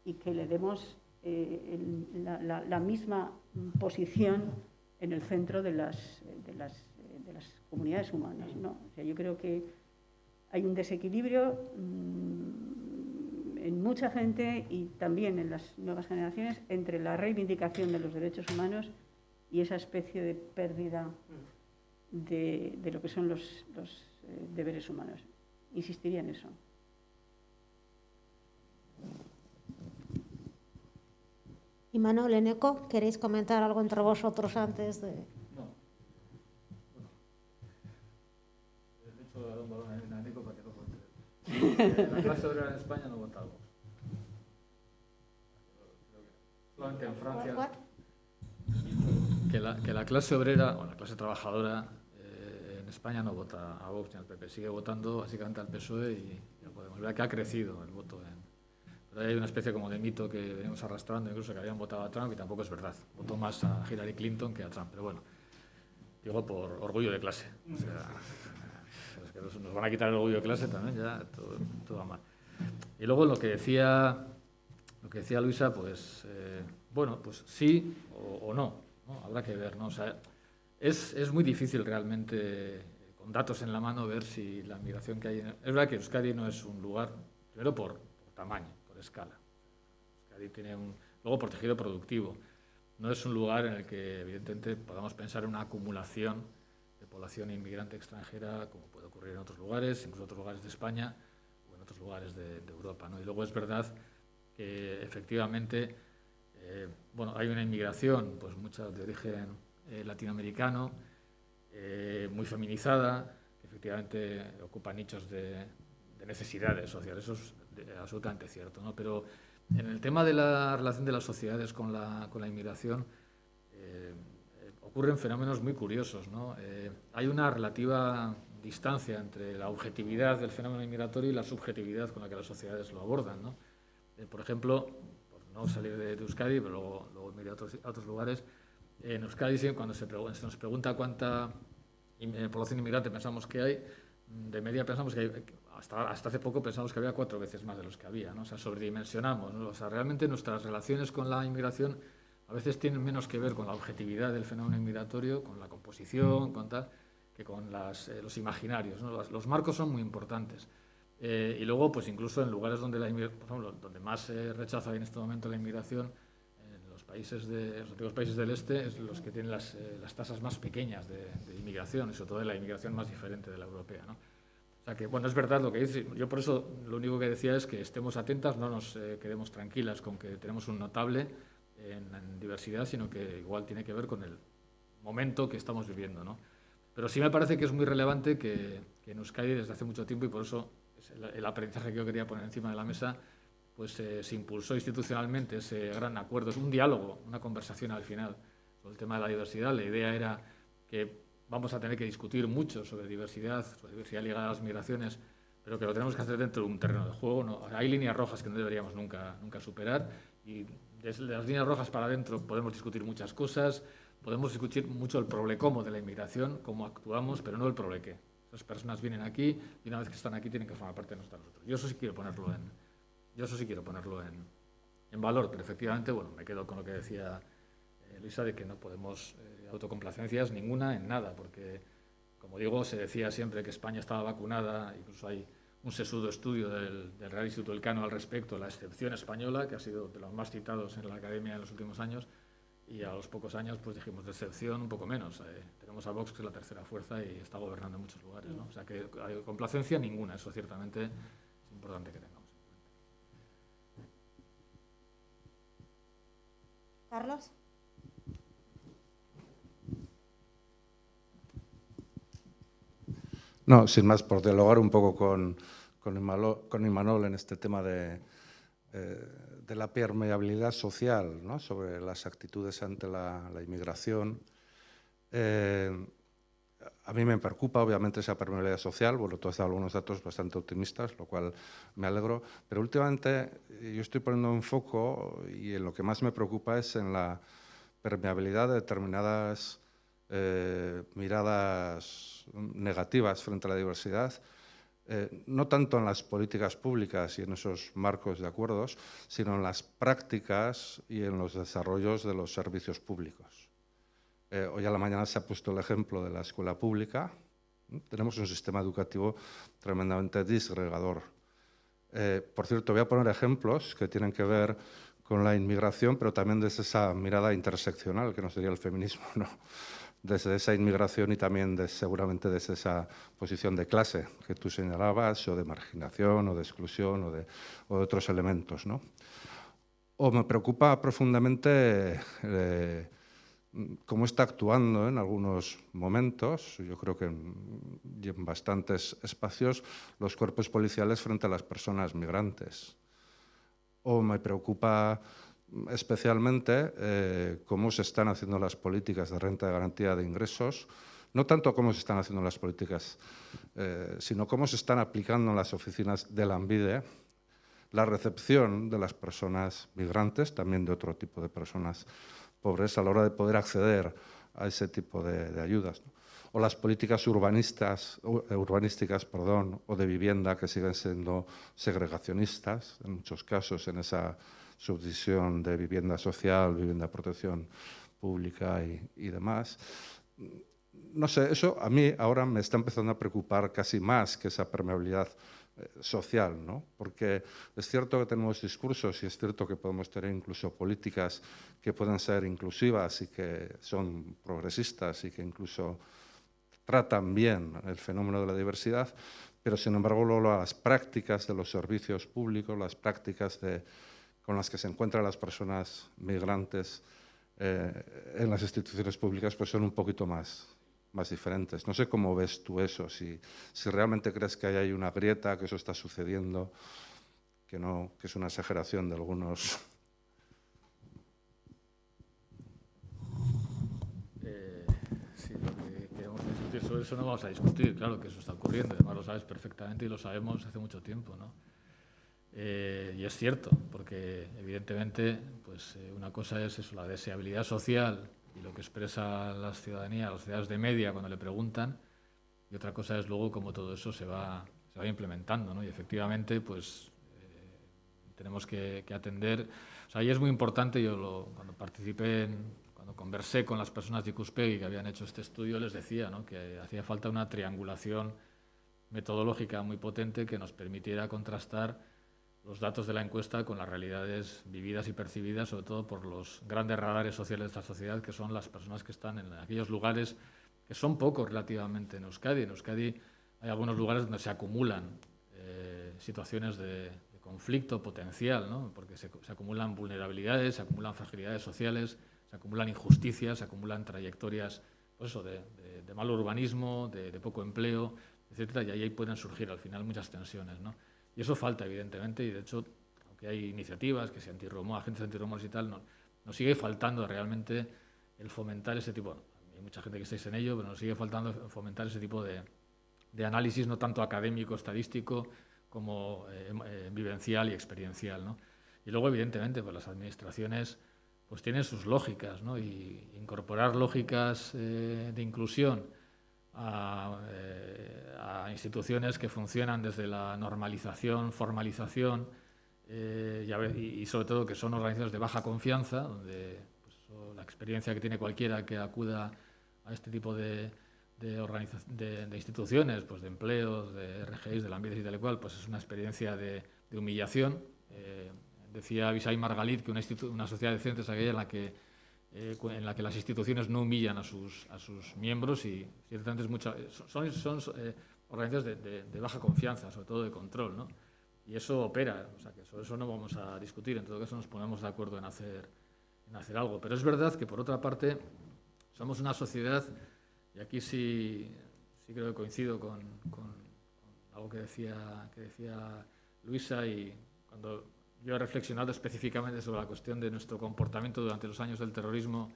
y que le demos la misma posición en el centro de las comunidades humanas, ¿no? O sea, yo creo que hay un desequilibrio en mucha gente y también en las nuevas generaciones entre la reivindicación de los derechos humanos y esa especie de pérdida de lo que son los deberes humanos. Insistiría en eso. Y Manuel, Eneco, ¿queréis comentar algo entre vosotros antes de...? No. Bueno. De hecho, le he dado un balón a Eneco para que no cuente. La clase obrera en España no vota algo. Solamente en Francia... Que la clase obrera o la clase trabajadora en España no vota a Vox ni al PP, sigue votando básicamente al PSOE y ya podemos ver que ha crecido el voto. Pero hay una especie como de mito que venimos arrastrando, incluso que habían votado a Trump y tampoco es verdad. Votó más a Hillary Clinton que a Trump, pero bueno, digo por orgullo de clase. O sea, es que nos van a quitar el orgullo de clase también, ya todo va mal. Y luego lo que decía Luisa, pues bueno, pues sí o no. ¿No? Habrá que ver, ¿no? O sea, es muy difícil realmente, con datos en la mano, ver si la migración que hay... Es verdad que Euskadi no es un lugar, primero por tamaño, por escala. Euskadi tiene luego por tejido productivo. No es un lugar en el que, evidentemente, podamos pensar en una acumulación de población inmigrante extranjera, como puede ocurrir en otros lugares, incluso en otros lugares de España o en otros lugares de Europa, ¿no? Y luego es verdad que, efectivamente... bueno, hay una inmigración, pues mucha de origen latinoamericano, muy feminizada, que efectivamente ocupa nichos de necesidades sociales, eso es absolutamente cierto, ¿no? Pero en el tema de la relación de las sociedades con la inmigración ocurren fenómenos muy curiosos, ¿no? Hay una relativa distancia entre la objetividad del fenómeno inmigratorio y la subjetividad con la que las sociedades lo abordan, ¿no? Por ejemplo, no salir de Euskadi, pero luego ir a otros lugares. En Euskadi, cuando se nos pregunta cuánta población inmigrante pensamos que hay, de media pensamos que hay, hasta hace poco pensamos que había 4 veces más de los que había, ¿no? O sea, sobredimensionamos, ¿no? O sea, realmente nuestras relaciones con la inmigración a veces tienen menos que ver con la objetividad del fenómeno inmigratorio, con la composición, con tal, que con los imaginarios, ¿no? Los marcos son muy importantes. Y luego, pues incluso en lugares donde por ejemplo, donde más rechazo hay en este momento la inmigración, en los los antiguos países del este es los que tienen las tasas más pequeñas de inmigración, y sobre todo de la inmigración más diferente de la europea, ¿no? O sea que, bueno, es verdad lo que dice. Yo por eso lo único que decía es que estemos atentas, no nos quedemos tranquilas con que tenemos un notable en diversidad, sino que igual tiene que ver con el momento que estamos viviendo, ¿no? Pero sí me parece que es muy relevante que en Euskadi desde hace mucho tiempo, y por eso es el aprendizaje que yo quería poner encima de la mesa, pues se impulsó institucionalmente ese gran acuerdo. Es un diálogo, una conversación al final sobre el tema de la diversidad. La idea era que vamos a tener que discutir mucho sobre diversidad ligada a las migraciones, pero que lo tenemos que hacer dentro de un terreno de juego, ¿no? Hay líneas rojas que no deberíamos nunca superar, y desde las líneas rojas para adentro podemos discutir muchas cosas, podemos discutir mucho el cómo de la inmigración, cómo actuamos, pero no el qué. Esas personas vienen aquí y una vez que están aquí tienen que formar parte de nosotros. Yo eso sí quiero ponerlo en valor, pero efectivamente, bueno, me quedo con lo que decía Luisa, de que no podemos autocomplacencias ninguna en nada, porque, como digo, se decía siempre que España estaba vacunada, incluso hay un sesudo estudio del Real Instituto Elcano al respecto, la excepción española, que ha sido de los más citados en la academia en los últimos años, y a los pocos años pues dijimos de excepción un poco menos. Tenemos a Vox, que es la tercera fuerza y está gobernando en muchos lugares, ¿no? O sea que hay complacencia ninguna, eso ciertamente es importante que tengamos. Carlos. No, sin más, por dialogar un poco con Imanol en este tema de la permeabilidad social, ¿no? Sobre las actitudes ante la inmigración. A mí me preocupa, obviamente, esa permeabilidad social. Bueno, tú has dado algunos datos bastante optimistas, lo cual me alegro. Pero últimamente yo estoy poniendo un foco, y en lo que más me preocupa es en la permeabilidad de determinadas miradas negativas frente a la diversidad, no tanto en las políticas públicas y en esos marcos de acuerdos, sino en las prácticas y en los desarrollos de los servicios públicos. Hoy a la mañana se ha puesto el ejemplo de la escuela pública. Tenemos un sistema educativo tremendamente disgregador. Por cierto, voy a poner ejemplos que tienen que ver con la inmigración, pero también desde esa mirada interseccional, que no sería el feminismo, ¿no? Desde esa inmigración y también seguramente desde esa posición de clase que tú señalabas, o de marginación, o de exclusión, o de otros elementos, ¿no? O me preocupa profundamente cómo está actuando en algunos momentos, yo creo que en bastantes espacios, los cuerpos policiales frente a las personas migrantes. O me preocupa especialmente cómo se están haciendo las políticas de renta de garantía de ingresos, no tanto cómo se están haciendo las políticas, sino cómo se están aplicando en las oficinas de Lanbide la recepción de las personas migrantes, también de otro tipo de personas pobres, a la hora de poder acceder a ese tipo de ayudas, ¿no? O las políticas urbanísticas, o de vivienda, que siguen siendo segregacionistas, en muchos casos, en esa subdivisión de vivienda social, vivienda de protección pública y demás. No sé, eso a mí ahora me está empezando a preocupar casi más que esa permeabilidad social, ¿no? Porque es cierto que tenemos discursos y es cierto que podemos tener incluso políticas que pueden ser inclusivas y que son progresistas y que incluso tratan bien el fenómeno de la diversidad, pero sin embargo luego las prácticas de los servicios públicos, las prácticas con las que se encuentran las personas migrantes en las instituciones públicas, pues son un poquito más diferentes. No sé cómo ves tú eso, si realmente crees que hay una grieta, que eso está sucediendo, que no, que es una exageración de algunos. Sí, lo que queremos discutir sobre eso no vamos a discutir, claro que eso está ocurriendo, además lo sabes perfectamente y lo sabemos hace mucho tiempo, ¿no? Y es cierto, porque evidentemente pues, una cosa es eso, la deseabilidad social y lo que expresa la ciudadanía, las ciudades de media cuando le preguntan, y otra cosa es luego cómo todo eso se va implementando, ¿no? Y efectivamente pues tenemos que atender, o sea, y es muy importante, cuando participé, cuando conversé con las personas de Ikuspegi que habían hecho este estudio, les decía, ¿no?, que hacía falta una triangulación metodológica muy potente que nos permitiera contrastar los datos de la encuesta con las realidades vividas y percibidas, sobre todo por los grandes radares sociales de esta sociedad, que son las personas que están en aquellos lugares que son pocos relativamente en Euskadi. En Euskadi hay algunos lugares donde se acumulan situaciones de conflicto potencial, ¿no? Porque se acumulan vulnerabilidades, se acumulan fragilidades sociales, se acumulan injusticias, se acumulan trayectorias, pues eso, de mal urbanismo, de poco empleo, etcétera, y ahí pueden surgir al final muchas tensiones, ¿no? Y eso falta, evidentemente, y de hecho, aunque hay iniciativas, que se agentes antirrumores y tal, nos sigue faltando realmente el fomentar ese tipo. Hay mucha gente que estáis en ello, pero nos sigue faltando fomentar ese tipo de análisis, no tanto académico, estadístico, como vivencial y experiencial, ¿no? Y luego, evidentemente, pues las administraciones pues tienen sus lógicas, ¿no? Y incorporar lógicas de inclusión a instituciones que funcionan desde la normalización, formalización y sobre todo que son organizaciones de baja confianza, donde pues, la experiencia que tiene cualquiera que acuda a este tipo de instituciones, pues de empleos, de RGIs, de Lanbide y tal y cual, pues es una experiencia de humillación. Decía Abisai Margalit que una sociedad decente es aquella en la que las instituciones no humillan a sus miembros, y ciertamente son organizaciones de baja confianza, sobre todo de control, ¿no? Y eso opera, o sea que sobre eso no vamos a discutir, en todo caso nos ponemos de acuerdo en hacer algo. Pero es verdad que, por otra parte, somos una sociedad, y aquí sí creo que coincido con algo que decía Luisa, y cuando yo he reflexionado específicamente sobre la cuestión de nuestro comportamiento durante los años del terrorismo,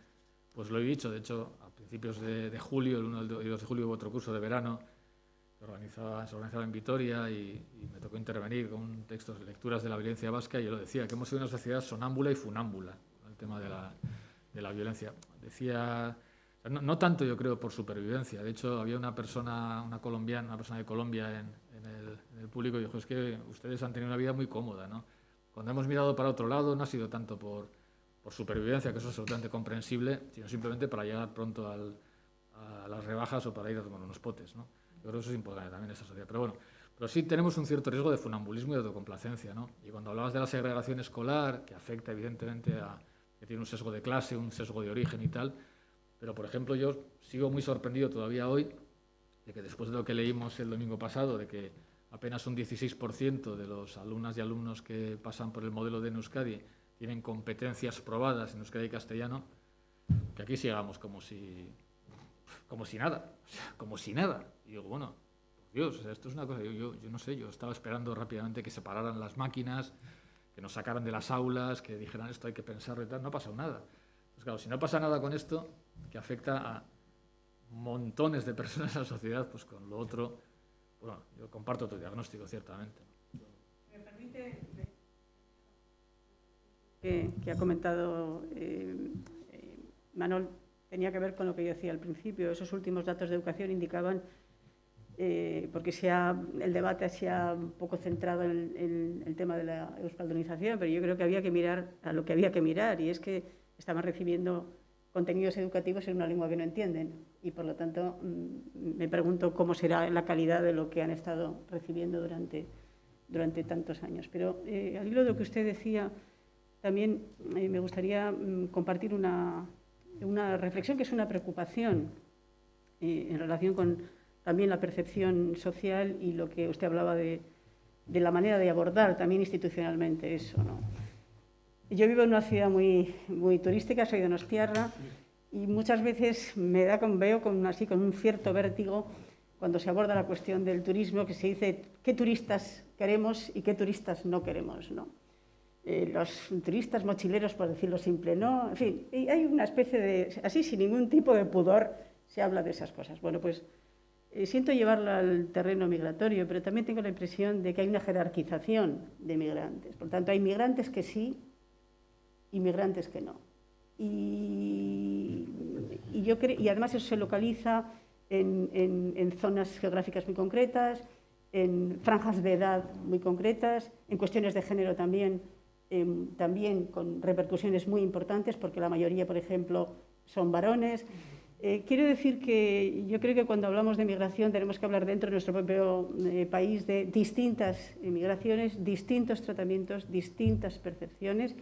pues lo he dicho. De hecho, a principios de julio, el 1 y 2 de julio, hubo otro curso de verano que se organizaba en Vitoria, y me tocó intervenir con textos de lecturas de la violencia vasca, y yo lo decía, que hemos sido una sociedad sonámbula y funámbula con el tema de la violencia. Decía, no tanto yo creo por supervivencia. De hecho, había una persona de Colombia en el público, y dijo, es que ustedes han tenido una vida muy cómoda, ¿no? Cuando hemos mirado para otro lado no ha sido tanto por supervivencia, que eso es absolutamente comprensible, sino simplemente para llegar pronto a las rebajas o para ir a tomar unos potes, ¿no? Yo creo que eso es importante también en esta sociedad. Pero bueno, sí tenemos un cierto riesgo de funambulismo y de autocomplacencia, ¿no? Y cuando hablabas de la segregación escolar, que afecta evidentemente que tiene un sesgo de clase, un sesgo de origen y tal, pero por ejemplo yo sigo muy sorprendido todavía hoy de que, después de lo que leímos el domingo pasado, de que apenas un 16% de los alumnas y alumnos que pasan por el modelo de Euskadi tienen competencias probadas en euskera y castellano, que aquí sigamos como si nada, o sea, como si nada. Y digo, bueno, por Dios, o sea, esto es una cosa, yo no sé, yo estaba esperando rápidamente que se pararan las máquinas, que nos sacaran de las aulas, que dijeran esto hay que pensarlo y tal. No ha pasado nada. Pues claro, si no pasa nada con esto, que afecta a montones de personas en la sociedad, pues con lo otro. Bueno, yo comparto tu diagnóstico, ciertamente. ¿Me permite que ha comentado Manol? Tenía que ver con lo que yo decía al principio. Esos últimos datos de educación indicaban, porque el debate se ha un poco centrado en el tema de la euskaldunización, pero yo creo que había que mirar a lo que había que mirar, y es que estaban recibiendo contenidos educativos en una lengua que no entienden, y por lo tanto me pregunto cómo será la calidad de lo que han estado recibiendo durante tantos años. Pero al hilo de lo que usted decía, también me gustaría compartir una reflexión que es una preocupación en relación con también la percepción social y lo que usted hablaba de la manera de abordar también institucionalmente eso, ¿no? Yo vivo en una ciudad muy, muy turística, soy de Donostiarra, y muchas veces veo con un cierto vértigo cuando se aborda la cuestión del turismo, que se dice qué turistas queremos y qué turistas no queremos, ¿no? Los turistas mochileros, por decirlo simple, ¿no? En fin, hay una especie de... Así, sin ningún tipo de pudor, se habla de esas cosas. Bueno, pues siento llevarla al terreno migratorio, pero también tengo la impresión de que hay una jerarquización de migrantes. Por lo tanto, hay migrantes que sí, inmigrantes que no. Y además eso se localiza en zonas geográficas muy concretas, en franjas de edad muy concretas, en cuestiones de género también con repercusiones muy importantes, porque la mayoría, por ejemplo, son varones. Quiero decir que yo creo que cuando hablamos de migración tenemos que hablar dentro de nuestro propio país de distintas migraciones, distintos tratamientos, distintas percepciones,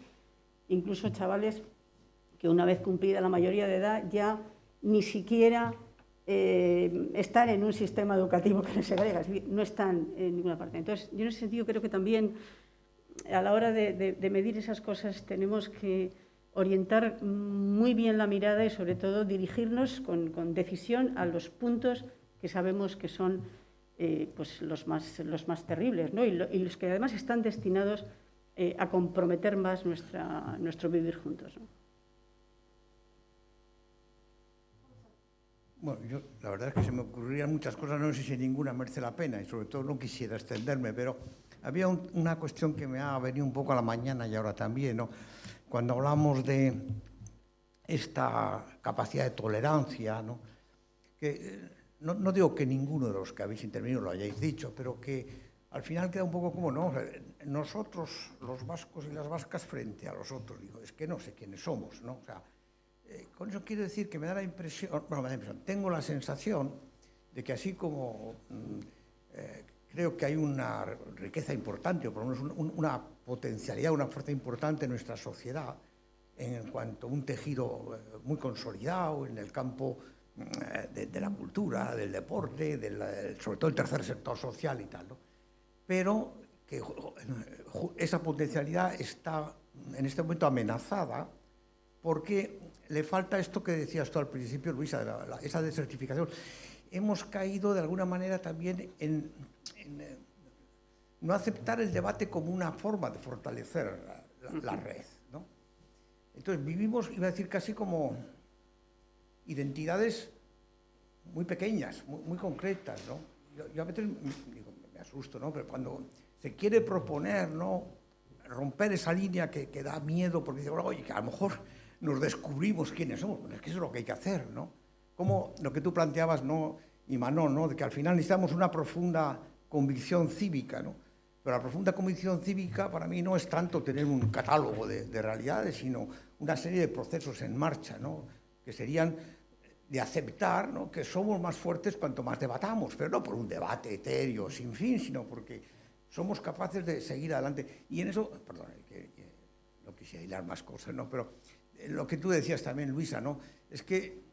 incluso chavales que una vez cumplida la mayoría de edad ya ni siquiera están en un sistema educativo que les segrega, no están en ninguna parte. Entonces, yo en ese sentido creo que también a la hora de medir esas cosas tenemos que orientar muy bien la mirada y sobre todo dirigirnos con decisión a los puntos que sabemos que son pues los más terribles, ¿no? y los que además están destinados a comprometer más nuestro vivir juntos, ¿no? Bueno, yo la verdad es que se me ocurrirían muchas cosas, no sé si ninguna merece la pena y sobre todo no quisiera extenderme, pero había una cuestión que me ha venido un poco a la mañana y ahora también, ¿no? Cuando hablamos de esta capacidad de tolerancia, ¿no? Que no digo que ninguno de los que habéis intervenido lo hayáis dicho, pero que al final queda un poco como, ¿no? Nosotros, los vascos y las vascas, frente a los otros, digo, es que no sé quiénes somos, ¿no? O sea, con eso quiero decir que me da la impresión, tengo la sensación de que así como creo que hay una riqueza importante, o por lo menos una potencialidad, una fuerza importante en nuestra sociedad, en cuanto a un tejido muy consolidado en el campo de la cultura, del deporte, sobre todo el tercer sector social y tal, ¿no? Pero que esa potencialidad está en este momento amenazada porque le falta esto que decías tú al principio, Luisa, esa desertificación. Hemos caído de alguna manera también en no aceptar el debate como una forma de fortalecer la red, ¿no? Entonces vivimos, iba a decir casi como identidades muy pequeñas, muy concretas, ¿no? Yo a veces digo, me asusto, ¿no? Pero cuando se quiere proponer, ¿no?, romper esa línea que da miedo, porque dice, oye, que a lo mejor nos descubrimos quiénes somos. Bueno, es que eso es lo que hay que hacer, ¿no? Como lo que tú planteabas, ¿no?, Imanol, ¿no?, de que al final necesitamos una profunda convicción cívica, ¿no? Pero la profunda convicción cívica para mí no es tanto tener un catálogo de realidades, sino una serie de procesos en marcha, ¿no?, que serían de aceptar, ¿no?, que somos más fuertes cuanto más debatamos, pero no por un debate etéreo, sin fin, sino porque somos capaces de seguir adelante. Y en eso, perdón, que no quisiera hilar más cosas, ¿no?, pero lo que tú decías también, Luisa, ¿no?, es que,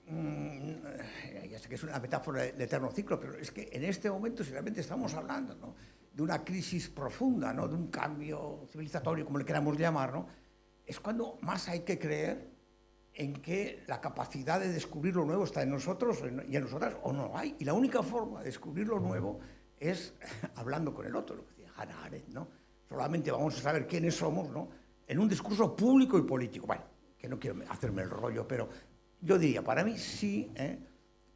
ya sé que es una metáfora de eterno ciclo, pero es que en este momento, si realmente estamos hablando, ¿no?, de una crisis profunda, ¿no?, de un cambio civilizatorio, como le queramos llamar, ¿no?, es cuando más hay que creer en que la capacidad de descubrir lo nuevo está en nosotros y en nosotras, o no hay. Y la única forma de descubrir lo nuevo es hablando con el otro, lo que decía Hannah Arendt, ¿no? Solamente vamos a saber quiénes somos, ¿no?, en un discurso público y político. Bueno, que no quiero hacerme el rollo, pero yo diría, para mí sí,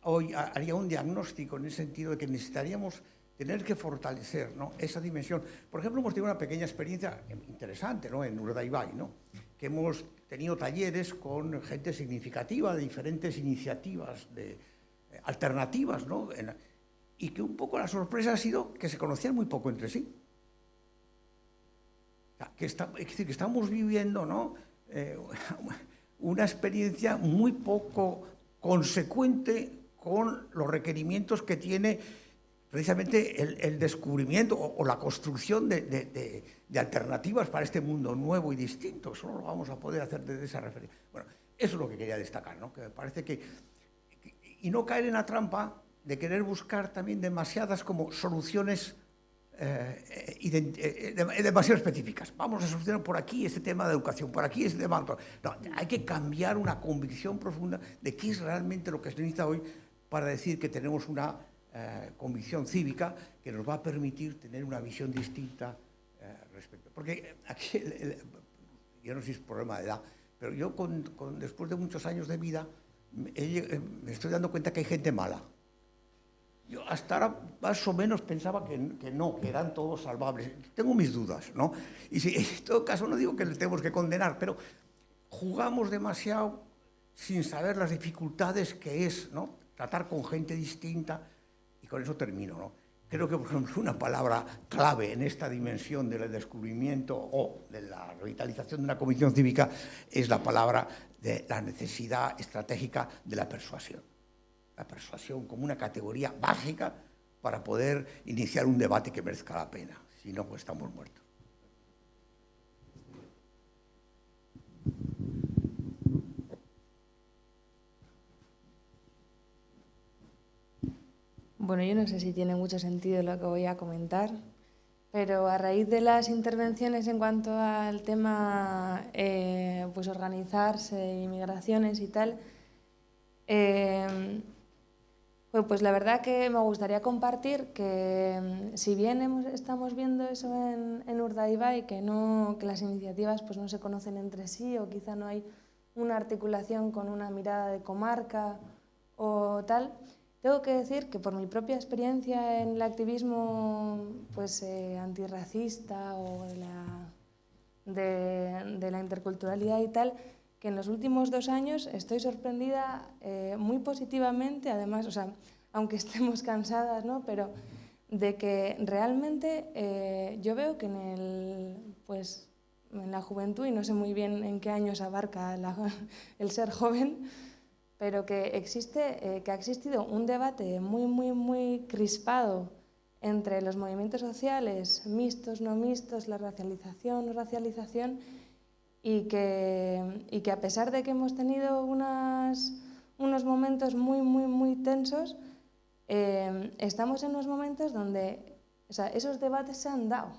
hoy haría un diagnóstico en el sentido de que necesitaríamos tener que fortalecer, ¿no?, esa dimensión. Por ejemplo, hemos tenido una pequeña experiencia interesante, ¿no?, en Urdaibai, ¿no?, que hemos tenido talleres con gente significativa de diferentes iniciativas alternativas, ¿no?, y que un poco la sorpresa ha sido que se conocían muy poco entre sí. O sea, es decir, que estamos viviendo, ¿no?, una experiencia muy poco consecuente con los requerimientos que tiene precisamente el descubrimiento o la construcción de alternativas para este mundo nuevo y distinto. Eso lo vamos a poder hacer desde esa referencia. Bueno, eso es lo que quería destacar, ¿no?, que me parece que y no caer en la trampa de querer buscar también demasiadas como soluciones demasiado específicas. Vamos a solucionar por aquí este tema de educación, por aquí este tema. No, hay que cambiar una convicción profunda de qué es realmente lo que se necesita hoy para decir que tenemos una convicción cívica que nos va a permitir tener una visión distinta respecto. Porque aquí, yo no sé si es problema de edad, pero yo después de muchos años de vida me estoy dando cuenta que hay gente mala. Yo hasta ahora más o menos pensaba que no, que eran todos salvables. Tengo mis dudas, ¿no? Y si, en todo caso no digo que les tenemos que condenar, pero jugamos demasiado sin saber las dificultades que es, ¿no?, tratar con gente distinta. Y con eso termino, ¿no? Creo que, por ejemplo, una palabra clave en esta dimensión del descubrimiento o de la revitalización de una convicción cívica es la palabra de la necesidad estratégica de la persuasión. la persuasión como una categoría básica para poder iniciar un debate que merezca la pena. Si no, pues estamos muertos. Bueno, yo no sé si tiene mucho sentido lo que voy a comentar, pero a raíz de las intervenciones en cuanto al tema pues organizarse, inmigraciones y tal, pues la verdad que me gustaría compartir que si bien estamos viendo eso en Urdaibai, que las iniciativas pues no se conocen entre sí o quizá no hay una articulación con una mirada de comarca o tal, tengo que decir que por mi propia experiencia en el activismo pues, antirracista o de la interculturalidad y tal, que en los últimos 2 años estoy sorprendida muy positivamente, además, o sea, aunque estemos cansadas, ¿no? Pero de que realmente yo veo que en la juventud, y no sé muy bien en qué años abarca el ser joven, pero que ha existido un debate muy crispado entre los movimientos sociales, mixtos, no mixtos, la racialización, no racialización, y que a pesar de que hemos tenido unos momentos muy tensos, estamos en unos momentos donde esos debates se han dado.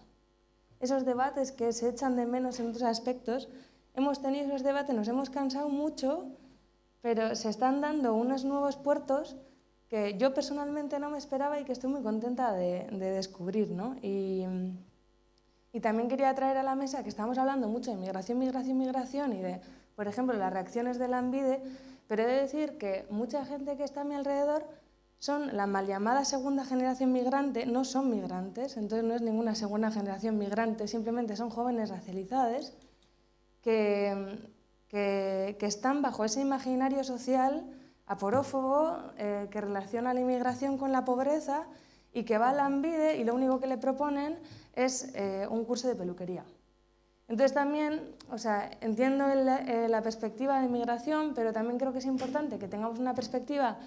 Esos debates que se echan de menos en otros aspectos, hemos tenido esos debates, nos hemos cansado mucho, pero se están dando unos nuevos puertos que yo personalmente no me esperaba y que estoy muy contenta de descubrir, ¿no? Y también quería traer a la mesa que estamos hablando mucho de migración y de, por ejemplo, las reacciones de Lanbide, pero he de decir que mucha gente que está a mi alrededor son la mal llamada segunda generación migrante, no son migrantes, entonces no es ninguna segunda generación migrante, simplemente son jóvenes racializados que están bajo ese imaginario social aporófobo que relaciona la inmigración con la pobreza y que va a Lanbide y lo único que le proponen es un curso de peluquería. Entonces también, o sea, entiendo la perspectiva de inmigración, pero también creo que es importante que tengamos una perspectiva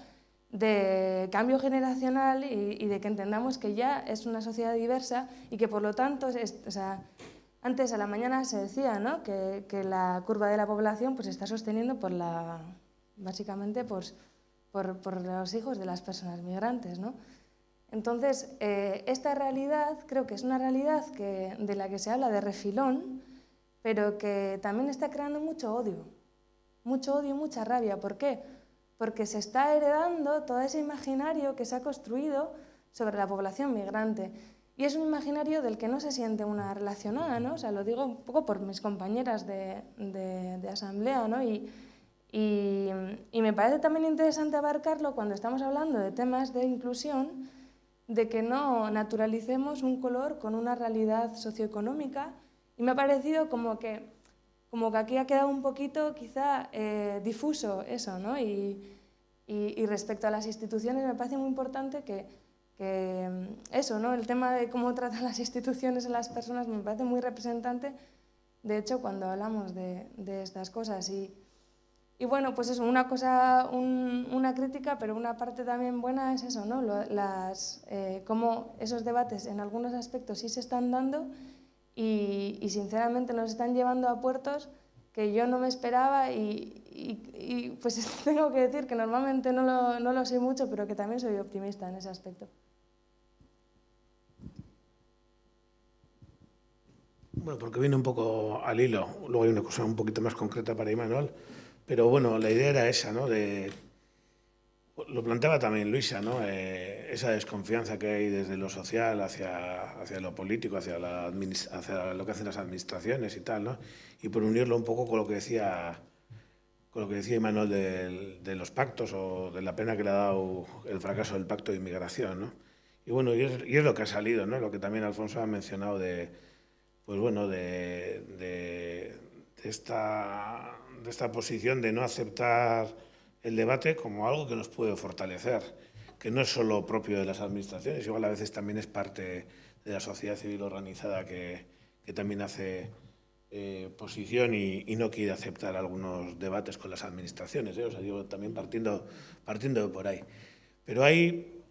de cambio generacional y de que entendamos que ya es una sociedad diversa y que por lo tanto, o sea, antes a la mañana se decía, ¿no?, que la curva de la población pues, se está sosteniendo básicamente por los hijos de las personas migrantes, ¿no? Entonces, esta realidad creo que es una realidad de la que se habla de refilón, pero que también está creando mucho odio y mucha rabia. ¿Por qué? Porque se está heredando todo ese imaginario que se ha construido sobre la población migrante. Y es un imaginario del que no se siente una relacionada, ¿no? O sea, lo digo un poco por mis compañeras de asamblea, ¿no? Y me parece también interesante abarcarlo cuando estamos hablando de temas de inclusión, de que no naturalicemos un color con una realidad socioeconómica. Y me ha parecido como que aquí ha quedado un poquito quizá difuso eso, ¿no? Y respecto a las instituciones me parece muy importante que eso, ¿no? El tema de cómo tratan las instituciones a las personas me parece muy representante, de hecho, cuando hablamos de estas cosas. Y bueno, pues eso, una cosa, una crítica, pero una parte también buena es eso, ¿no? Cómo esos debates en algunos aspectos sí se están dando y sinceramente nos están llevando a puertos que yo no me esperaba y pues tengo que decir que normalmente no lo soy mucho, pero que también soy optimista en ese aspecto. Bueno, porque viene un poco al hilo. Luego hay una cosa un poquito más concreta para Imanol. Pero bueno, la idea era esa, ¿no? Lo planteaba también Luisa, ¿no? Esa desconfianza que hay desde lo social hacia lo político, hacia lo que hacen las administraciones y tal, ¿no? Y por unirlo un poco con lo que decía Imanol de los pactos o de la pena que le ha dado el fracaso del pacto de inmigración, ¿no? Y bueno, y es lo que ha salido, ¿no? Lo que también Alfonso ha mencionado de esta posición de no aceptar el debate como algo que nos puede fortalecer, que no es solo propio de las administraciones, igual a veces también es parte de la sociedad civil organizada que también hace posición y no quiere aceptar algunos debates con las administraciones, o sea, digo, también partiendo de por ahí. Pero hay,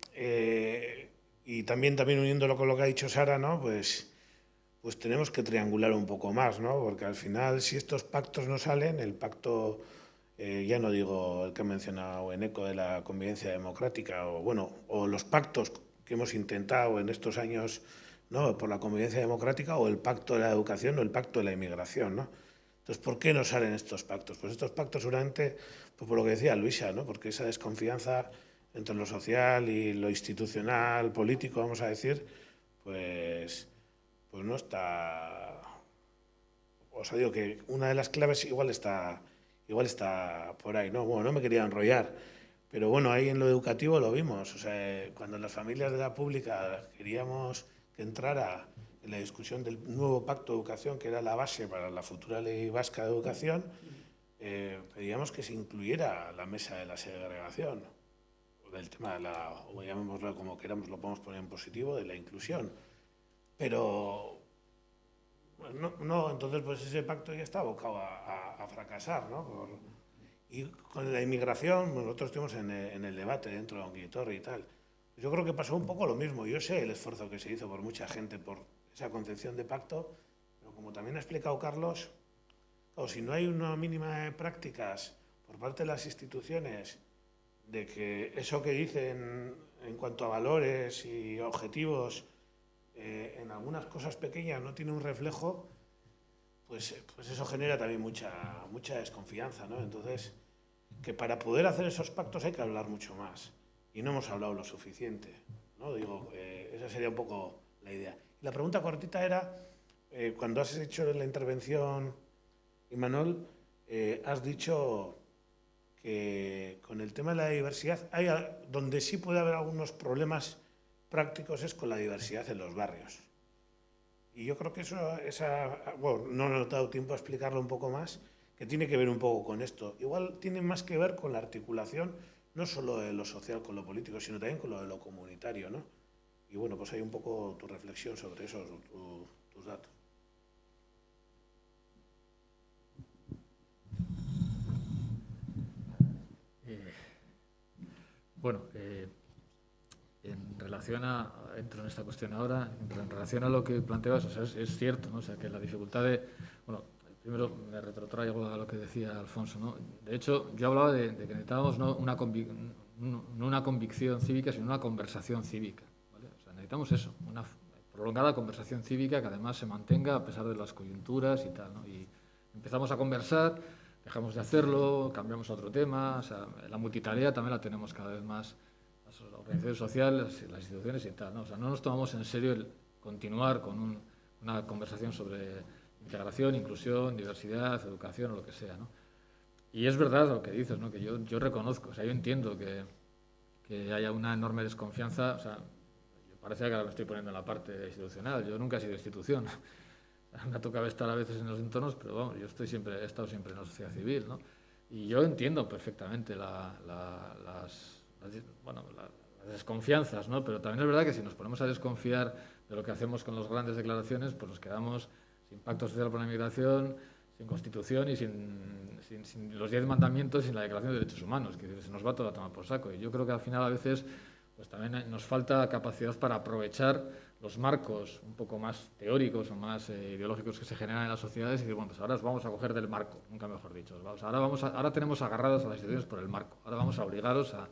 y también uniéndolo con lo que ha dicho Sara, ¿no? Pues tenemos que triangular un poco más, ¿no? Porque al final, si estos pactos no salen, el pacto, ya no digo el que ha mencionado Eneco de la convivencia democrática, o los pactos que hemos intentado en estos años, ¿no? Por la convivencia democrática, o el pacto de la educación o el pacto de la inmigración, ¿no? Entonces, ¿por qué no salen estos pactos? Pues estos pactos seguramente, pues por lo que decía Luisa, ¿no? Porque esa desconfianza entre lo social y lo institucional, político, vamos a decir, pues no está... O sea, digo que una de las claves igual está por ahí, ¿no? Bueno, no me quería enrollar, pero bueno, ahí en lo educativo lo vimos. O sea, cuando las familias de la pública queríamos que entrara en la discusión del nuevo pacto de educación, que era la base para la futura ley vasca de educación, pedíamos que se incluyera la mesa de la segregación, del tema de o llamémoslo como queramos, lo podemos poner en positivo, de la inclusión. Pero no, entonces pues ese pacto ya está abocado a fracasar, ¿no? Y con la inmigración, nosotros estuvimos en el debate dentro de Onguietorri y tal. Yo creo que pasó un poco lo mismo. Yo sé el esfuerzo que se hizo por mucha gente por esa concepción de pacto, pero como también ha explicado Carlos, claro, si no hay una mínima de prácticas por parte de las instituciones de que eso que dicen en cuanto a valores y objetivos en algunas cosas pequeñas no tiene un reflejo, pues eso genera también mucha desconfianza, ¿no? Entonces, que para poder hacer esos pactos hay que hablar mucho más. Y no hemos hablado lo suficiente, ¿no? Digo, esa sería un poco la idea. Y la pregunta cortita era, cuando has hecho la intervención, Imanol, has dicho que con el tema de la diversidad, donde sí puede haber algunos problemas prácticos es con la diversidad en los barrios. Y yo creo que bueno, no he dado tiempo a explicarlo un poco más, que tiene que ver un poco con esto. Igual tiene más que ver con la articulación, no solo de lo social con lo político, sino también con lo de lo comunitario, ¿no? Y bueno, pues hay un poco tu reflexión sobre eso, tus datos. Bueno, en relación entro en esta cuestión ahora, en relación a lo que planteabas, o sea, es cierto, ¿no? O sea, que la dificultad bueno, primero me retrotraigo a lo que decía Alfonso, ¿no? De hecho, yo hablaba de que necesitábamos no una convicción cívica, sino una conversación cívica, ¿vale? O sea, necesitamos eso, una prolongada conversación cívica que además se mantenga a pesar de las coyunturas y tal, ¿no? Y empezamos a conversar, dejamos de hacerlo, cambiamos a otro tema, o sea, la multitarea también la tenemos cada vez más, las organizaciones sociales, las instituciones y tal, ¿no? O sea, no nos tomamos en serio el continuar con una conversación sobre integración, inclusión, diversidad, educación o lo que sea, ¿no? Y es verdad lo que dices, ¿no? Que yo reconozco, o sea, yo entiendo que haya una enorme desconfianza, o sea, parece que ahora me estoy poniendo en la parte institucional, yo nunca he sido institución. Me ha tocado estar a veces en los entornos, pero vamos, yo he estado siempre en la sociedad civil, ¿no? Y yo entiendo perfectamente las desconfianzas, ¿no? Pero también es verdad que si nos ponemos a desconfiar de lo que hacemos con las grandes declaraciones, pues nos quedamos sin pacto social por la inmigración, sin Constitución y sin los 10 mandamientos y sin la Declaración de Derechos Humanos, que se nos va todo a tomar por saco. Y yo creo que al final a veces pues también nos falta capacidad para aprovechar los marcos un poco más teóricos o más ideológicos que se generan en las sociedades y decir, bueno, pues ahora os vamos a coger del marco, nunca mejor dicho. Ahora tenemos agarrados a las instituciones por el marco, ahora vamos a obligaros a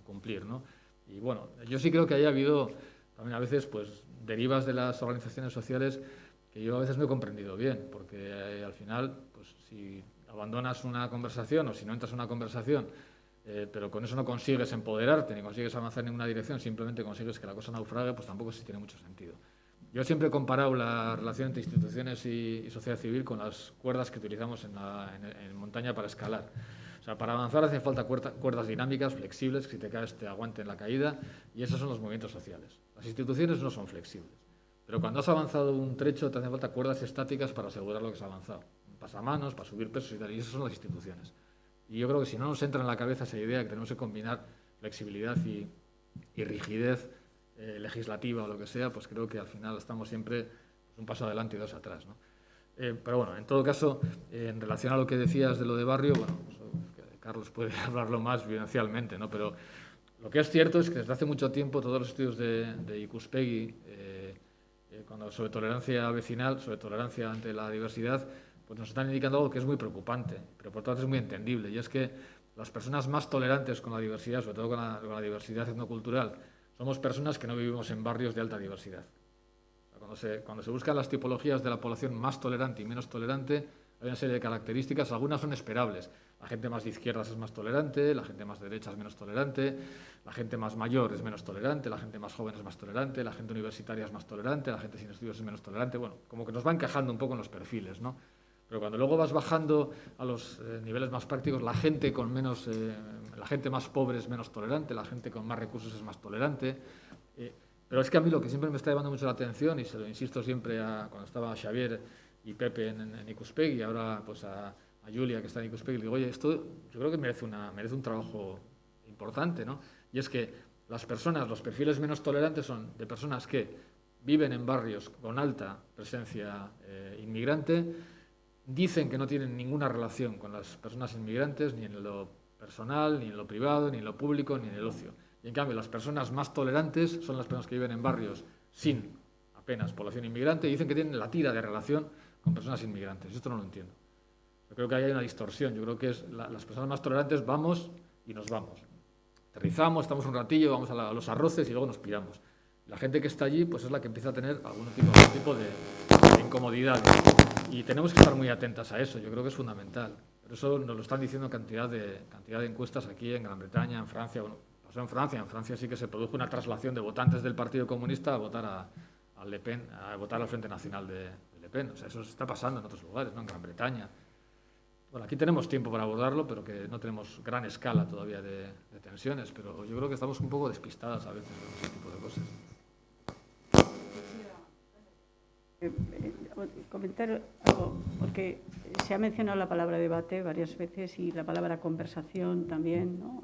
cumplir, ¿no? Y bueno, yo sí creo que haya habido también a veces pues derivas de las organizaciones sociales que yo a veces no he comprendido bien, porque al final, pues si abandonas una conversación o si no entras en una conversación, pero con eso no consigues empoderarte ni consigues avanzar en ninguna dirección, simplemente consigues que la cosa naufrague, pues tampoco sí tiene mucho sentido. Yo siempre he comparado la relación entre instituciones y sociedad civil con las cuerdas que utilizamos en montaña para escalar. O sea, para avanzar hacen falta cuerdas dinámicas, flexibles, que si te caes te aguanten la caída, y esos son los movimientos sociales. Las instituciones no son flexibles, pero cuando has avanzado un trecho te hacen falta cuerdas estáticas para asegurar lo que has avanzado. Pasamanos, para subir pesos y tal, y esas son las instituciones. Y yo creo que si no nos entra en la cabeza esa idea que tenemos que combinar flexibilidad y rigidez legislativa o lo que sea, pues creo que al final estamos siempre un paso adelante y dos atrás, ¿no? Pero bueno, en todo caso, en relación a lo que decías de lo de barrio, bueno, pues, Carlos puede hablarlo más vivencialmente, ¿no? Pero lo que es cierto es que desde hace mucho tiempo todos los estudios de Ikuspegi, sobre tolerancia vecinal, sobre tolerancia ante la diversidad, pues nos están indicando algo que es muy preocupante, pero por tanto es muy entendible, y es que las personas más tolerantes con la diversidad, sobre todo con la diversidad etnocultural, somos personas que no vivimos en barrios de alta diversidad. O sea, cuando se buscan las tipologías de la población más tolerante y menos tolerante, hay una serie de características, algunas son esperables. La gente más de izquierdas es más tolerante, la gente más de derecha es menos tolerante, la gente más mayor es menos tolerante, la gente más joven es más tolerante, la gente universitaria es más tolerante, la gente sin estudios es menos tolerante. Bueno, como que nos va encajando un poco en los perfiles, ¿no? Pero cuando luego vas bajando a los niveles más prácticos, la gente más pobre es menos tolerante, la gente con más recursos es más tolerante. Pero es que a mí lo que siempre me está llamando mucho la atención, y se lo insisto siempre cuando estaba Xavier y Pepe en Ikuspegi, y ahora pues a Julia, que está en Ikuspegi, le digo, oye, esto yo creo que merece un trabajo importante, ¿no? Y es que los perfiles menos tolerantes son de personas que viven en barrios con alta presencia inmigrante, dicen que no tienen ninguna relación con las personas inmigrantes, ni en lo personal, ni en lo privado, ni en lo público, ni en el ocio. Y en cambio, las personas más tolerantes son las personas que viven en barrios sin apenas población inmigrante y dicen que tienen la tira de relación con personas inmigrantes. Esto no lo entiendo. Yo creo que ahí hay una distorsión. Yo creo que las personas más tolerantes vamos y nos vamos. Aterrizamos, estamos un ratillo, vamos a los arroces y luego nos piramos. La gente que está allí pues es la que empieza a tener algún tipo de incomodidades. Y tenemos que estar muy atentas a eso. Yo creo que es fundamental. Pero eso nos lo están diciendo cantidad de encuestas aquí en Gran Bretaña, en Francia. Bueno, pasó en Francia sí que se produjo una traslación de votantes del Partido Comunista a votar a Le Pen, a votar al Frente Nacional de Le Pen. O sea, eso se está pasando en otros lugares, ¿no? En Gran Bretaña. Bueno, aquí tenemos tiempo para abordarlo, pero que no tenemos gran escala todavía de tensiones, pero yo creo que estamos un poco despistadas a veces con ese tipo de cosas. Comentar algo, porque se ha mencionado la palabra debate varias veces y la palabra conversación también, ¿no?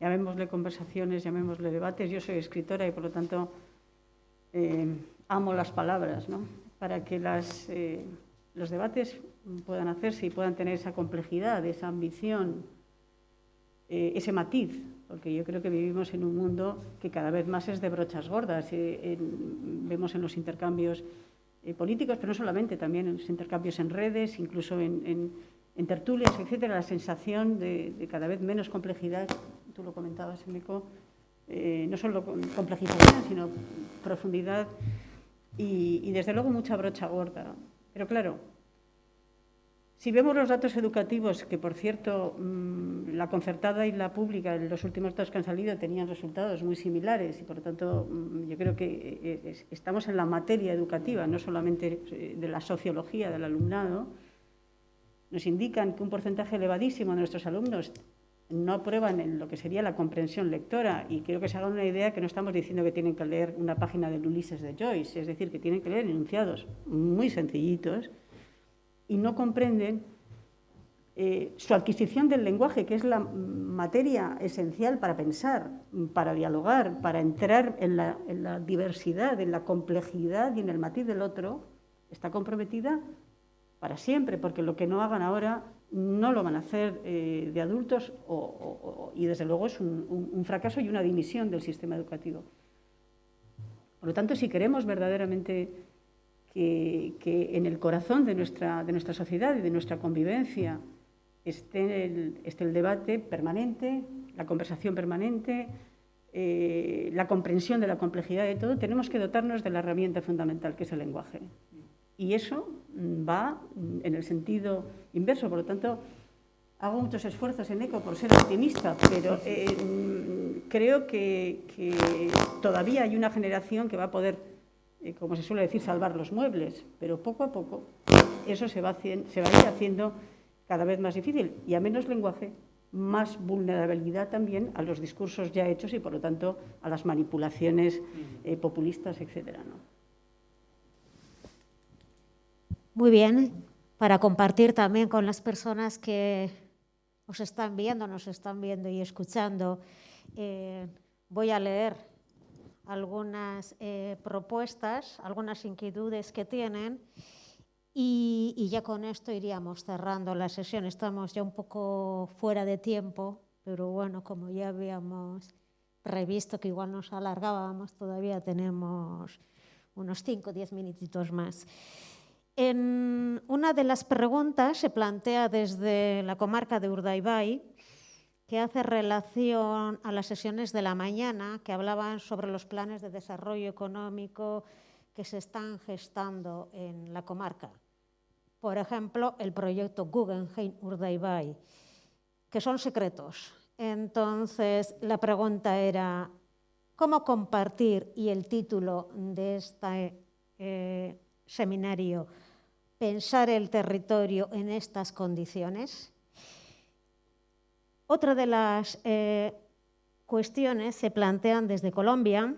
Llamémosle conversaciones, llamémosle debates. Yo soy escritora y, por lo tanto, amo las palabras, ¿no? Para que los debates puedan hacerse y puedan tener esa complejidad, esa ambición, ese matiz, porque yo creo que vivimos en un mundo que cada vez más es de brochas gordas. Vemos en los intercambios políticos, pero no solamente, también en los intercambios en redes, incluso en tertulias, etcétera, la sensación de cada vez menos complejidad. Tú lo comentabas, Eneko, no solo complejidad, sino profundidad y desde luego mucha brocha gorda. Pero claro, si vemos los datos educativos, que por cierto la concertada y la pública, en los últimos datos que han salido, tenían resultados muy similares y por lo tanto yo creo que estamos en la materia educativa, no solamente de la sociología del alumnado, nos indican que un porcentaje elevadísimo de nuestros alumnos no aprueban en lo que sería la comprensión lectora, y creo que se hagan una idea que no estamos diciendo que tienen que leer una página del Ulises de Joyce, es decir, que tienen que leer enunciados muy sencillitos y no comprenden su adquisición del lenguaje, que es la materia esencial para pensar, para dialogar, para entrar en la diversidad, en la complejidad y en el matiz del otro, está comprometida para siempre, porque lo que no hagan ahora no lo van a hacer de adultos y desde luego es un fracaso y una dimisión del sistema educativo. Por lo tanto, si queremos verdaderamente que en el corazón de nuestra sociedad y de nuestra convivencia esté el debate permanente, la conversación permanente, la comprensión de la complejidad de todo, tenemos que dotarnos de la herramienta fundamental que es el lenguaje. Y eso va en el sentido inverso. Por lo tanto, hago muchos esfuerzos en ECO por ser optimista, pero creo que todavía hay una generación que va a poder, como se suele decir, salvar los muebles, pero poco a poco eso se va a ir haciendo cada vez más difícil, y a menos lenguaje, más vulnerabilidad también a los discursos ya hechos y, por lo tanto, a las manipulaciones populistas, etcétera, ¿no? Muy bien, para compartir también con las personas que nos están viendo y escuchando, voy a leer algunas propuestas, algunas inquietudes que tienen, Y ya con esto iríamos cerrando la sesión. Estamos ya un poco fuera de tiempo, pero bueno, como ya habíamos previsto que igual nos alargábamos, todavía tenemos unos 5 o 10 minutitos más. En una de las preguntas se plantea desde la comarca de Urdaibai, que hace relación a las sesiones de la mañana, que hablaban sobre los planes de desarrollo económico que se están gestando en la comarca. Por ejemplo, el proyecto Guggenheim Urdaibai, que son secretos. Entonces, la pregunta era, ¿cómo compartir? Y el título de este seminario, pensar el territorio en estas condiciones. Otra de las cuestiones se plantean desde Colombia,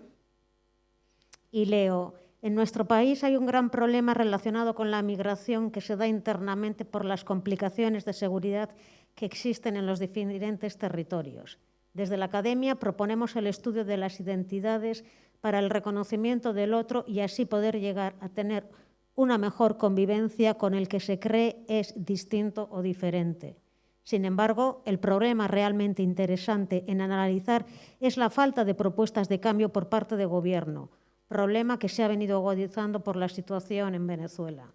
y leo: en nuestro país hay un gran problema relacionado con la migración que se da internamente por las complicaciones de seguridad que existen en los diferentes territorios. Desde la academia proponemos el estudio de las identidades para el reconocimiento del otro y así poder llegar a tener una mejor convivencia con el que se cree es distinto o diferente. Sin embargo, el problema realmente interesante en analizar es la falta de propuestas de cambio por parte del Gobierno, problema que se ha venido agudizando por la situación en Venezuela.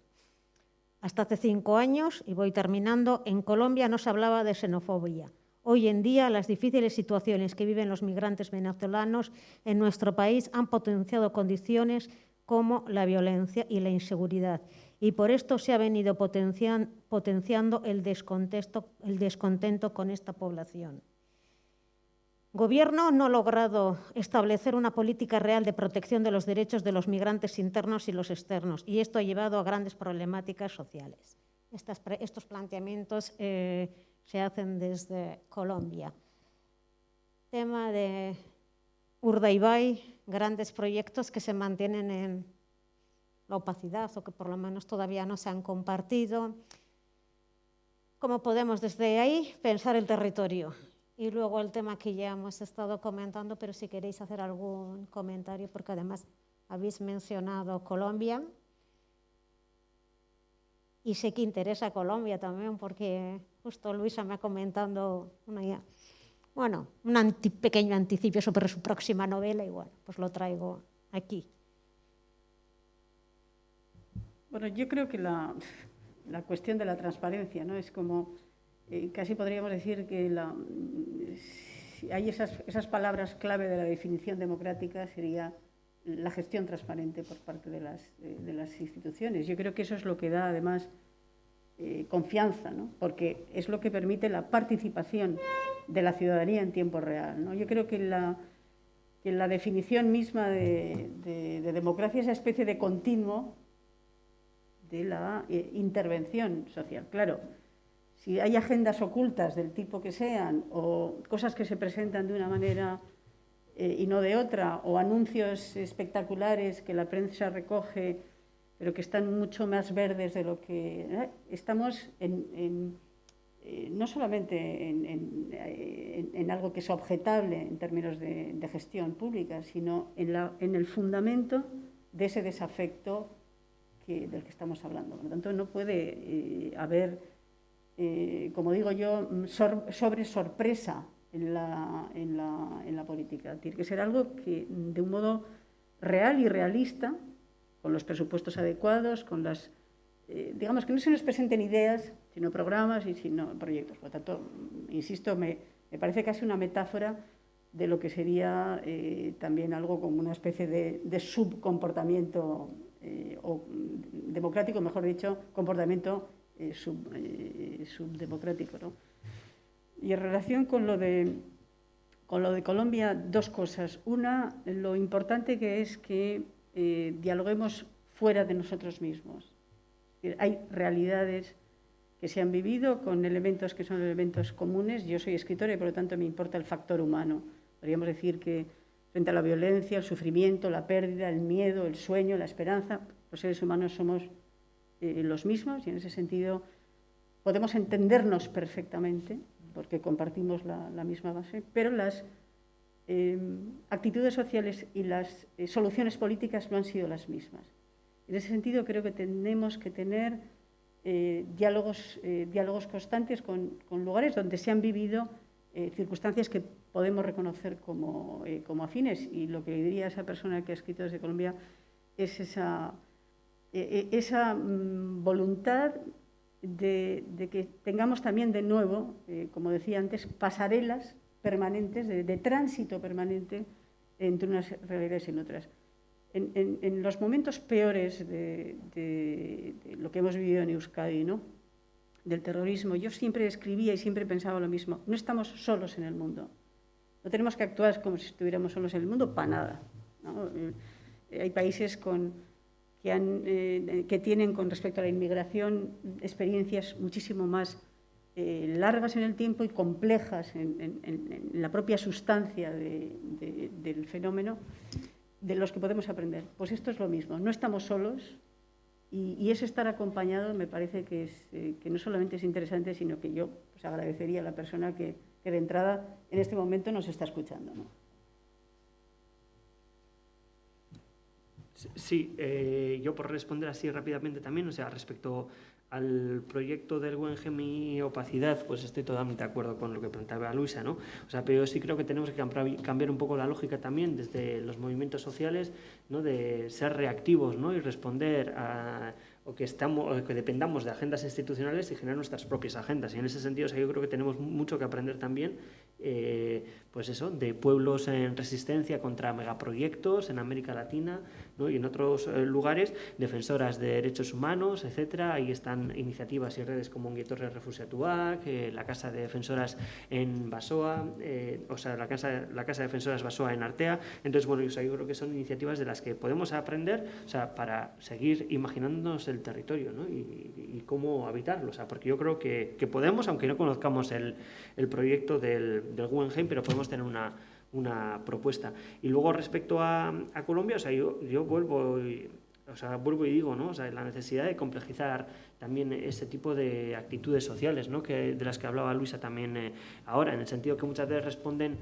Hasta hace 5 años, y voy terminando, en Colombia no se hablaba de xenofobia. Hoy en día, las difíciles situaciones que viven los migrantes venezolanos en nuestro país han potenciado condiciones como la violencia y la inseguridad. Y por esto se ha venido potenciando el descontento con esta población. Gobierno no ha logrado establecer una política real de protección de los derechos de los migrantes internos y los externos, y esto ha llevado a grandes problemáticas sociales. Estos planteamientos se hacen desde Colombia. Tema de Urdaibai, grandes proyectos que se mantienen en la opacidad o que por lo menos todavía no se han compartido. ¿Cómo podemos desde ahí pensar el territorio? Y luego el tema que ya hemos estado comentando, pero si queréis hacer algún comentario, porque además habéis mencionado Colombia. Y sé que interesa Colombia también, porque justo Luisa me ha comentado un pequeño anticipio sobre su próxima novela y bueno, pues lo traigo aquí. Bueno, yo creo que la cuestión de la transparencia, ¿no? Es como, casi podríamos decir que si hay esas palabras clave de la definición democrática, sería la gestión transparente por parte de las instituciones. Yo creo que eso es lo que da, además, confianza, ¿no? Porque es lo que permite la participación de la ciudadanía en tiempo real, ¿no? Yo creo que la definición misma de democracia es esa especie de continuo de la intervención social. Claro, si hay agendas ocultas del tipo que sean o cosas que se presentan de una manera y no de otra, o anuncios espectaculares que la prensa recoge pero que están mucho más verdes de lo que... Estamos no solamente en algo que es objetable en términos de gestión pública, sino en el fundamento de ese desafecto del que estamos hablando. Por lo tanto, no puede haber, como digo yo, sobre sorpresa en la política. Tiene que ser algo que, de un modo real y realista, con los presupuestos adecuados, con las... digamos, que no se nos presenten ideas, sino programas y sino proyectos. Por lo tanto, insisto, me parece casi una metáfora de lo que sería también algo como una especie de subcomportamiento o democrático, mejor dicho, comportamiento subdemocrático, ¿no? Y en relación con lo de Colombia, dos cosas. Una, lo importante que es que dialoguemos fuera de nosotros mismos. Hay realidades que se han vivido con elementos que son elementos comunes. Yo soy escritora y por lo tanto me importa el factor humano. Podríamos decir que frente a la violencia, el sufrimiento, la pérdida, el miedo, el sueño, la esperanza, los seres humanos somos los mismos y en ese sentido podemos entendernos perfectamente porque compartimos la misma base, pero las actitudes sociales y las soluciones políticas no han sido las mismas. En ese sentido, creo que tenemos que tener diálogos constantes con lugares donde se han vivido circunstancias que podemos reconocer como afines. Y lo que le diría a esa persona que ha escrito desde Colombia es esa voluntad de que tengamos también de nuevo, como decía antes, pasarelas permanentes, de tránsito permanente entre unas realidades y otras. En los momentos peores de lo que hemos vivido en Euskadi, ¿no?, del terrorismo, yo siempre escribía y siempre pensaba lo mismo: no estamos solos en el mundo, no tenemos que actuar como si estuviéramos solos en el mundo, para nada, ¿no? Hay países que tienen, con respecto a la inmigración, experiencias muchísimo más largas en el tiempo y complejas en la propia sustancia del fenómeno, de los que podemos aprender. Pues esto es lo mismo, no estamos solos, y ese estar acompañado me parece que no solamente es interesante, sino que yo pues agradecería a la persona que de entrada en este momento nos está escuchando, ¿no? Sí, yo por responder así rápidamente también, o sea, respecto al proyecto del Guggenheim y opacidad, pues estoy totalmente de acuerdo con lo que planteaba Luisa, ¿no? O sea, pero yo sí creo que tenemos que cambiar un poco la lógica también desde los movimientos sociales, ¿no?, de ser reactivos, ¿no?, y responder a o que dependamos de agendas institucionales y generar nuestras propias agendas. Y en ese sentido, o sea, yo creo que tenemos mucho que aprender también, pues eso, de pueblos en resistencia contra megaproyectos en América Latina, ¿no?, y en otros lugares, defensoras de derechos humanos, etcétera. Ahí están iniciativas y redes como Ongietorri Refuxiatuak, la Casa de Defensoras en Basoa, o sea, la Casa de Defensoras Basoa en Artea. Entonces, bueno, o sea, yo creo que son iniciativas de las que podemos aprender, o sea, para seguir imaginándonos el territorio, ¿no?, y cómo habitarlo. O sea, porque yo creo que podemos, aunque no conozcamos el proyecto del Guggenheim, pero podemos tener una propuesta. Y luego respecto a Colombia, o sea, yo vuelvo y digo, ¿no?, o sea, la necesidad de complejizar también ese tipo de actitudes sociales, ¿no?, de las que hablaba Luisa también ahora, en el sentido que muchas veces responden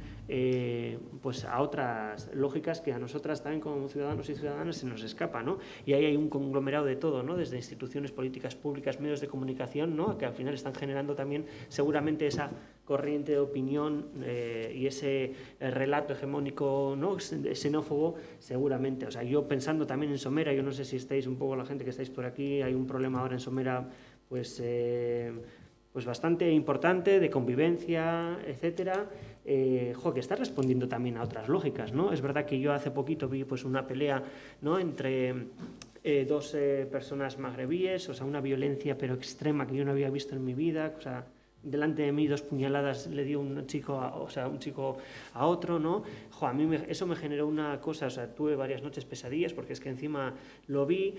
pues a otras lógicas que a nosotras también como ciudadanos y ciudadanas se nos escapa, ¿no? Y ahí hay un conglomerado de todo, ¿no?, desde instituciones políticas públicas, medios de comunicación, ¿no?, que al final están generando también seguramente esa corriente de opinión y ese relato hegemónico, ¿no?, xenófobo, seguramente. O sea, yo pensando también en Somera, yo no sé si estáis un poco, la gente que estáis por aquí, hay un problema ahora en Somera pues bastante importante de convivencia, etcétera, que está respondiendo también a otras lógicas, ¿no? Es verdad que yo hace poquito vi pues una pelea, ¿no?, entre dos personas magrebíes, o sea, una violencia pero extrema que yo no había visto en mi vida, o sea, delante de mí 2 puñaladas le dio un chico a otro, ¿no? A mí eso me generó una cosa, o sea, tuve varias noches pesadillas porque es que encima lo vi,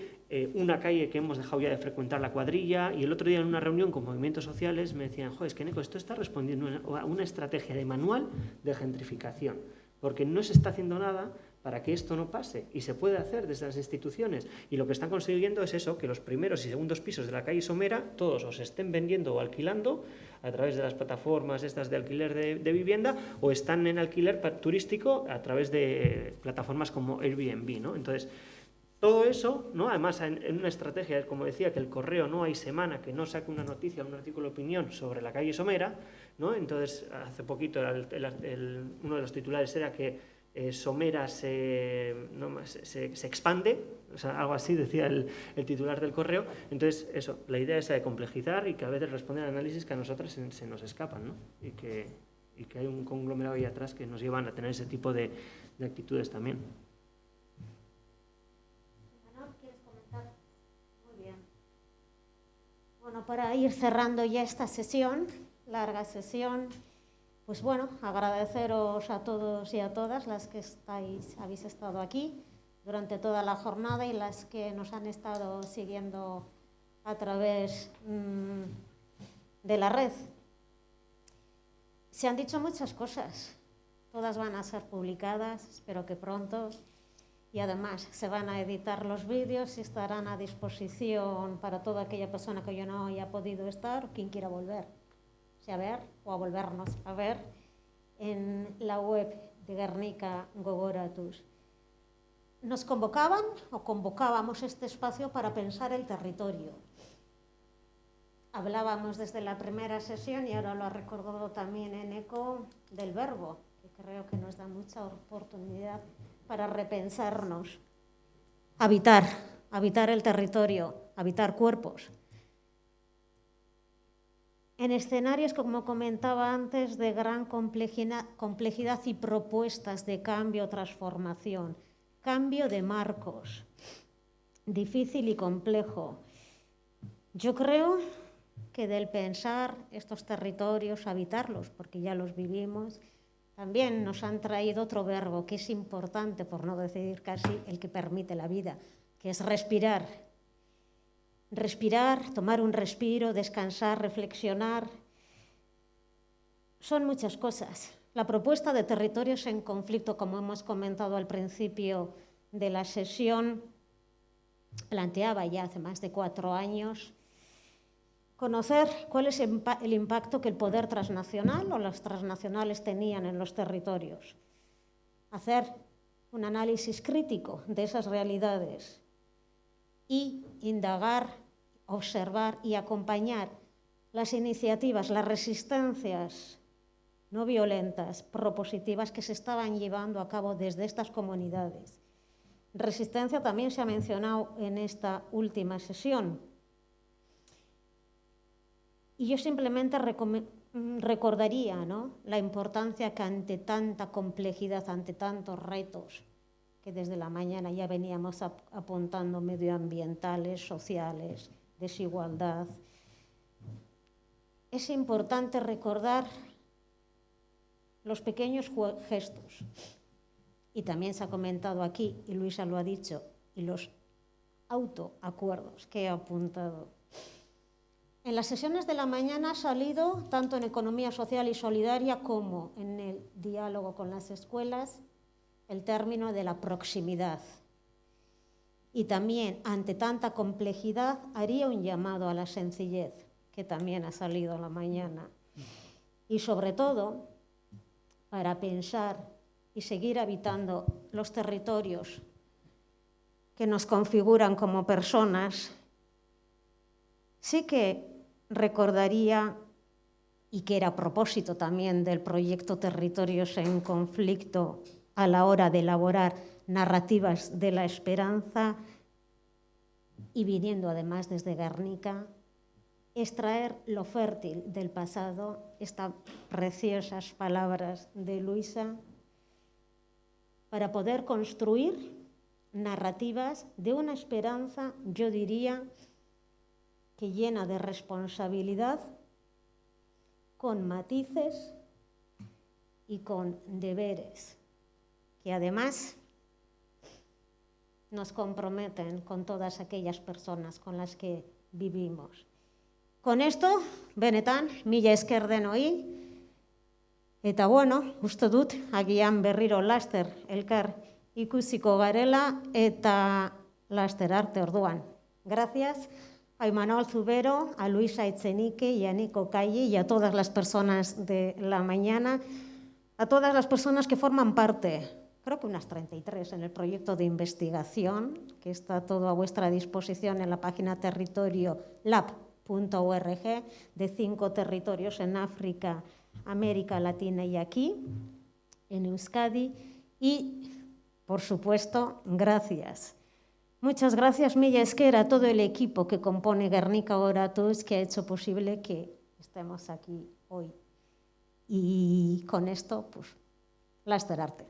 una calle que hemos dejado ya de frecuentar la cuadrilla, y el otro día en una reunión con movimientos sociales me decían, es que Neko, esto está respondiendo a una estrategia de manual de gentrificación, porque no se está haciendo nada para que esto no pase, y se puede hacer desde las instituciones, y lo que están consiguiendo es eso, que los primeros y segundos pisos de la calle Somera todos os estén vendiendo o alquilando a través de las plataformas estas de alquiler de vivienda, o están en alquiler turístico a través de plataformas como Airbnb, ¿no? Entonces, todo eso, ¿no?, además en una estrategia, como decía, que el Correo no hay semana que no saque una noticia, un artículo de opinión sobre la calle Somera, ¿no? Entonces, hace poquito uno de los titulares era que Somera se expande, o sea, algo así decía el titular del Correo. Entonces, eso, la idea es de complejizar y que a veces responder a análisis que a nosotras se nos escapan, ¿no? Y que hay un conglomerado ahí atrás que nos llevan a tener ese tipo de actitudes también. ¿Quieres comentar? Muy bien. Bueno, para ir cerrando ya esta sesión, larga sesión, pues bueno, agradeceros a todos y a todas las que habéis estado aquí durante toda la jornada y las que nos han estado siguiendo a través de la red. Se han dicho muchas cosas, todas van a ser publicadas, espero que pronto, y además se van a editar los vídeos y estarán a disposición para toda aquella persona que yo no haya podido estar o quien quiera volver. A ver, o a volvernos a ver en la web de Gernika Gogoratuz. nos convocaban o convocábamos este espacio para pensar el territorio. Hablábamos desde la primera sesión, y ahora lo ha recordado también Eneco, del verbo, que creo que nos da mucha oportunidad para repensarnos. Habitar el territorio, habitar cuerpos. En escenarios, como comentaba antes, de gran complejidad y propuestas de cambio, transformación, cambio de marcos, difícil y complejo. Yo creo que del pensar estos territorios, habitarlos, porque ya los vivimos, también nos han traído otro verbo que es importante, por no decir casi el que permite la vida, que es respirar. Respirar, tomar un respiro, descansar, reflexionar. Son muchas cosas. La propuesta de territorios en conflicto, como hemos comentado al principio de la sesión, planteaba ya hace más de 4 años conocer cuál es el impacto que el poder transnacional o las transnacionales tenían en los territorios. Hacer un análisis crítico de esas realidades y indagar, observar y acompañar las iniciativas, las resistencias no violentas, propositivas que se estaban llevando a cabo desde estas comunidades. Resistencia también se ha mencionado en esta última sesión. Y yo simplemente recordaría, ¿no?, la importancia que ante tanta complejidad, ante tantos retos, que desde la mañana ya veníamos apuntando, medioambientales, sociales, desigualdad, es importante recordar los pequeños gestos. Y también se ha comentado aquí, y Luisa lo ha dicho, y los autoacuerdos que he apuntado. En las sesiones de la mañana ha salido, tanto en economía social y solidaria como en el diálogo con las escuelas, el término de la proximidad. Y también, ante tanta complejidad, haría un llamado a la sencillez, que también ha salido en la mañana. Y sobre todo, para pensar y seguir habitando los territorios que nos configuran como personas, sí que recordaría, y que era a propósito también del proyecto Territorios en Conflicto a la hora de elaborar narrativas de la esperanza, y viniendo además desde Guernica, extraer lo fértil del pasado, estas preciosas palabras de Luisa, para poder construir narrativas de una esperanza, yo diría, que llena de responsabilidad, con matices y con deberes, que además nos comprometen con todas aquellas personas con las que vivimos. Con esto, benetan, mila esker denoi, eta bueno, uste dut, agian berriro laster elkar ikusiko garela, eta laster arte orduan. Gracias a Imanol Zubero, a Luisa Echenique y a Nico Calle y a todas las personas de la mañana, a todas las personas que forman parte, creo que unas 33 en el proyecto de investigación, que está todo a vuestra disposición en la página territoriolab.org, de 5 territorios en África, América Latina y aquí, en Euskadi. Y, por supuesto, gracias. Muchas gracias, mila esker, a todo el equipo que compone Guernica Oratuz, que ha hecho posible que estemos aquí hoy. Y con esto, pues, laster arte.